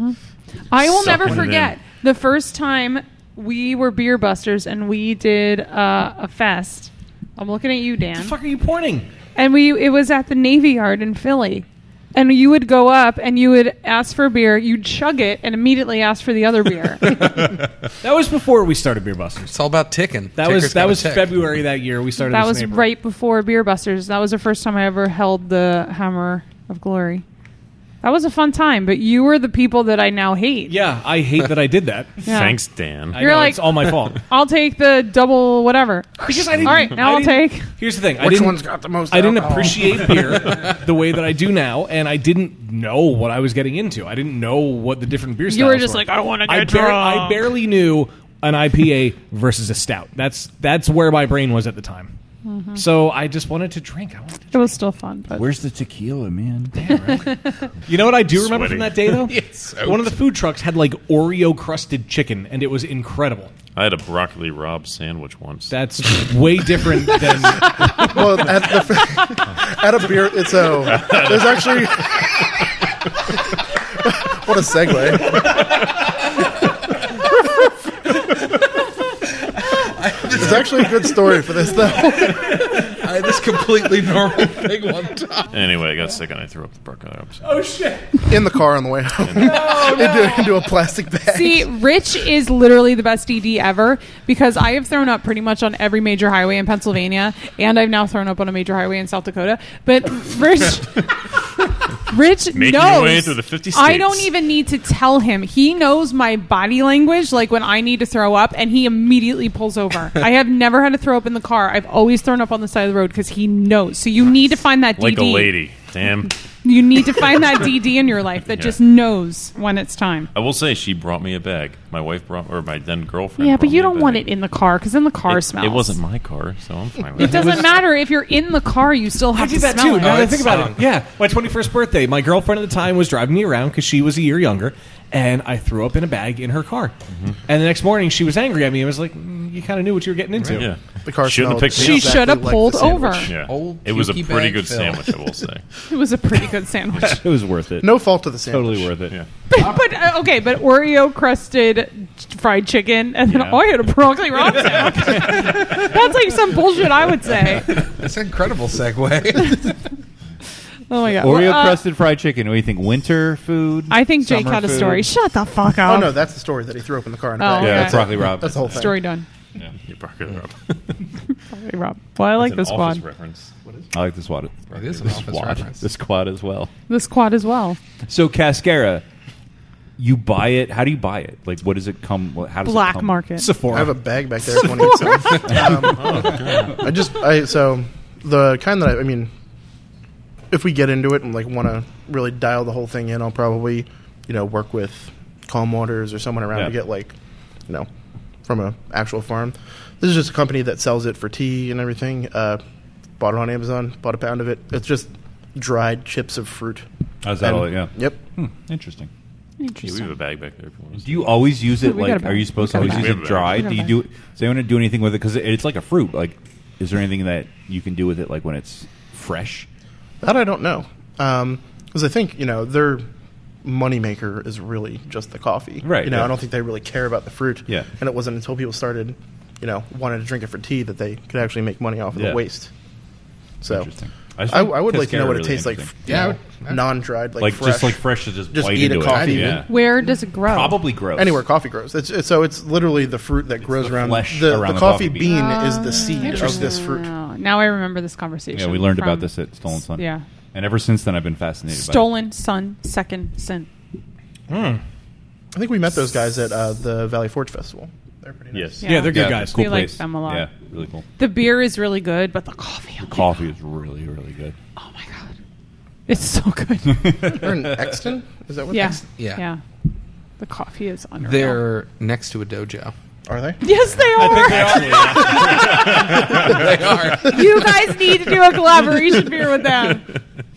I will never sucking it forget in. the first time we were beer busters and we did a fest. I'm looking at you, Dan. What the fuck are you pointing? And it was at the Navy Yard in Philly. And you would go up and you would ask for a beer, you'd chug it, and immediately ask for the other beer. That was before we started Beer Busters. It's all about ticking. That was February that year. We started. That this was in April. right before Beer Busters. That was the first time I ever held the Hammer of Glory. That was a fun time, but you were the people that I now hate. Yeah, I hate that I did that. Yeah. Thanks, Dan. I You're know, like- it's all my fault. I'll take the double whatever. Because I didn't. All right, now I'll take. Here's the thing. Which one's got the most I didn't alcohol? appreciate beer the way that I do now, and I didn't know what I was getting into. I didn't know what the different beer styles You were just were. like, I want to I get drunk. I barely knew an IPA versus a stout. That's where my brain was at the time. So I just wanted to drink. It was still fun. But Where's the tequila, man? You know what I do remember Sweating. from that day, though? Yes. One of the food trucks had like Oreo-crusted chicken, and it was incredible. I had a broccoli Rabe sandwich once. That's way different than... Well, at a beer, it's there's actually what a segue. There's actually a good story for this, though. I had this completely normal thing one time. Anyway, I got sick and I threw up the broccoli Rabe sandwich. Oh, shit. In the car on the way home, into a plastic bag. See, Rich is literally the best DD ever because I have thrown up pretty much on every major highway in Pennsylvania, and I've now thrown up on a major highway in South Dakota. But Rich Making knows. your way through the 50 states. I don't even need to tell him. He knows my body language, like when I need to throw up, and he immediately pulls over. I have never had to throw up in the car. I've always thrown up on the side of the road because he knows. So you need to find that DD. Like a lady. Damn. You need to find that DD in your life that just knows when it's time. I will say she brought me a bag. My wife brought, or my then girlfriend. Yeah, brought but you me a don't want bag. it in the car because then the car smells. It wasn't my car, so I'm fine with It doesn't matter if you're in the car; you still have I did to that smell too. it. Now that I it's think about it, strong. yeah, my 21st birthday, my girlfriend at the time was driving me around because she was a year younger, and I threw up in a bag in her car. And the next morning, she was angry at me. I was like, "You kind of knew what you were getting into." Yeah. The car Shouldn't have smelled picked me She up. should have exactly like pulled the sandwich. over. Yeah. Old It was a pukey pretty bag good Phil. sandwich, I will say. It was a pretty good sandwich. It was worth it. No fault to the sandwich. Totally worth it. Yeah. but okay, but Oreo crusted fried chicken, and then Yeah. I had a broccoli raw sandwich. That's like some bullshit I would say. That's an incredible segue. Oh my god, Oreo Well, crusted fried chicken. What do you think? Winter food? I think Jake Summer had a food? story. Shut the fuck up. Oh no, that's the story that he threw up in the car. In a Oh, bag. okay. Yeah, Okay. broccoli Rob. That's the whole thing. Story done. Yeah. You broccoli Rabe. Broccoli Rob. Well, I like the That's an office squad. reference. I like the squad. It is an office reference. The squad as well. The squad as well. So Cascara, you buy it. How do you buy it? Like, what does it come? How does it Black come? market. I Sephora. have a bag back there. If one needs some. So the kind that I mean, if we get into it and like want to really dial the whole thing in, I'll probably, work with Calm Waters or someone around to get like, from a actual farm. This is just a company that sells it for tea and everything. Bought it on Amazon. Bought a pound of it. It's just dried chips of fruit. How's that? And- Yeah. Yep. Interesting. Yeah, we have a bag back there if you want to Do you always use it? We got a Like, bag. are you supposed We to got a always bag. use it dry? We got a Do you bag. do? Does anyone do anything with it? Because it's like a fruit. Like, is there anything that you can do with it? Like when it's fresh? That I don't know. Because I think, their moneymaker is really just the coffee. Right, yeah. I don't think they really care about the fruit. Yeah. And it wasn't until people started, wanting to drink it for tea that they could actually make money off of Yeah. the waste. So Interesting. I would like to know Cascara what it really tastes like. interesting. Yeah, non-dried, Like fresh. just like fresh to just bite eat a into coffee. it. Yeah. Where does it grow? Probably gross. Anywhere coffee grows. It's literally the fruit that grows the around flesh the around the coffee coffee bean bean. is the seed of this fruit. Oh, now I remember this conversation. Yeah, we learned about from- this at Stolen Sun. Yeah. And ever since then, I've been fascinated Stolen Sun, second sin. I think we met those guys at the Valley Forge Festival. They're pretty nice. Yes. Yeah, they're by it. good guys. Cool We like place. them a lot. Yeah, really cool. The beer is really good, but the coffee. The coffee is really, really good. Oh my god, it's so good. They're in Exton? Is that what yeah. that's? Yeah. The coffee is unreal. They're next to a dojo. Are they? Yes, they are. They are. You guys need to do a collaboration beer with them.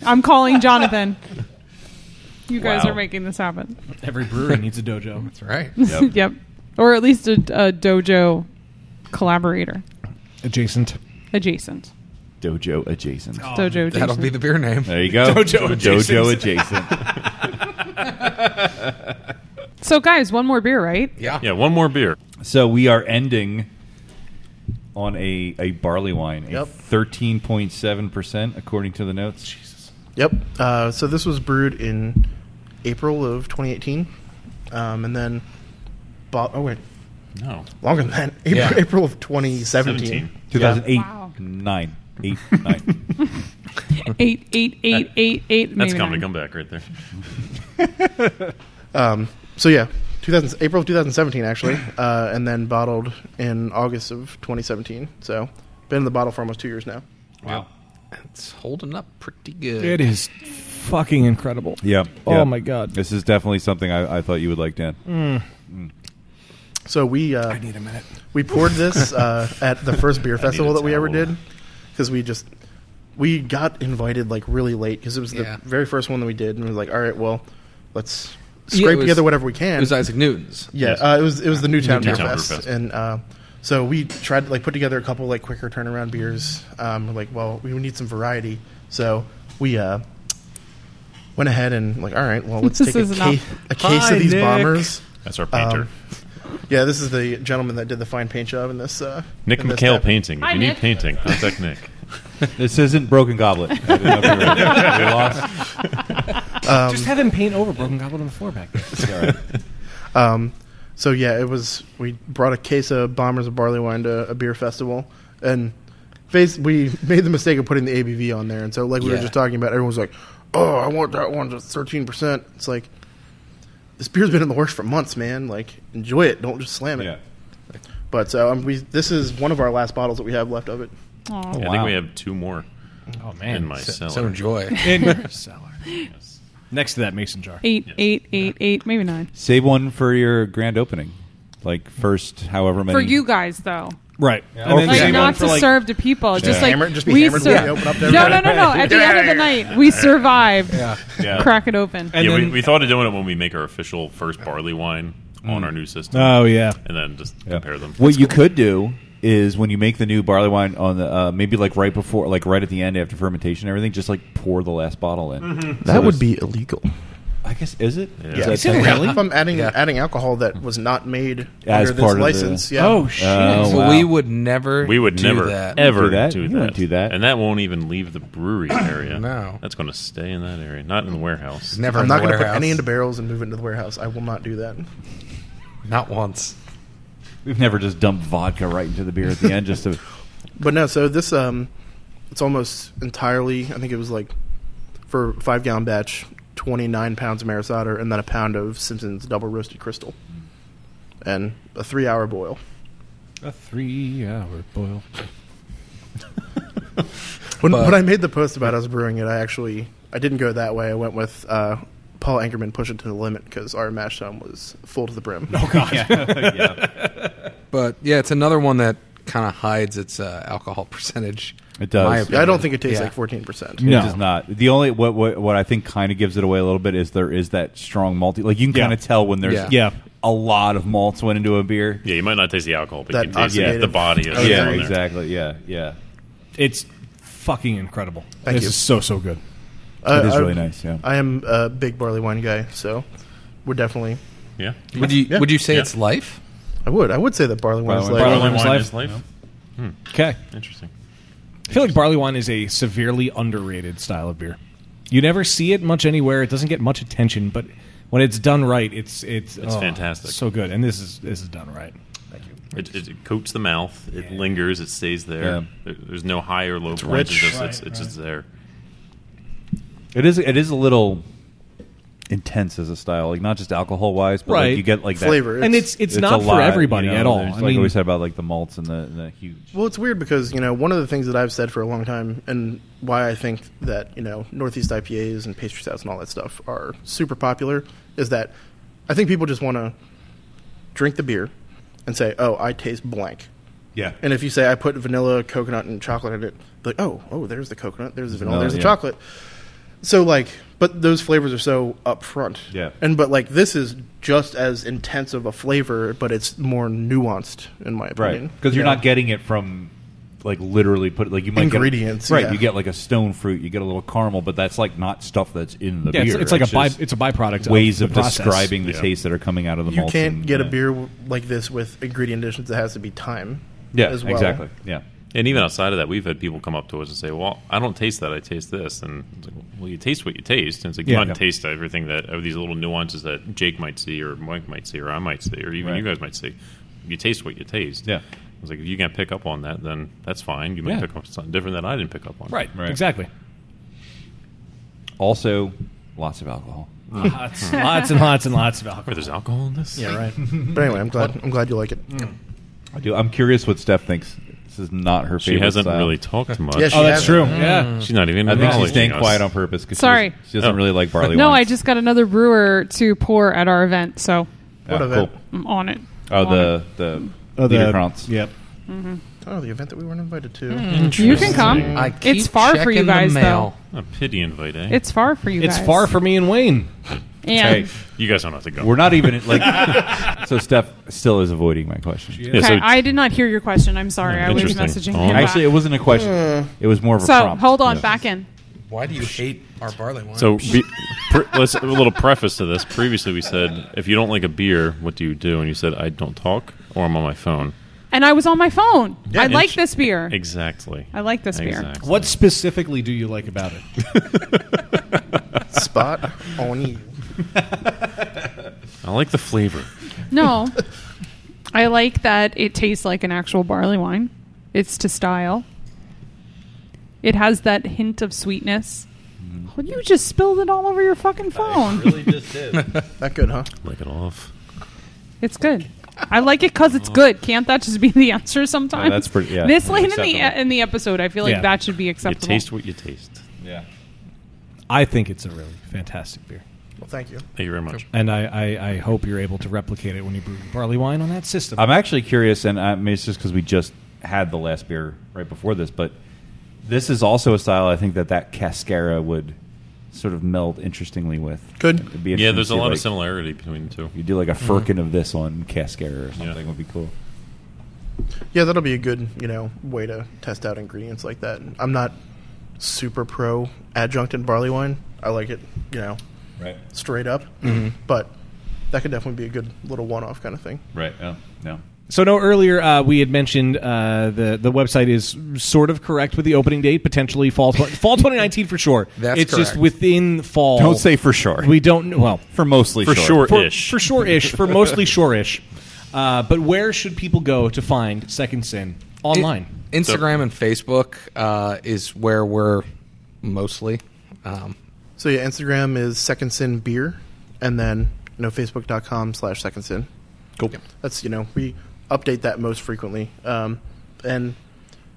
I'm calling Jonathan. You guys Wow. are making this happen. Every brewery needs a dojo. That's right. Yep. Yep. Or at least a dojo collaborator. Adjacent. Adjacent. Dojo adjacent. Dojo adjacent. That'll be the beer name. There you go. Dojo adjacent. Dojo adjacent. So, guys, one more beer, right? Yeah. Yeah, one more beer. So we are ending on a barley wine, Yep. a 13.7% according to the notes. Jesus. Yep. So this was brewed in April of 2018, and then bought. Oh wait, No. longer than that. Yeah. April of 2017. 2008, Wow. 9, 8, 9. 8. That's maybe comedy 9. comeback right there. So yeah, April of 2017 actually, and then bottled in August of 2017. So been in the bottle for almost 2 years now. Wow. It's holding up pretty good. It is fucking incredible. Yep. Oh yep. my god. This is definitely something I thought you would like, Dan. So we I need a minute. we poured this at the first beer festival that we ever did, because we got invited like really late because it was the very first one that we did, and we were like, all right, well, let's scrape together whatever we can. It was Isaac Newton's. Yeah, it was the Newtown Beer Newtown Fest, Brew Fest. and so we tried to like put together a couple like quicker turnaround beers. We're like, well, we need some variety, so we went ahead and like, all right, well, let's take a case of these bombers. That's our painter. Yeah, this is the gentleman that did the fine paint job in this. Nick in this McHale tap. Painting. If Hi, you need Nick. painting, contact Nick. This isn't Broken Goblet. I didn't know if you were- we lost. Just have him paint over Broken Goblet on the floor back there. So yeah, it was. We brought a case of bombers of barley wine to a beer festival, and we made the mistake of putting the ABV on there. And so, like we were just talking about, everyone was like, "Oh, I want that one to 13%." It's like, this beer's been in the works for months, man. Like, enjoy it. Don't just slam it. Yeah. But this is one of our last bottles that we have left of it. Aw. Yeah, I think we have 2 more Oh man, in my cellar. So enjoy. in your cellar. Yes. Next to that mason jar. 8, 8, 8, 8, maybe 9. Save one for your grand opening, like first however many. For you guys, though. Right. Or then for save Like, one not for, to serve to people. Just like Just be we hammered when we open up to No, everybody. no. At the end of the night, we survived. Yeah. Crack it open. And Yeah, then- we thought of doing it when we make our official first barley wine on our new system. Oh yeah. And then just compare them. What you could do is when you make the new barley wine on the maybe like right before, like right at the end after fermentation and everything, just like pour the last bottle in. That would be illegal. I guess is it? Yeah. Is that technically? If I'm adding alcohol that was not made As under part this of license, the- yeah. Oh shit. Oh, So wow. we would never do that. ever Do that? do You that. wouldn't do that. And that won't even leave the brewery area. No. That's going to stay in that area, not in the warehouse. Never I'm in not the going to put warehouse. any into barrels and move it into the warehouse. I will not do that. Not once. We've never just dumped vodka right into the beer at the end just to. But no, so this it's almost entirely. I think it was like for a 5-gallon batch, 29 pounds of Maris Otter, and then a pound of Simpson's double roasted crystal, and a 3-hour boil. A 3-hour boil. When I made the post about us brewing it, I didn't go that way. I went with Paul Ankerman, Push It to the Limit, because our mash tun was full to the brim. Oh god. Yeah. But yeah, it's another one that kind of hides its alcohol percentage. It does. My Yeah, opinion. I don't think it tastes Yeah. like 14%. It does not. The only what I think kind of gives it away a little bit is there is that strong malty. Like you can kind of tell when there's Yeah. a lot of malts went into a beer. Yeah, you might not taste the alcohol, but That you can taste oxidative- the body. Of Yeah, in there. exactly. Yeah, yeah. It's fucking incredible. Thank this you. is so good. It is really nice. Yeah. I am a big barley wine guy, so we're definitely. Yeah. Would you say Yeah. it's life? I would say that barley wine is Barley like. wine is life? is life. Okay. Interesting. I feel like barley wine is a severely underrated style of beer. You never see it much anywhere. It doesn't get much attention, but when it's done right, it's fantastic. So good, and this is done right. Thank you. It coats the mouth. It lingers. It stays there. There's no high or low points. rich. It's just there. It is a little intense as a style, like not just alcohol wise, but Right. like you get like that Flavor. And it's a not for lot, everybody you know, at all. there's, I like mean, we said about like the malts and the huge. Well, it's weird because one of the things that I've said for a long time, and why I think that Northeast IPAs and pastry stouts and all that stuff are super popular, is that I think people just want to drink the beer and say, "Oh, I taste blank." Yeah. And if you say I put vanilla, coconut, and chocolate in it, like, oh, there's the coconut, there's the vanilla, Vanilla, there's the yeah. chocolate. So but those flavors are so upfront. Yeah. But this is just as intense of a flavor, but it's more nuanced in my opinion. Right, because you're not getting it from like literally you might Ingredients, get, right? yeah. You get like a stone fruit, you get a little caramel, but that's like not stuff that's in the yeah, beer. it's like just it's a byproduct. ways of of the process. describing the Yeah. tastes that are coming out of the You malts. can't and, get a beer like this with ingredient additions. It has to be time. Yeah, as well. exactly. Yeah. And even outside of that, we've had people come up to us and say, "Well, I don't taste that. I taste this." And it's like, "Well, you taste what you taste." And it's like you Yeah. might taste everything of these little nuances that Jake might see, or Mike might see, or I might see, or even Right. you guys might see. You taste what you taste. Yeah. It's like if you can't pick up on that, then that's fine. You might Yeah. pick up something different that I didn't pick up on. Right. Right. Exactly. Also, lots of alcohol. Lots and lots and lots of alcohol. Wait, there's alcohol in this? Yeah, right. But anyway, I'm glad you like it. I do. I'm curious what Steph thinks. This is not her She favorite hasn't style. really talked much. Yeah, she Oh, that's hasn't. true. Yeah. She's not even. I think she's acknowledging staying us. quiet on purpose because Sorry. she doesn't really like barley No, I wines. just got another brewer to pour at our event, so What Ah, event? cool. I'm on it. Oh, On it. the Liederkranz. Yep. Mm-hmm. Oh, the event that we weren't invited to. You can come. It's far for you guys, though. A pity invite, eh? It's far for you guys. It's far for me and Wayne. And you guys don't have to go. We're not even like. So Steph still is avoiding my question. okay, I did not hear your question. I'm sorry. I was messaging him Actually, it wasn't a question. It was more of a prompt. Hold on, back in. Why do you hate our barley wine? So, let's a little preface to this. Previously, we said, if you don't like a beer, what do you do? And you said, I don't talk, or I'm on my phone. And I was on my phone. I like this beer. Exactly. I like this beer. What specifically do you like about it? Spot on you. I like the flavor. No. I like that it tastes like an actual barley wine. It's to style. It has that hint of sweetness. Well, you just spilled it all over your fucking phone. I really just did. That good, huh? Lick it off. It's good. I like it because it's good. Can't that just be the answer sometimes? That's pretty. Yeah, this late acceptable. in the episode, I feel like that should be acceptable. You taste what you taste. Yeah. I think it's a really fantastic beer. Well, thank you. Thank you very much. And I hope you're able to replicate it when you brew barley wine on that system. I'm actually curious, and maybe it's just because we just had the last beer right before this, but this is also a style I think that Cascara would sort of meld interestingly with. Good. Yeah, there's a lot of similarity between the two. You do like a firkin of this on Cascara or something would be cool. Yeah, that'll be a good, way to test out ingredients like that. I'm not super pro adjuncted barley wine. I like it, right, straight up. But that could definitely be a good little one-off kind of thing. Right. Oh, no. So earlier we had mentioned the website is sort of correct with the opening date, potentially fall 2019 for sure. That's it's correct. just within fall. Don't say for sure. We don't. Well, for mostly for sure. sure-ish. For sure-ish. For mostly sure-ish. But where should people go to find Second Sin online? Instagram and Facebook is where we're mostly. So yeah, Instagram is Second Sin Beer, and then Facebook.com/Second Sin. Cool. That's we update that most frequently, and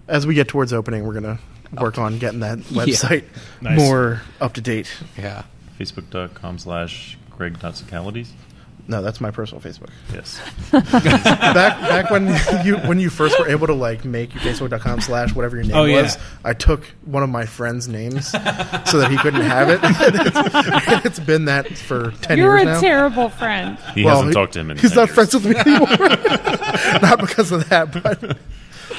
as we get towards opening, we're gonna work on getting that website Nice. more up to date. Yeah. Facebook.com/Greg.Sacalities. No, that's my personal Facebook. Yes. back when you first were able to make your Facebook.com/whatever your name was, I took one of my friend's names so that he couldn't have it. It's been that for 10 You're years now. a terrible friend. He hasn't talked to him in He's 10 not years. friends with me anymore. Not because of that, but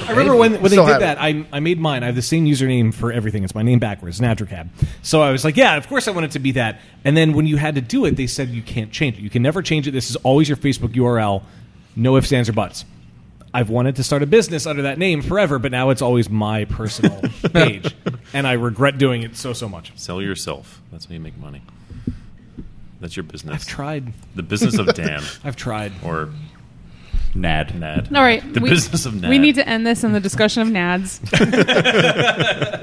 I remember when they Still did have that, I made mine. I have the same username for everything. It's my name backwards, Nadracab. So I was like, yeah, of course I want it to be that. And then when you had to do it, they said you can't change it. You can never change it. This is always your Facebook URL. No ifs, ands, or buts. I've wanted to start a business under that name forever, but now it's always my personal page. And I regret doing it so much. Sell yourself. That's how you make money. That's your business. I've tried. The business of Dan. I've tried. Or Nad. All right. The business of Nad. We need to end this in the discussion of Nads.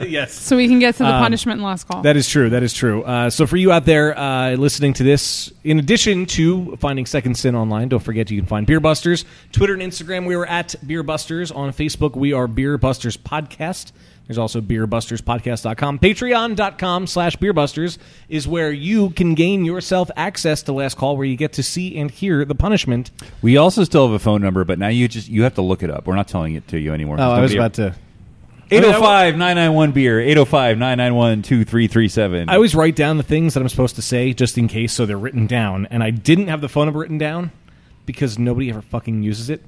Yes. So we can get to the punishment and last call. That is true. That is true. So for you out there listening to this, in addition to finding Second Sin online, don't forget you can find Beer Busters. Twitter and Instagram, we are at Beer Busters. On Facebook, we are Beer Busters Podcast. There's also beerbusterspodcast.com. Patreon.com/beerbusters is where you can gain yourself access to Last Call, where you get to see and hear the punishment. We also still have a phone number, but now you have to look it up. We're not telling it to you anymore. Oh, I was about to... 805-991-BEER, 805-991-2337. I always write down the things that I'm supposed to say just in case, so they're written down. And I didn't have the phone number written down because nobody ever fucking uses it.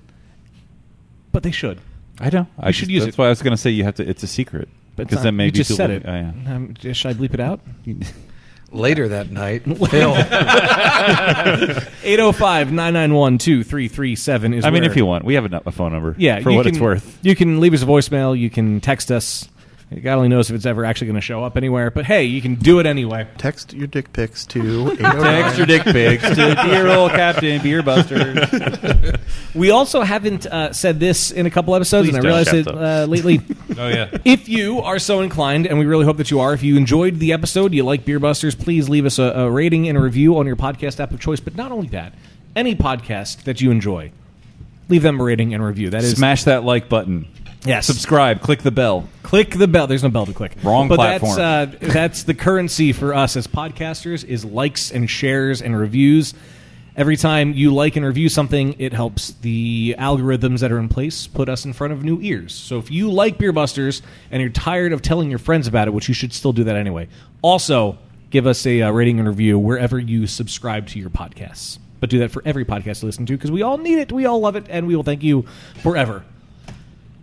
But they should. I know. I should use that's it. why I was going to say you have to. It's a secret. But because then maybe you just said it. Oh, yeah. Should I bleep it out? Later that night, Phil. 805-991-2337 is I mean, where- if you want. We have a phone number. Yeah, for you what can, it's worth. You can leave us a voicemail. You can text us. God only knows if it's ever actually going to show up anywhere. But hey, you can do it anyway. text your dick pics to 809. Text your dick pics to dear old Captain Beer Buster. We also haven't said this in a couple episodes, Please and I don't, realized it Shepto. lately. Oh, yeah. If you are so inclined, and we really hope that you are, if you enjoyed the episode, you like Beer Busters, please leave us a rating and a review on your podcast app of choice. But not only that, any podcast that you enjoy, leave them a rating and a review. That is Smash that like button. Yes. Subscribe. Click the bell. Click the bell. There's no bell to click. Wrong but platform. That's the currency for us as podcasters is likes and shares and reviews. Every time you like and review something, it helps the algorithms that are in place put us in front of new ears. So if you like Beer Busters and you're tired of telling your friends about it, which you should still do that anyway, also give us a rating and review wherever you subscribe to your podcasts. But do that for every podcast to listen to, because we all need it, we all love it, and we will thank you forever.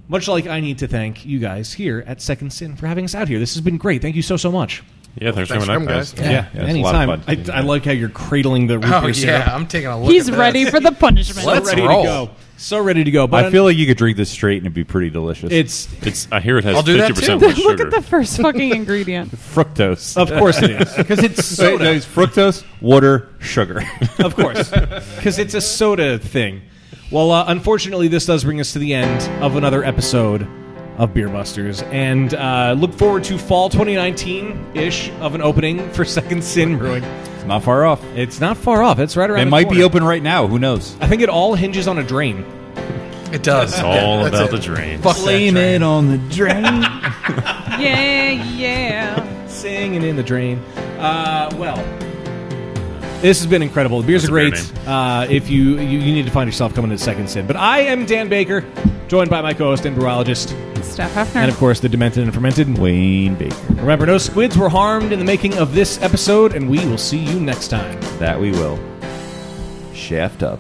Much like I need to thank you guys here at Second Sin for having us out here. This has been great. Thank you so much. Yeah, thanks for coming out, guys. Yeah, anytime. I like how you're cradling the root beer syrup. I'm taking a look He's at ready this. for the punishment. So ready to go. So ready to go. But I feel like you could drink this straight and it'd be pretty delicious. It's. I hear it has I'll do that 50% too. less Look sugar. at the first fucking ingredient. Fructose. Of course it is. Because it's soda. No, it's fructose, water, sugar. Of course. Because it's a soda thing. Well, unfortunately, this does bring us to the end of another episode of Beer Busters, and look forward to fall 2019-ish of an opening for Second Sin Brewing. It's not far off. It's not far off. It's right around It the might corner. be open right now. Who knows? I think it all hinges on a drain. It does. It's all That's about it. the drain. Fuck that Blame train. it on the drain. Yeah. Singing in the drain. Well, this has been incredible. The beers are That's a great. If you need to find yourself coming to Second Sin. But I am Dan Baker, joined by my co-host and brewologist, Steph Hefner. and of course the demented and fermented Wayne Baker. Remember, no squids were harmed in the making of this episode, and we will see you next time. That we will. Shaft up.